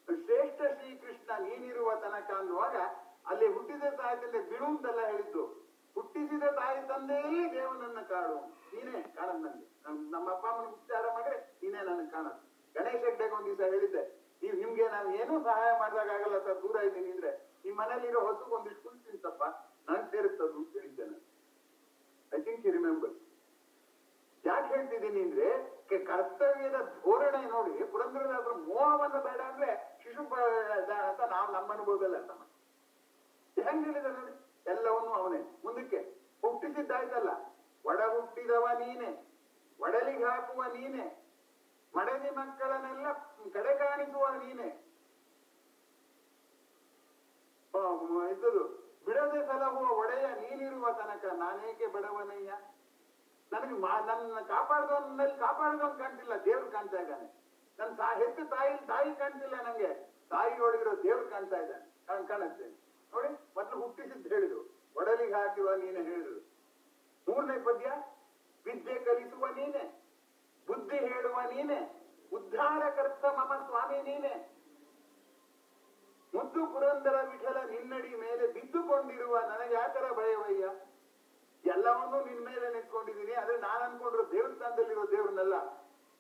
ಶ್ರೇಷ್ಠ ಶ್ರೀಕೃಷ್ಣ ನೀನಿರುವ ತನಕ ಅನ್ನುವಾಗ ಅಲ್ಲಿ ಹುಟ್ಟಿದ ತಾಯಿ ತಂದೆ ಬಿಡು ಅಂತೆಲ್ಲ ಹೇಳಿದ್ದು. ಹುಟ್ಟಿಸಿದ ತಾಯಿ ತಂದೆಯಲ್ಲಿ ದೇವನನ್ನ ಕಾಡು, ನೀನೇ ಕಾಣದ್ ನನಗೆ. ನಮ್ಮ ಅಪ್ಪ ಅಮ್ಮನ ಉಪಚಾರ ಮಾಡ್ರೆ ನೀನೇ ನನಗೆ ಕಾಣದು. ಗಣೇಶ ಹೆಗ್ಡೆಗೆ ಒಂದ್ ದಿವಸ ಹೇಳಿದ್ದೆ, ನಿಮ್ಗೆ ನಾನು ಏನೂ ಸಹಾಯ ಮಾಡಿದಾಗ ಆಗಲ್ಲ ಸರ್, ದೂರ ಇದ್ದೀನಿ ಅಂದ್ರೆ ನಿಮ್ ಮನೇಲಿರೋ ಹೊಸು ಒಂದಿಷ್ಟು ಕುಳಿತೀನಿ ತಪ್ಪ, ನನ್ ಸೇರುತ್ತದು ಅಂತ ಹೇಳಿದ್ದೆ ನಾನು. I think you remember. ಯಾಕೆ ಹೇಳ್ತಿದ್ದೀನಿ ಅಂದ್ರೆ, ಕರ್ತವ್ಯದ ಧೋರಣೆ ನೋಡಿ. ಪುರಂದರದಾಸರು ಮೋಹವನ್ನು ಬೇಡ ಅಂದ್ರೆ ಶಿಶು ಅಂತ ನಾವು ನಮ್ಮ ಅನುಭವದಲ್ಲಿ ಅರ್ಥ ಮಾಡಿ ಹೆಂಗ್ ಹೇಳಿದ ನೋಡಿ. ಎಲ್ಲವನ್ನೂ ಅವನೇ. ಮುಂದಕ್ಕೆ ಹುಟ್ಟಿಸಿದ್ದಾಯ್ತಲ್ಲ, ಒಡ ಹುಟ್ಟಿದವ ನೀನೆ, ಒಡಲಿಗೆ ಹಾಕುವ ನೀನೆ, ಮಡದಿ ಮಕ್ಕಳನ್ನೆಲ್ಲ ಕಡೆ ಕಾಣಿಸುವ ನೀನೆ, ಇದ್ದದು ಬಿಡದೆ ಸಲಹುವ ಒಡೆಯ ನೀನಿರುವ ತನಕ ನಾನೇಕೆ ಬಡವನಯ್ಯ. ನನಗೆ ನನ್ನ ಕಾಪಾಡಿದವನಲ್ಲಿ ಕಾಪಾಡಿದವನ್ ಕಾಣ್ತಿಲ್ಲ, ದೇವ್ರು ಕಾಣ್ತಾ ಇದ್ದಾನೆ. ನನ್ನ ಹೆತ್ತು ತಾಯಿ ಕಾಣ್ತಿಲ್ಲ ನಂಗೆ, ತಾಯಿ ಒಳಗಿರೋ ದೇವ್ರು ಕಾಣ್ತಾ ಇದ್ದಾನೆ, ಕಾಣುತ್ತೆ ನೋಡಿ. ಮೊದ್ಲು ಹುಟ್ಟಿಸಿದ್ದು ಹೇಳಿದ್ರು, ಒಡಲಿಗೆ ಹಾಕಿರುವ ನೀನೆ ಹೇಳಿದ್ರು. ಮೂರನೇ ಪದ್ಯ, ವಿದ್ಯೆ ಕಲಿಸುವ ನೀನೆ, ಬುದ್ಧಿ ಹೇಳುವ ನೀನೆ, ಉದ್ಧಾರಕರ್ತ ಮಮ ಸ್ವಾಮಿ ನೀನೆ, ಮುದ್ದು ಪುರಂದರ ವಿಠಲ ನಿನ್ನಡಿ ಮೇಲೆ ಬಿದ್ದುಕೊಂಡಿರುವ ನನಗೆ ಯಾತರ ಭಯವಯ್ಯ. ಎಲ್ಲವನ್ನೂ ನಿನ್ ಮೇಲೆ ನಿಂತ್ಕೊಂಡಿದ್ದೀನಿ, ಆದ್ರೆ ನಾನು ಅನ್ಕೊಂಡ್ರು ದೇವಸ್ಥಾನದಲ್ಲಿರೋ ದೇವ್ರನ್ನೆಲ್ಲ.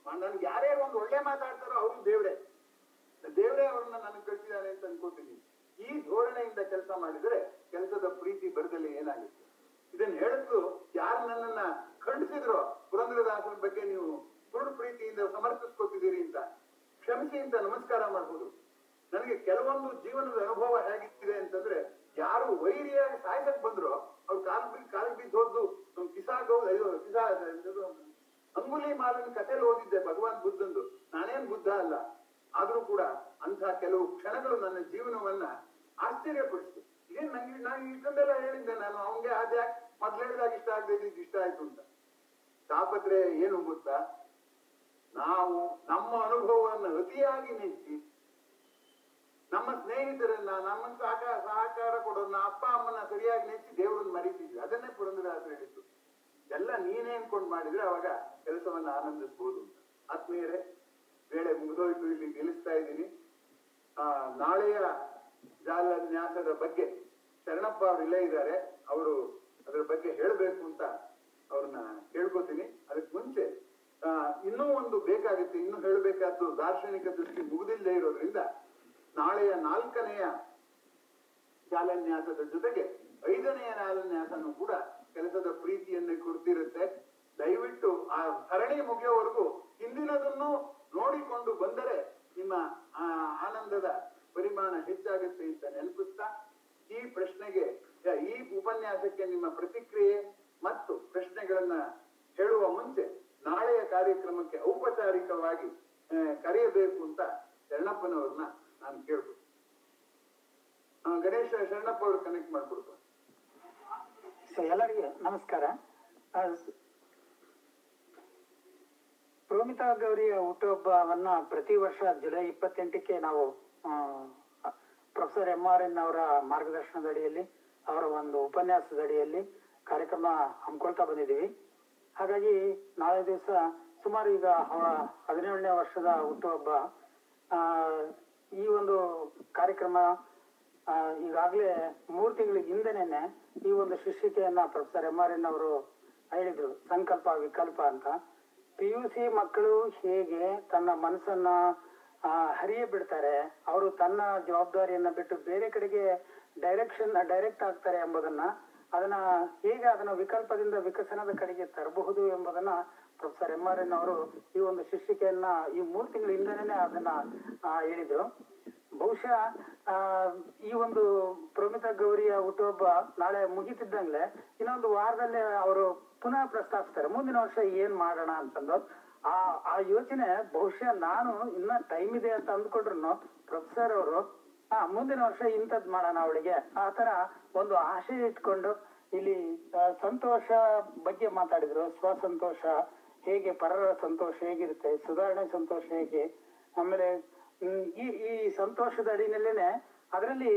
ನನ್ಗೆ ಯಾರ್ಯಾರು ಒಂದು ಒಳ್ಳೆ ಮಾತಾಡ್ತಾರೋ ಅವ್ರು ದೇವ್ರೇ ಅವ್ರನ್ನ ನನಗೆ ಕಳಿಸಿದಾನೆ ಅಂತ ಅನ್ಕೋತೀನಿ. ಈ ಧೋರಣೆಯಿಂದ ಕೆಲಸ ಮಾಡಿದ್ರೆ ಕೆಲಸದ ಪ್ರೀತಿ ಬರದಲ್ಲಿ ಏನಾಗುತ್ತೆ? ಇದನ್ನ ಹೇಳಿದ್ರು ಯಾರು ನನ್ನನ್ನ ಖಂಡಿಸಿದ್ರು ಪುರಂದರದಾಸರ ಬಗ್ಗೆ ನೀವು ಸುಳ್ಳು ಪ್ರೀತಿಯಿಂದ ಸಮರ್ಥಿಸ್ಕೊತಿದ್ದೀರಿ ಅಂತ ಕ್ಷಮಿಸಿ ಅಂತ ನಮಸ್ಕಾರ ಮಾಡ್ಬೋದು. ನನಗೆ ಕೆಲವೊಂದು ಜೀವನದ ಅನುಭವ ಹೇಗಿದೆ ಅಂತಂದ್ರೆ, ಯಾರು ವೈರಿಯಾಗಿ ಸಾಯ್ಸಕ್ ಬಂದ್ರು ಅವ್ರು ಕಾಲ್ ಬಿದ್ದು ಹೋದ್ದು ಅಂಗುಲಿ ಮಾಲನ್ ಕಥೆಯಲ್ಲಿ ಓದಿದ್ದೆ, ಭಗವಾನ್ ಬುದ್ಧಂದು. ನಾನೇನ್ ಬುದ್ಧ ಅಲ್ಲ, ಆದ್ರೂ ಕೂಡ ಅಂತ ಕೆಲವು ಕ್ಷಣಗಳು ನನ್ನ ಜೀವನವನ್ನ ಆಶ್ಚರ್ಯಪಡಿಸ್ತು. ಏನ್ ನಂಗೆ ನಾನು ಇಷ್ಟೊಂದೆಲ್ಲ ಹೇಳಿದ್ದೆ, ನಾನು ಅವನ್ಗೆ ಅದ್ಯಾಕ್ ಮೊದ್ಲು ಹೇಳಿದಾಗ ಇಷ್ಟ ಆಗದೆ ಇದ್ದಿದ್ದು ಇಷ್ಟ ಆಯ್ತು ಅಂತ. ತಾಪತ್ರೆ ಏನು ಗೊತ್ತಾ? ನಾವು ನಮ್ಮ ಅನುಭವವನ್ನು ಅತಿಯಾಗಿ ನೆಚ್ಚಿ ನಮ್ಮ ಸ್ನೇಹಿತರನ್ನ ನಮ್ಮನ್ನ ಸಹಕಾರ ಕೊಡೋನ್ನ ಅಪ್ಪ ಅಮ್ಮನ ಸರಿಯಾಗಿ ನೆಚ್ಚಿ ದೇವರನ್ನ ಮರೀತಿದ್ವಿ. ಅದನ್ನೇ ಪುರಂದರದಾಸರು ಹೇಳಿದ್ದು. ಎಲ್ಲ ನೀನೇ ಅನ್ಕೊಂಡ್ ಮಾಡಿದ್ರೆ ಅವಾಗ ಕೆಲಸವನ್ನ ಆನಂದಿಸಬಹುದು ಅಂತ. ಆತ್ಮೀಯರೇ, ವೇಳೆ ಮುಗಿದೋಯ್ತು, ಇಲ್ಲಿ ನಿಲ್ಲಿಸ್ತಾ ಇದ್ದೀನಿ. ನಾಳೆಯ ಜಾಲನ್ಯಾಸದ ಬಗ್ಗೆ ಶರಣಪ್ಪ ಅವರು ಇಲ್ಲೇ ಇದ್ದಾರೆ, ಅವರು ಅದರ ಬಗ್ಗೆ ಹೇಳಬೇಕು ಅಂತ ಅವ್ರನ್ನ ಕೇಳ್ಕೊತೀನಿ. ಅದಕ್ಕೆ ಮುಂಚೆ ಇನ್ನೂ ಒಂದು ಬೇಕಾಗುತ್ತೆ, ಇನ್ನೂ ಹೇಳಬೇಕಾದ್ದು ದಾರ್ಶನಿಕ ದೃಷ್ಟಿ ಮುಗಿದಿಲ್ಲದೆ ಇರೋದ್ರಿಂದ ನಾಳೆಯ 4ನೆಯ ಜಾಲನ್ಯಾಸದ ಜೊತೆಗೆ 5ನೆಯ ಜಾಲನ್ಯಾಸನೂ ಕೂಡ ಕೆಲಸದ ಪ್ರೀತಿಯನ್ನೇ ಕೊಡ್ತಿರುತ್ತೆ. ದಯವಿಟ್ಟು ಆ ಸರಣಿ ಮುಗಿಯೋವರೆಗೂ ಹಿಂದಿನದನ್ನು ನೋಡಿಕೊಂಡು ಬಂದರೆ ನಿಮ್ಮ ಆನಂದದ ಪರಿಮಾಣ ಹೆಚ್ಚಾಗುತ್ತೆ ಅಂತ ನೆನಪಿಸ್ತಾ, ಈ ಪ್ರಶ್ನೆಗೆ, ಈ ಉಪನ್ಯಾಸಕ್ಕೆ ನಿಮ್ಮ ಪ್ರತಿಕ್ರಿಯೆ ಮತ್ತು ಪ್ರಶ್ನೆಗಳನ್ನ ಹೇಳುವ ಮುಂಚೆ ನಾಳೆಯ ಕಾರ್ಯಕ್ರಮಕ್ಕೆ ಔಪಚಾರಿಕವಾಗಿ ಕರೆಯಬೇಕು ಅಂತ ಶರಣಪ್ಪನವ್ರನ್ನ ನಾನು ಕೇಳ್ಬೋದು. ಗಣೇಶ ಶರಣಪ್ಪ ಅವರು ಕನೆಕ್ಟ್ ಮಾಡ್ಕೊಡ್ತಾರೆ. ಎಲ್ಲರಿಗೆ ನಮಸ್ಕಾರ. ಪ್ರೋಮಿತಾ ಗೌರಿಯ ಹುಟ್ಟುಹಬ್ಬವನ್ನ ಪ್ರತಿ ವರ್ಷ ಜುಲೈ 28ಕ್ಕೆ ನಾವು ಪ್ರೊಫೆಸರ್ MRN ಅವರ ಮಾರ್ಗದರ್ಶನದ ಅಡಿಯಲ್ಲಿ, ಅವರ ಒಂದು ಉಪನ್ಯಾಸದ ಅಡಿಯಲ್ಲಿ ಕಾರ್ಯಕ್ರಮ ಹಮ್ಮಿಕೊಳ್ತಾ ಬಂದಿದ್ದೀವಿ. ಹಾಗಾಗಿ ನಾಳೆ ದಿವಸ ಸುಮಾರು ಈಗ ಅವರ 17ನೇ ವರ್ಷದ ಹುಟ್ಟುಹಬ್ಬ. ಈ ಒಂದು ಕಾರ್ಯಕ್ರಮ ಈಗಾಗಲೇ 3 ತಿಂಗಳ ಹಿಂದೆನೆ ಈ ಒಂದು ಶೀರ್ಷಿಕೆಯನ್ನ ಪ್ರೊಫೆಸರ್ MRN ಅವರು ಹೇಳಿದ್ರು, ಸಂಕಲ್ಪ ವಿಕಲ್ಪ ಅಂತ. PUC ಮಕ್ಕಳು ಹೇಗೆ ತನ್ನ ಮನಸ್ಸನ್ನ ಹರಿಯ ಬಿಡ್ತಾರೆ, ಅವರು ತನ್ನ ಜವಾಬ್ದಾರಿಯನ್ನ ಬಿಟ್ಟು ಬೇರೆ ಕಡೆಗೆ ಡೈರೆಕ್ಟ್ ಆಗ್ತಾರೆ ಎಂಬುದನ್ನ, ಅದನ್ನ ವಿಕಲ್ಪದಿಂದ ವಿಕಸನದ ಕಡೆಗೆ ತರಬಹುದು ಎಂಬುದನ್ನ ಪ್ರೊಫೆಸರ್ MRN ಅವರು ಈ ಒಂದು ಶೀರ್ಷಿಕೆಯನ್ನ ಈ 3 ತಿಂಗಳ ಹಿಂದೆನೆ ಅದನ್ನ ಹೇಳಿದ್ರು. ಬಹುಶಃ ಈ ಒಂದು ಪ್ರೋಮಿತಾ ಗೌರಿಯ ಹುಟ್ಟುಹಬ್ಬ ನಾಳೆ ಮುಗಿತಿದ್ದಂಗ್ಲೆ ಇನ್ನೊಂದು ವಾರದಲ್ಲೇ ಅವರು ಪುನಃ ಪ್ರಸ್ತಾಪಿಸ್ತಾರೆ ಮುಂದಿನ ವರ್ಷ ಏನ್ ಮಾಡೋಣ ಅಂತಂದು. ಆ ಯೋಚನೆ ಬಹುಶಃ ನಾನು ಇನ್ನ ಟೈಮ್ ಇದೆ ಅಂತ ಅಂದ್ಕೊಂಡ್ರು ಪ್ರೊಫೆಸರ್ ಅವರು ಮುಂದಿನ ವರ್ಷ ಇಂಥದ್ ಮಾಡೋಣ ಅವಳಿಗೆ ಆ ತರ ಒಂದು ಆಶೆ ಇಟ್ಕೊಂಡು ಇಲ್ಲಿ ಸಂತೋಷ ಬಗ್ಗೆ ಮಾತಾಡಿದ್ರು. ಸ್ವಸಂತೋಷ ಹೇಗೆ, ಪರರ ಸಂತೋಷ ಹೇಗಿರುತ್ತೆ, ಸುಧಾರಣೆ ಸಂತೋಷ ಹೇಗೆ, ಆಮೇಲೆ ಈ ಸಂತೋಷದ ಅಡಿನಲ್ಲೇನೆ ಅದರಲ್ಲಿ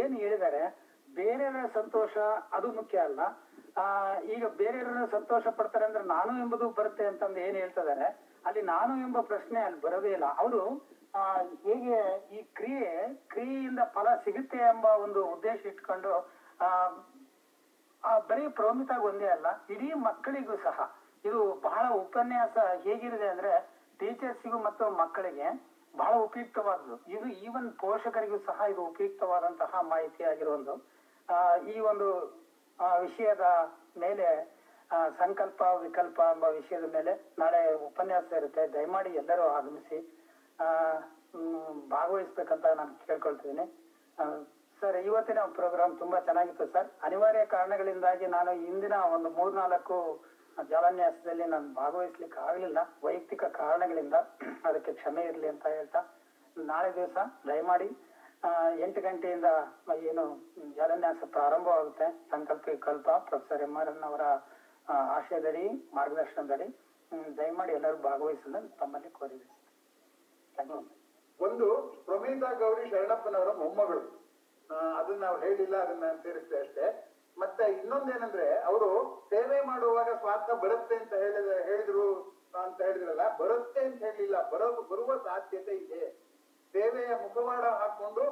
ಏನ್ ಹೇಳಿದ್ದಾರೆ, ಬೇರೆಯವರ ಸಂತೋಷ ಅದು ಮುಖ್ಯ ಅಲ್ಲ. ಈಗ ಬೇರೆಯವರ ಸಂತೋಷ ಪಡ್ತಾರೆ ಅಂದ್ರೆ ನಾನು ಎಂಬುದು ಬರುತ್ತೆ ಅಂತಂದು ಏನ್ ಹೇಳ್ತಿದ್ದಾರೆ, ಅಲ್ಲಿ ನಾನು ಎಂಬ ಪ್ರಶ್ನೆ ಅಲ್ಲಿ ಬರೋದೇ ಇಲ್ಲ. ಅವರು ಹೇಗೆ ಈ ಕ್ರಿಯೆಯಿಂದ ಫಲ ಸಿಗುತ್ತೆ ಎಂಬ ಒಂದು ಉದ್ದೇಶ ಇಟ್ಕೊಂಡು ಬರೀ ಪ್ರೋಮಿತಾಗ ಒಂದೇ ಅಲ್ಲ, ಇಡೀ ಮಕ್ಕಳಿಗೂ ಸಹ ಇದು ಬಹಳ ಉಪನ್ಯಾಸ ಹೇಗಿರುತ್ತೆ ಅಂದ್ರೆ ಟೀಚರ್ಸಿಗೂ ಮತ್ತು ಮಕ್ಕಳಿಗೆ ಬಹಳ ಉಪಯುಕ್ತವಾದ್ದು. ಇದು ಈವನ್ ಪೋಷಕರಿಗೂ ಸಹ ಇದು ಉಪಯುಕ್ತವಾದಂತಹ ಮಾಹಿತಿ ಆಗಿರುವುದು. ಈ ಒಂದು ವಿಷಯದ ಮೇಲೆ ಸಂಕಲ್ಪ ವಿಕಲ್ಪ ಎಂಬ ವಿಷಯದ ಮೇಲೆ ನಾಳೆ ಉಪನ್ಯಾಸ ಇರುತ್ತೆ. ದಯಮಾಡಿ ಎಲ್ಲರೂ ಆಗಮಿಸಿ ಭಾಗವಹಿಸ್ಬೇಕಂತ ನಾನು ಕೇಳ್ಕೊಳ್ತಿದ್ದೀನಿ. ಸರ್, ಇವತ್ತಿನ ಪ್ರೋಗ್ರಾಮ್ ತುಂಬಾ ಚೆನ್ನಾಗಿತ್ತು ಸರ್. ಅನಿವಾರ್ಯ ಕಾರಣಗಳಿಂದಾಗಿ ನಾನು ಇಂದಿನ ಒಂದು 3-4 ಜಲಾನ್ಯಾಸದಲ್ಲಿ ನಾನು ಭಾಗವಹಿಸ್ಲಿಕ್ಕೆ ಆಗ್ಲಿಲ್ಲ, ವೈಯಕ್ತಿಕ ಕಾರಣಗಳಿಂದ. ಅದಕ್ಕೆ ಕ್ಷಮೆ ಇರಲಿ ಅಂತ ಹೇಳ್ತಾ, ನಾಳೆ ದಿವಸ ದಯಮಾಡಿ 8 ಗಂಟೆಯಿಂದ ಏನು ಜಲಾನ್ಯಾಸ ಪ್ರಾರಂಭವಾಗುತ್ತೆ. ಸಂಕಲ್ಪ ವಿಕಲ್ಪ ಪ್ರೊಫೆಸರ್ MRN ಅವರ ಆಶಯದಡಿ ಮಾರ್ಗದರ್ಶನದಡಿ ದಯಮಾಡಿ ಎಲ್ಲರೂ ಭಾಗವಹಿಸಲು ತಮ್ಮಲ್ಲಿ ಕೋರಿದೆ. ಒಂದು ಪ್ರೋಮಿತಾ ಗೌರಿ ಶರಣಪ್ಪನವರ ಮೊಮ್ಮಗಳು, ಅದನ್ನ ನಾವು ಹೇಳಿಲ್ಲ, ಅದನ್ನ ಸೇರಿಸ್ತೆ ಅಷ್ಟೇ. ಮತ್ತೆ ಇನ್ನೊಂದೇನಂದ್ರೆ, ಅವರು ಸೇವೆ ಮಾಡುವಾಗ ಸ್ವಾರ್ಥ ಬರುತ್ತೆ ಅಂತ ಹೇಳಿದ್ರು ಅಂತ ಹೇಳಿದ್ರಲ್ಲ, ಬರುತ್ತೆ ಅಂತ ಹೇಳಿಲ್ಲ, ಬರುವ ಸಾಧ್ಯತೆ ಇದೆ. ಸೇವೆಯ ಮುಖವಾಡ ಹಾಕೊಂಡು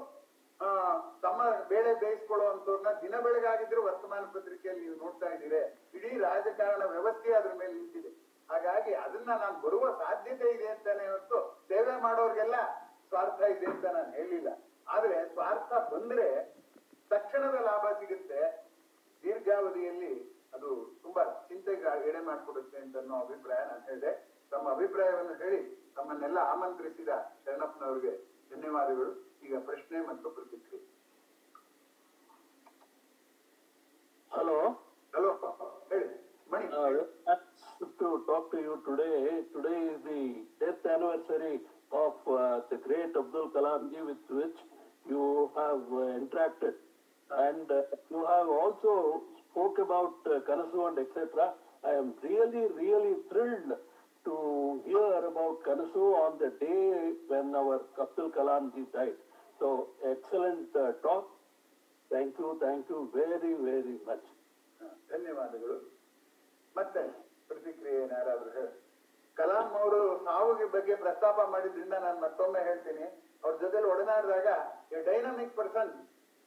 ತಮ್ಮ ಬೇಳೆ ಬೇಯಿಸ್ಕೊಳ್ಳುವಂತವ್ರನ್ನ ದಿನ ಬೆಳಗಾಗಿದ್ರು ವರ್ತಮಾನ ಪತ್ರಿಕೆಯಲ್ಲಿ ನೀವು ನೋಡ್ತಾ ಇದ್ದೀರಿ. ಇಡೀ ರಾಜಕಾರಣ ವ್ಯವಸ್ಥೆ ಅದ್ರ ಮೇಲೆ ನಿಂತಿದೆ. ಹಾಗಾಗಿ ಅದನ್ನ ನಾನು ಬರುವ ಸಾಧ್ಯತೆ ಇದೆ ಅಂತಾನೆ ಹೊರತು ಸೇವೆ ಮಾಡೋರ್ಗೆಲ್ಲ ಸ್ವಾರ್ಥ ಇದೆ ಅಂತ ನಾನು ಹೇಳಿಲ್ಲ. ಆದ್ರೆ ಸ್ವಾರ್ಥ ಬಂದ್ರೆ ತಕ್ಷಣದ ಲಾಭ ಸಿಗುತ್ತೆ, ದೀರ್ಘಾವಧಿಯಲ್ಲಿ ಅದು ತುಂಬಾ ಚಿಂತೆಗೆ ಎಡೆ ಮಾಡಿಕೊಡುತ್ತೆ ಅಂತ ಅನ್ನೋ ಅಭಿಪ್ರಾಯ ನಾನು ಹೇಳಿದೆ. ತಮ್ಮ ಅಭಿಪ್ರಾಯವನ್ನು ಹೇಳಿ ತಮ್ಮನ್ನೆಲ್ಲ ಆಮಂತ್ರಿಸಿದ ಶರಣಪ್ಪನವರಿಗೆ ಧನ್ಯವಾದಗಳು. ಈಗ ಪ್ರಶ್ನೆ ಮತ್ತು ಪ್ರತಿಕ್ರಿಯೆ. Hello. ಹೇಳಿ ಮಣಿ. To talk to you today. Today is the death anniversary of the great Abdul Kalam ji, with which you have interacted, and you have also spoke about Kanasu and etc. I am really thrilled to hear about Kanasu on the day when our Abdul Kalam ji died. So excellent talk. Thank you very much. ಧನ್ಯವಾದಗಳು. ಮತ್ತೆ ಪ್ರತಿಕ್ರಿಯೆ ಯಾರಾದ್ರೂ ಹೇಳಿ. ಕಲಾಂ ಅವರು ಸಾವಿಗೆ ಬಗ್ಗೆ ಪ್ರಸ್ತಾಪ ಮಾಡಿದ್ರಿಂದ ನಾನು ಮತ್ತೊಮ್ಮೆ ಹೇಳ್ತೀನಿ, ಅವ್ರ ಜೊತೆಲಿ ಒಡನಾಡಿದಾಗ a dynamic person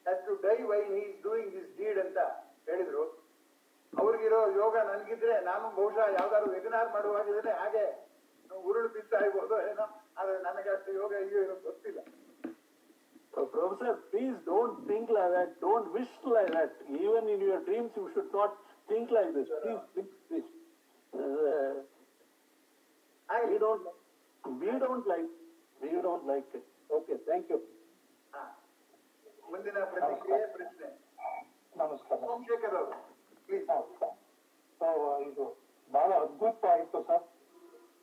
has to die why he is doing this deed ಅಂತ ಹೇಳಿದ್ರು. ಅವ್ರಿಗಿರೋ ಯೋಗ ನನ್ಗಿದ್ರೆ ನಾನು ಬಹುಶಃ ಯಾವ್ದಾದ್ರು ವೆಬಿನಾರ್ ಮಾಡುವಾಗಿದ್ರೆ ಹಾಗೆ ಉರುಳು ಬಿತ್ತಾ ಇರ್ಬೋದು ಏನೋ, ಆದ್ರೆ ನನಗೆ ಅಷ್ಟು ಯೋಗ ಇದೆಯೋ ಇರೋದು ಗೊತ್ತಿಲ್ಲ. Professor, please don't think like that. Don't wish like that. Even in your dreams, you should not think like this. Please think this. We don't like it. Okay, thank you. ಮುಂದಿನ ಪ್ರತಿಕ್ರಿಯೆ ಪ್ರಶ್ನೆ. ನಮಸ್ಕಾರ. ಸೋಮಶೇಖರ್ ಅವರು ಪ್ಲೀಸ್. ಇದು ಬಹಳ ಅದ್ಭುತವಾಗಿತ್ತು sir.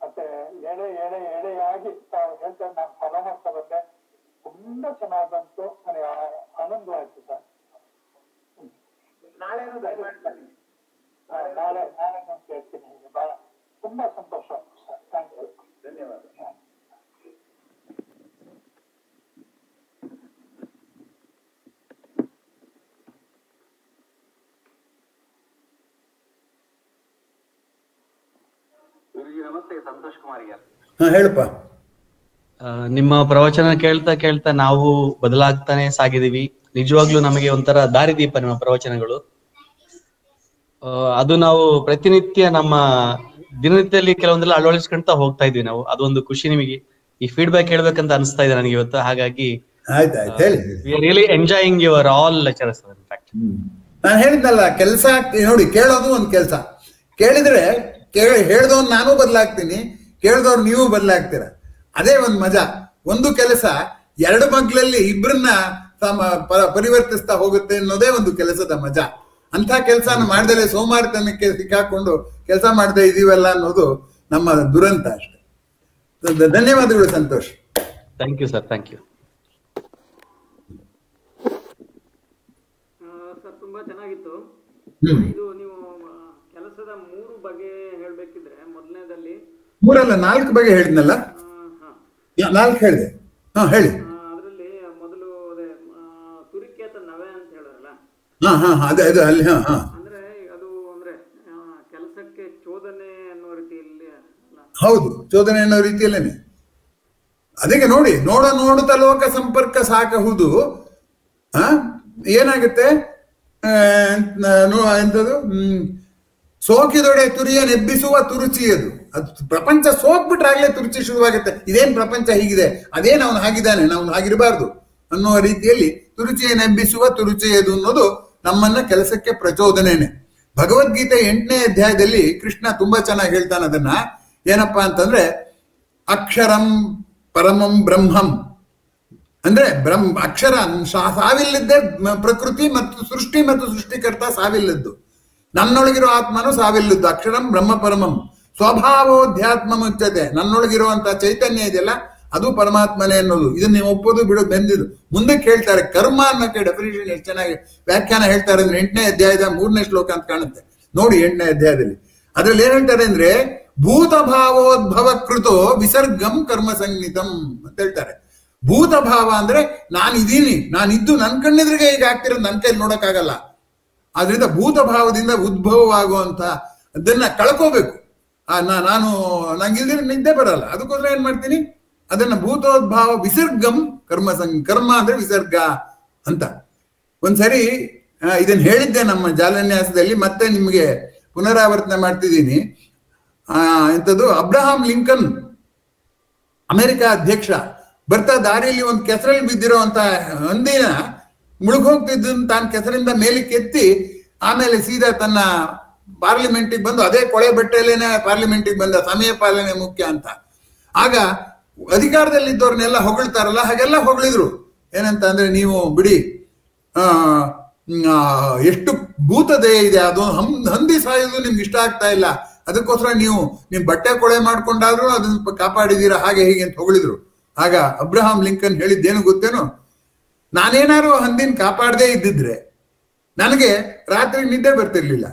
ಮತ್ತೆ ಎಳೆಯಾಗಿ ಹೇಳ್ತಾ ನಾನು ಫಾಲೋ ಮಾಡ್ತಾ ಬಂದೆ. ತುಂಬಾ ಚೆನ್ನಾಗಿ ಬಂತು, ನನಗೆ ಆನಂದವಾಯ್ತು ಸರ್. ನಾಳೆನೂ ದಯಮಾಡಿ ನಾಳೆ ನಾನು ಕೇಳ್ತೀನಿ. ಬಹಳ ತುಂಬಾ ಸಂತೋಷ ಆಯ್ತು ಸರ್. Thank you. ಧನ್ಯವಾದ. ನಮಸ್ತೆ, ಸಂತೋಷ್ ಕುಮಾರ್ ಯಾರು. ಹೇಳಪ್ಪ. ನಿಮ್ಮ ಪ್ರವಚನ ಕೇಳ್ತಾ ಕೇಳ್ತಾ ನಾವು ಬದಲಾಗ್ತಾನೆ ಸಾಗಿದೀವಿ. ನಿಜವಾಗ್ಲೂ ನಮಗೆ ಒಂಥರ ದಾರಿದೀಪ ನಿಮ್ಮ ಪ್ರವಚನಗಳು. ಅದು ನಾವು ಪ್ರತಿನಿತ್ಯ ನಮ್ಮ ದಿನನಿತ್ಯದಲ್ಲಿ ಕೆಲವೊಂದೆಲ್ಲ ಅಳವಡಿಸ್ಕೊಂತ ಹೋಗ್ತಾ ಇದ್ವಿ ನಾವು. ಅದೊಂದು ಖುಷಿ. ನಿಮಗೆ ಈ ಫೀಡ್ಬ್ಯಾಕ್ ಹೇಳ್ಬೇಕಂತ ಅನಿಸ್ತಾ ಇದೆ ನನಗೆ ಇವತ್ತು. ಹಾಗಾಗಿ really enjoying your all lectures. In fact ನಾನು ಹೇಳಿದ್ನಲ್ಲ, ಕೆಲಸ ನೋಡಿ, ಕೇಳೋದು ಒಂದು ಕೆಲಸ. ಕೇಳಿದ್ರೆ ಹೇಳ್ದವ್ನು ನಾನು ಬದಲಾಗ್ತೀನಿ, ಕೇಳ್ದವ್ರು ನೀವು ಬದಲಾಗ್ತೀರ. ಅದೇ ಒಂದು ಮಜಾ. ಒಂದು ಕೆಲಸ ಎರಡು ಮಗ್ಲಲ್ಲಿ ಇಬ್ಬರನ್ನ ಪರಿವರ್ತಿಸ್ತಾ ಹೋಗುತ್ತೆ ಅನ್ನೋದೇ ಒಂದು ಕೆಲಸದ ಮಜಾ. ಅಂತ ಕೆಲಸನ ಮಾಡ್ದಲೆ ಸೋಮಾರಿತನಕ್ಕೆ ಸಿಕ್ಕಾಕೊಂಡು ಕೆಲಸ ಮಾಡದೆ ಇದೀವಲ್ಲ ಅನ್ನೋದು ನಮ್ಮ ದುರಂತ ಅಷ್ಟೇ. ಧನ್ಯವಾದಗಳು Santosh. Thank you sir. Thank you sir, ತುಂಬಾ ಚೆನ್ನಾಗಿತ್ತು. ಇದು ನೀವು ಕೆಲಸದ 3 ಬಗೆ ಹೇಳ್ಬೇಕಿದ್ರೆ, ಮೊದಲನೇದಲ್ಲಿ 3 ಅಲ್ಲ 4 ಬಗೆ ಹೇಳಿದ್ನಲ್ಲ. 4 ಹೇಳಿದೆ. ಹೇಳಿ. ಅದರಲ್ಲಿ ಮೊದಲು ಅದೇ ತುರಿಕೇತ ನವೆ ಅಂತ ಹೇಳಿದ್ರಲ್ಲ. ಅದೇ ಅಲ್ಲಿ. ಅಂದ್ರೆ ಅದು ಅಂದ್ರೆ ಕೆಲಸಕ್ಕೆ ಚೋದನೆ ಅನ್ನೋ ರೀತಿಯಲ್ಲಿ. ಹೌದು, ಚೋದನೆ ಅನ್ನೋ ರೀತಿಯಲ್ಲೇನೆ. ಅದಕ್ಕೆ ನೋಡಿ, ನೋಡುತ್ತ ಲೋಕ ಸಂಪರ್ಕ ಸಾಕಹುದು. ಏನಾಗುತ್ತೆ ಎಂತದು, ಸೋಕಿದೊಡೆ ತುರಿಯ ನೆಬ್ಬಿಸುವ ತುರುಚಿಯದು. ಅದು ಪ್ರಪಂಚ ಸೋಕ್ಬಿಟ್ರೆ ಆಗ್ಲೇ ತುರುಚಿ ಶುರುವಾಗುತ್ತೆ. ಇದೇನ್ ಪ್ರಪಂಚ ಹೀಗಿದೆ, ಅದೇನು ಅವನು ಹಾಗಿದ್ದಾನೆ, ನಾವು ಹಾಗಿರಬಾರ್ದು ಅನ್ನುವ ರೀತಿಯಲ್ಲಿ ತುರುಚಿಯ ನೆಬ್ಬಿಸುವ ತುರುಚಿಯದು ಅನ್ನೋದು ನಮ್ಮನ್ನ ಕೆಲಸಕ್ಕೆ ಪ್ರಚೋದನೆನೆ. ಭಗವದ್ಗೀತೆ 8ನೇ ಅಧ್ಯಾಯದಲ್ಲಿ ಕೃಷ್ಣ ತುಂಬಾ ಚೆನ್ನಾಗಿ ಹೇಳ್ತಾನೆ ಅದನ್ನ. ಏನಪ್ಪಾ ಅಂತಂದ್ರೆ, ಅಕ್ಷರಂ ಪರಮಂ ಬ್ರಹ್ಮಂ ಅಂದ್ರೆ ಅಕ್ಷರ ಸಾವಿಲ್ಲದ್ದೇ ಪ್ರಕೃತಿ ಮತ್ತು ಸೃಷ್ಟಿಕರ್ತ ಸಾವಿಲ್ಲದ್ದು. ನನ್ನೊಳಗಿರೋ ಆತ್ಮನು ಸಾವಿಲ್ಲದ್ದು. ಅಕ್ಷರಂ ಬ್ರಹ್ಮ ಪರಮಂ ಸ್ವಭಾವೋಧ್ಯಾತ್ಮ ಮುಚ್ಚತೆ. ನನ್ನೊಳಗಿರುವಂತಹ ಚೈತನ್ಯ ಇದೆಯಲ್ಲ, ಅದು ಪರಮಾತ್ಮನೇ ಅನ್ನೋದು. ಇದನ್ನ ನೀವು ಒಪ್ಪೋದು ಬಿಡೋದು ಬೆಂದಿದ್ದು. ಮುಂದಕ್ಕೆ ಹೇಳ್ತಾರೆ, ಕರ್ಮ ಅನ್ನೋಕ್ಕೆ ಡೆಫಿನೇಷನ್ ಎಷ್ಟು ಚೆನ್ನಾಗಿ ವ್ಯಾಖ್ಯಾನ ಹೇಳ್ತಾರೆ ಅಂದ್ರೆ 8ನೇ ಅಧ್ಯಾಯದ 3ನೇ ಶ್ಲೋಕ ಅಂತ ಕಾಣುತ್ತೆ ನೋಡಿ. 8ನೇ ಅಧ್ಯಾಯದಲ್ಲಿ ಅದ್ರಲ್ಲಿ ಏನ್ ಹೇಳ್ತಾರೆ ಅಂದ್ರೆ, ಭೂತ ಭಾವೋದ್ಭವ ಕೃತೋ ವಿಸರ್ಗಂ ಕರ್ಮ ಸಂಗೀತಂ ಅಂತ ಹೇಳ್ತಾರೆ. ಭೂತ ಭಾವ ಅಂದ್ರೆ ನಾನಿದ್ದು ನನ್ನ ಕಣ್ಣೆದ್ರಿಗೆ ಈಗ ಆಗ್ತಿರೋದು ನನ್ನ ಕೈಲಿ ನೋಡಕ್ಕಾಗಲ್ಲ. ಆದ್ರಿಂದ ಭೂತ ಭಾವದಿಂದ ಉದ್ಭವವಾಗುವಂತ ಅದನ್ನ ಕಳ್ಕೋಬೇಕು. ನಾನು ನಂಗಿಲ್ದಿರ ನಿದ್ದೆ ಬರಲ್ಲ. ಅದಕ್ಕೋಸ್ಕರ ಏನ್ ಮಾಡ್ತೀನಿ, ಅದನ್ನ ಭೂತೋದ್ಭಾವ ವಿಸರ್ಗಂ ಕರ್ಮ ಅಂದ್ರೆ ವಿಸರ್ಗ ಅಂತ. ಒಂದ್ಸರಿ ಇದನ್ನ ಹೇಳಿದ್ದೆ ನಮ್ಮ ಜಾಲನ್ಯಾಸದಲ್ಲಿ, ಮತ್ತೆ ನಿಮ್ಗೆ ಪುನರಾವರ್ತನೆ ಮಾಡ್ತಿದ್ದೀನಿ. ಎಂಥದ್ದು, ಅಬ್ರಹಾಂ ಲಿಂಕನ್ ಅಮೆರಿಕ ಅಧ್ಯಕ್ಷ ಬರ್ತಾ ದಾರಿಯಲ್ಲಿ ಒಂದು ಕೆಸರಲ್ಲಿ ಬಿದ್ದಿರೋ ಅಂತ ಹಂದಿನ ಮುಳುಗೋಗ್ತಿದ್ದನ್ನು ತಾನು ಕೆಸರಿಂದ ಮೇಲಕ್ಕೆ ಎತ್ತಿ ಆಮೇಲೆ ಸೀದಾ ತನ್ನ ಪಾರ್ಲಿಮೆಂಟಿಗೆ ಬಂದು, ಅದೇ ಕೊಳೆ ಬಟ್ಟೆಯಲ್ಲೇನೆ ಪಾರ್ಲಿಮೆಂಟಿಗೆ ಬಂದ, ಸಮಯ ಪಾಲನೆ ಮುಖ್ಯ ಅಂತ. ಆಗ ಅಧಿಕಾರದಲ್ಲಿದ್ದವ್ರನ್ನೆಲ್ಲ ಹೊಗಳ್ತಾರಲ್ಲ, ಹಾಗೆಲ್ಲ ಹೊಗಳಿದ್ರು. ಏನಂತ ಅಂದ್ರೆ, ನೀವು ಬಿಡಿ, ಎಷ್ಟು ಭೂತದಯ ಇದೆ, ಅದು ಹಂದಿ ಸಾಯೋದು ನಿಮ್ಗೆ ಇಷ್ಟ ಆಗ್ತಾ ಇಲ್ಲ, ಅದಕ್ಕೋಸ್ಕರ ನೀವು ನಿಮ್ ಬಟ್ಟೆ ಕೊಳೆ ಮಾಡ್ಕೊಂಡಾದ್ರೂ ಅದನ್ನ ಕಾಪಾಡಿದೀರಾ, ಹಾಗೆ ಹೀಗೆ ಅಂತ ಹೊಗಳಿದ್ರು. ಆಗ ಅಬ್ರಹಾಂ ಲಿಂಕನ್ ಹೇಳಿದ್ದೇನು ಗೊತ್ತೇನು, ನಾನೇನಾರು ಹಂದಿನ ಕಾಪಾಡದೇ ಇದ್ದಿದ್ರೆ ನನಗೆ ರಾತ್ರಿ ನಿದ್ದೆ ಬರ್ತಿರ್ಲಿಲ್ಲ.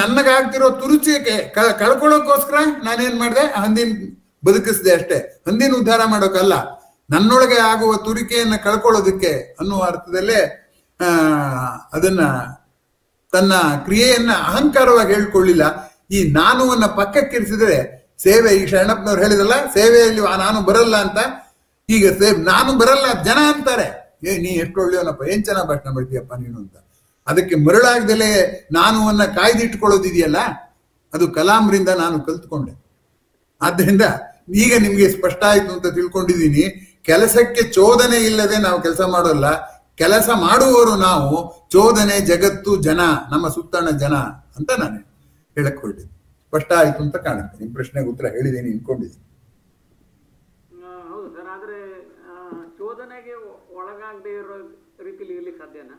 ನನಗಾಗ್ತಿರೋ ತುರುಚಿಗೆ ಕಳ್ಕೊಳ್ಳೋಕೋಸ್ಕರ ನಾನೇನ್ ಮಾಡಿದೆ, ಹಂದಿನ ಬದುಕಿಸ್ದೆ ಅಷ್ಟೇ, ಹಂದಿನ ಉದ್ಧಾರ ಮಾಡೋಕಲ್ಲ, ನನ್ನೊಳಗೆ ಆಗುವ ತುರಿಕೆಯನ್ನ ಕಳ್ಕೊಳ್ಳೋದಕ್ಕೆ ಅನ್ನುವ ಅರ್ಥದಲ್ಲೇ ಅದನ್ನ ತನ್ನ ಕ್ರಿಯೆಯನ್ನ ಅಹಂಕಾರವಾಗಿ ಹೇಳ್ಕೊಳ್ಳಿಲ್ಲ. ಈ ನಾನುವನ್ನ ಪಕ್ಕಕ್ಕಿರಿಸಿದ್ರೆ ಸೇವೆ, ಈಗ ಶರಣಪ್ಪನವ್ರು ಹೇಳಿದಲ್ಲ ಸೇವೆಯಲ್ಲಿ ನಾನು ಬರಲ್ಲ ಅಂತ. ಈಗ ನಾನು ಬರಲ್ಲ ಜನ ಅಂತಾರೆ, ನೀ ಎಷ್ಟು ಒಳ್ಳೆಯವನಪ್ಪ, ಏನ್ ಚೆನ್ನಾಗಿ ಭಾಷಣ ಮಾಡ್ತೀಯಪ್ಪ ನೀನು ಅಂತ. ಅದಕ್ಕೆ ಮರಳಾಗ್ದಲೇ ನಾನು ಕಾಯ್ದಿಟ್ಕೊಳ್ಳೋದಿದೆಯಲ್ಲ, ಅದು ಕಲಾಂರಿಂದ ನಾನು ಕಲ್ತ್ಕೊಂಡೆ. ಆದ್ರಿಂದ ಈಗ ನಿಮ್ಗೆ ಸ್ಪಷ್ಟ ಆಯ್ತು ಅಂತ ತಿಳ್ಕೊಂಡಿದ್ದೀನಿ. ಕೆಲಸಕ್ಕೆ ಚೋದನೆ ಇಲ್ಲದೆ ನಾವು ಕೆಲಸ ಮಾಡೋಲ್ಲ, ಕೆಲಸ ಮಾಡುವವರು ನಾವು. ಚೋದನೆ ಜಗತ್ತು ಜನ, ನಮ್ಮ ಸುತ್ತಣ ಜನ ಅಂತ ನಾನು ಹೇಳಕ್ ಹೊರಟಿದ್ದೆ. ಸ್ಪಷ್ಟ ಆಯ್ತು ಅಂತ ಕಾಣುತ್ತೆ. ನಿಮ್ ಪ್ರಶ್ನೆಗೆ ಉತ್ತರ ಹೇಳಿದ್ದೀನಿ ಅನ್ಕೊಂಡಿದ್ದೀನಿ. ಹೌದು ಸರ್, ಆದ್ರೆ ಚೋದನೆಗೆ ಒಳಗಾಗದೆ ಇರೋ ರೀತಿಲಿ ಇರ್ಲಿಕ್ಕೆ ಸಾಧ್ಯನಾ?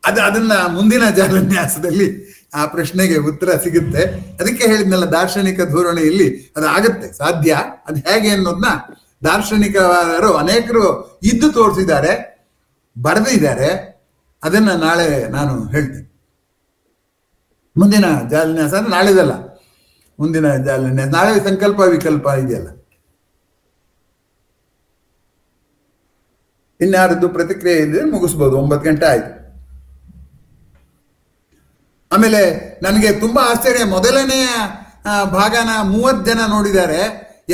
ಅದನ್ನ ಮುಂದಿನ ಜಾಲನ್ಯಾಸದಲ್ಲಿ ಆ ಪ್ರಶ್ನೆಗೆ ಉತ್ತರ ಸಿಗುತ್ತೆ. ಅದಕ್ಕೆ ಹೇಳಿದ್ನಲ್ಲ, ದಾರ್ಶನಿಕ ಧೋರಣೆಯಲ್ಲಿ ಅದಾಗತ್ತೆ, ಸಾಧ್ಯ. ಅದು ಹೇಗೆ ಅನ್ನೋದನ್ನ ದಾರ್ಶನಿಕರು ಅನೇಕರು ಇದ್ದು ತೋರಿಸಿದ್ದಾರೆ, ಬರೆದಿದ್ದಾರೆ. ಅದನ್ನ ನಾಳೆ ನಾನು ಹೇಳ್ತೇನೆ. ಮುಂದಿನ ಜಾಲನ್ಯಾಸ ಅಂದ್ರೆ ನಾಳೆದಲ್ಲ, ಮುಂದಿನ ಜಾಲನ್ಯಾಸ. ನಾಳೆ ಸಂಕಲ್ಪ ವಿಕಲ್ಪ ಇದೆಯಲ್ಲ. ಇನ್ಯಾರದ್ದು ಪ್ರತಿಕ್ರಿಯೆ ಇದ್ರೆ ಮುಗಿಸ್ಬೋದು. 9 ಗಂಟೆ ಆಯ್ತು. ಆಮೇಲೆ ನನಗೆ ತುಂಬಾ ಆಶ್ಚರ್ಯ, ಮೊದಲನೆಯ ಭಾಗನ 30 ಜನ ನೋಡಿದ್ದಾರೆ,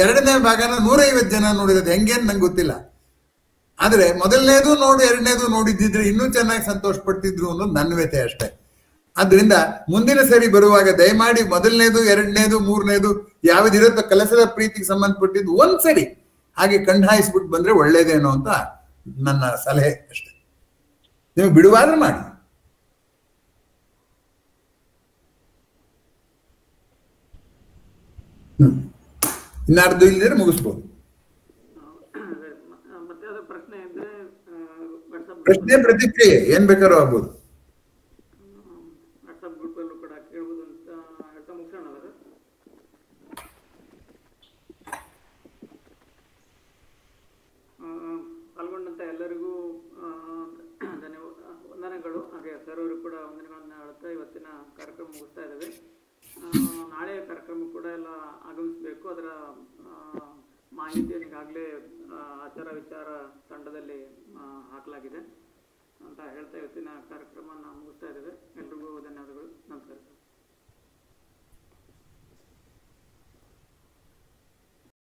ಎರಡನೇ ಭಾಗನ 150 ಜನ ನೋಡಿದ್ದಾರೆ. ಹೆಂಗೇನು ನಂಗೆ ಗೊತ್ತಿಲ್ಲ. ಆದ್ರೆ ಮೊದಲನೇದು ನೋಡಿ ಎರಡನೇದು ನೋಡಿದ್ದಿದ್ರೆ ಇನ್ನೂ ಚೆನ್ನಾಗಿ ಸಂತೋಷ ಪಡ್ತಿದ್ರು ಅನ್ನೋದು ನನ್ನ ವ್ಯಥೆ ಅಷ್ಟೇ. ಆದ್ರಿಂದ ಮುಂದಿನ ಸರಿ ಬರುವಾಗ ದಯಮಾಡಿ ಮೊದಲನೇದು ಎರಡನೇದು ಮೂರನೇದು ಯಾವ್ದಿರುತ್ತೋ ಕೆಲಸದ ಪ್ರೀತಿಗೆ ಸಂಬಂಧಪಟ್ಟಿದ್ದು ಒಂದ್ಸರಿ ಹಾಗೆ ಕಂಡಾಯಿಸ್ಬಿಟ್ಟು ಬಂದ್ರೆ ಒಳ್ಳೇದೇನೋ ಅಂತ ನನ್ನ ಸಲಹೆ ಅಷ್ಟೆ. ನೀವು ಬಿಡುವಾದ್ರೆ ಮಾಡಿ. ಇನ್ನಾರ್ದು ಇಲ್ಲದ್ರೆ ಮುಗಿಸ್ಬೋದು. ಪ್ರಶ್ನೆ ಪ್ರತಿಕ್ರಿಯೆ ಏನ್ ಬೇಕಾದ್ರೂ ಆಗ್ಬೋದು. ವಾಟ್ಸಪ್ ಗ್ರೂಪಲ್ಲೂ ಕೂಡ ಕೇಳ್ಬೋದು ಅಂತ ಹೇಳ್ತಾ ಮುಗಿಸೋಣ. ಪಾಲ್ಗೊಂಡಂತ ಎಲ್ಲರಿಗೂ ವಂದನೆಗಳು. ಹಾಗೆ ಸರ್ ಅವರು ಕೂಡ ವಂದನೆಗಳನ್ನ ಹೇಳ್ತಾ ಇವತ್ತಿನ ಕಾರ್ಯಕ್ರಮ ಮುಗಿಸ್ತಾ ಇದ್ದೇವೆ. ನಾಳೆಯ ಕಾರ್ಯಕ್ರಮ ಕೂಡ ಎಲ್ಲ ಆಗಮಿಸಬೇಕು. ಅದರ ಮಾಹಿತಿಯನ್ನು ಈಗಾಗಲೇ ಆಚಾರ ವಿಚಾರ ತಂಡದಲ್ಲಿ ಹಾಕಲಾಗಿದೆ ಅಂತ ಹೇಳ್ತಾ ಇವತ್ತಿನ ಕಾರ್ಯಕ್ರಮನ ಮುಗಿಸ್ತಾ ಇದ್ದೇವೆ. ಎಲ್ರಿಗೂ ಧನ್ಯವಾದಗಳು. ನಮಸ್ಕಾರ.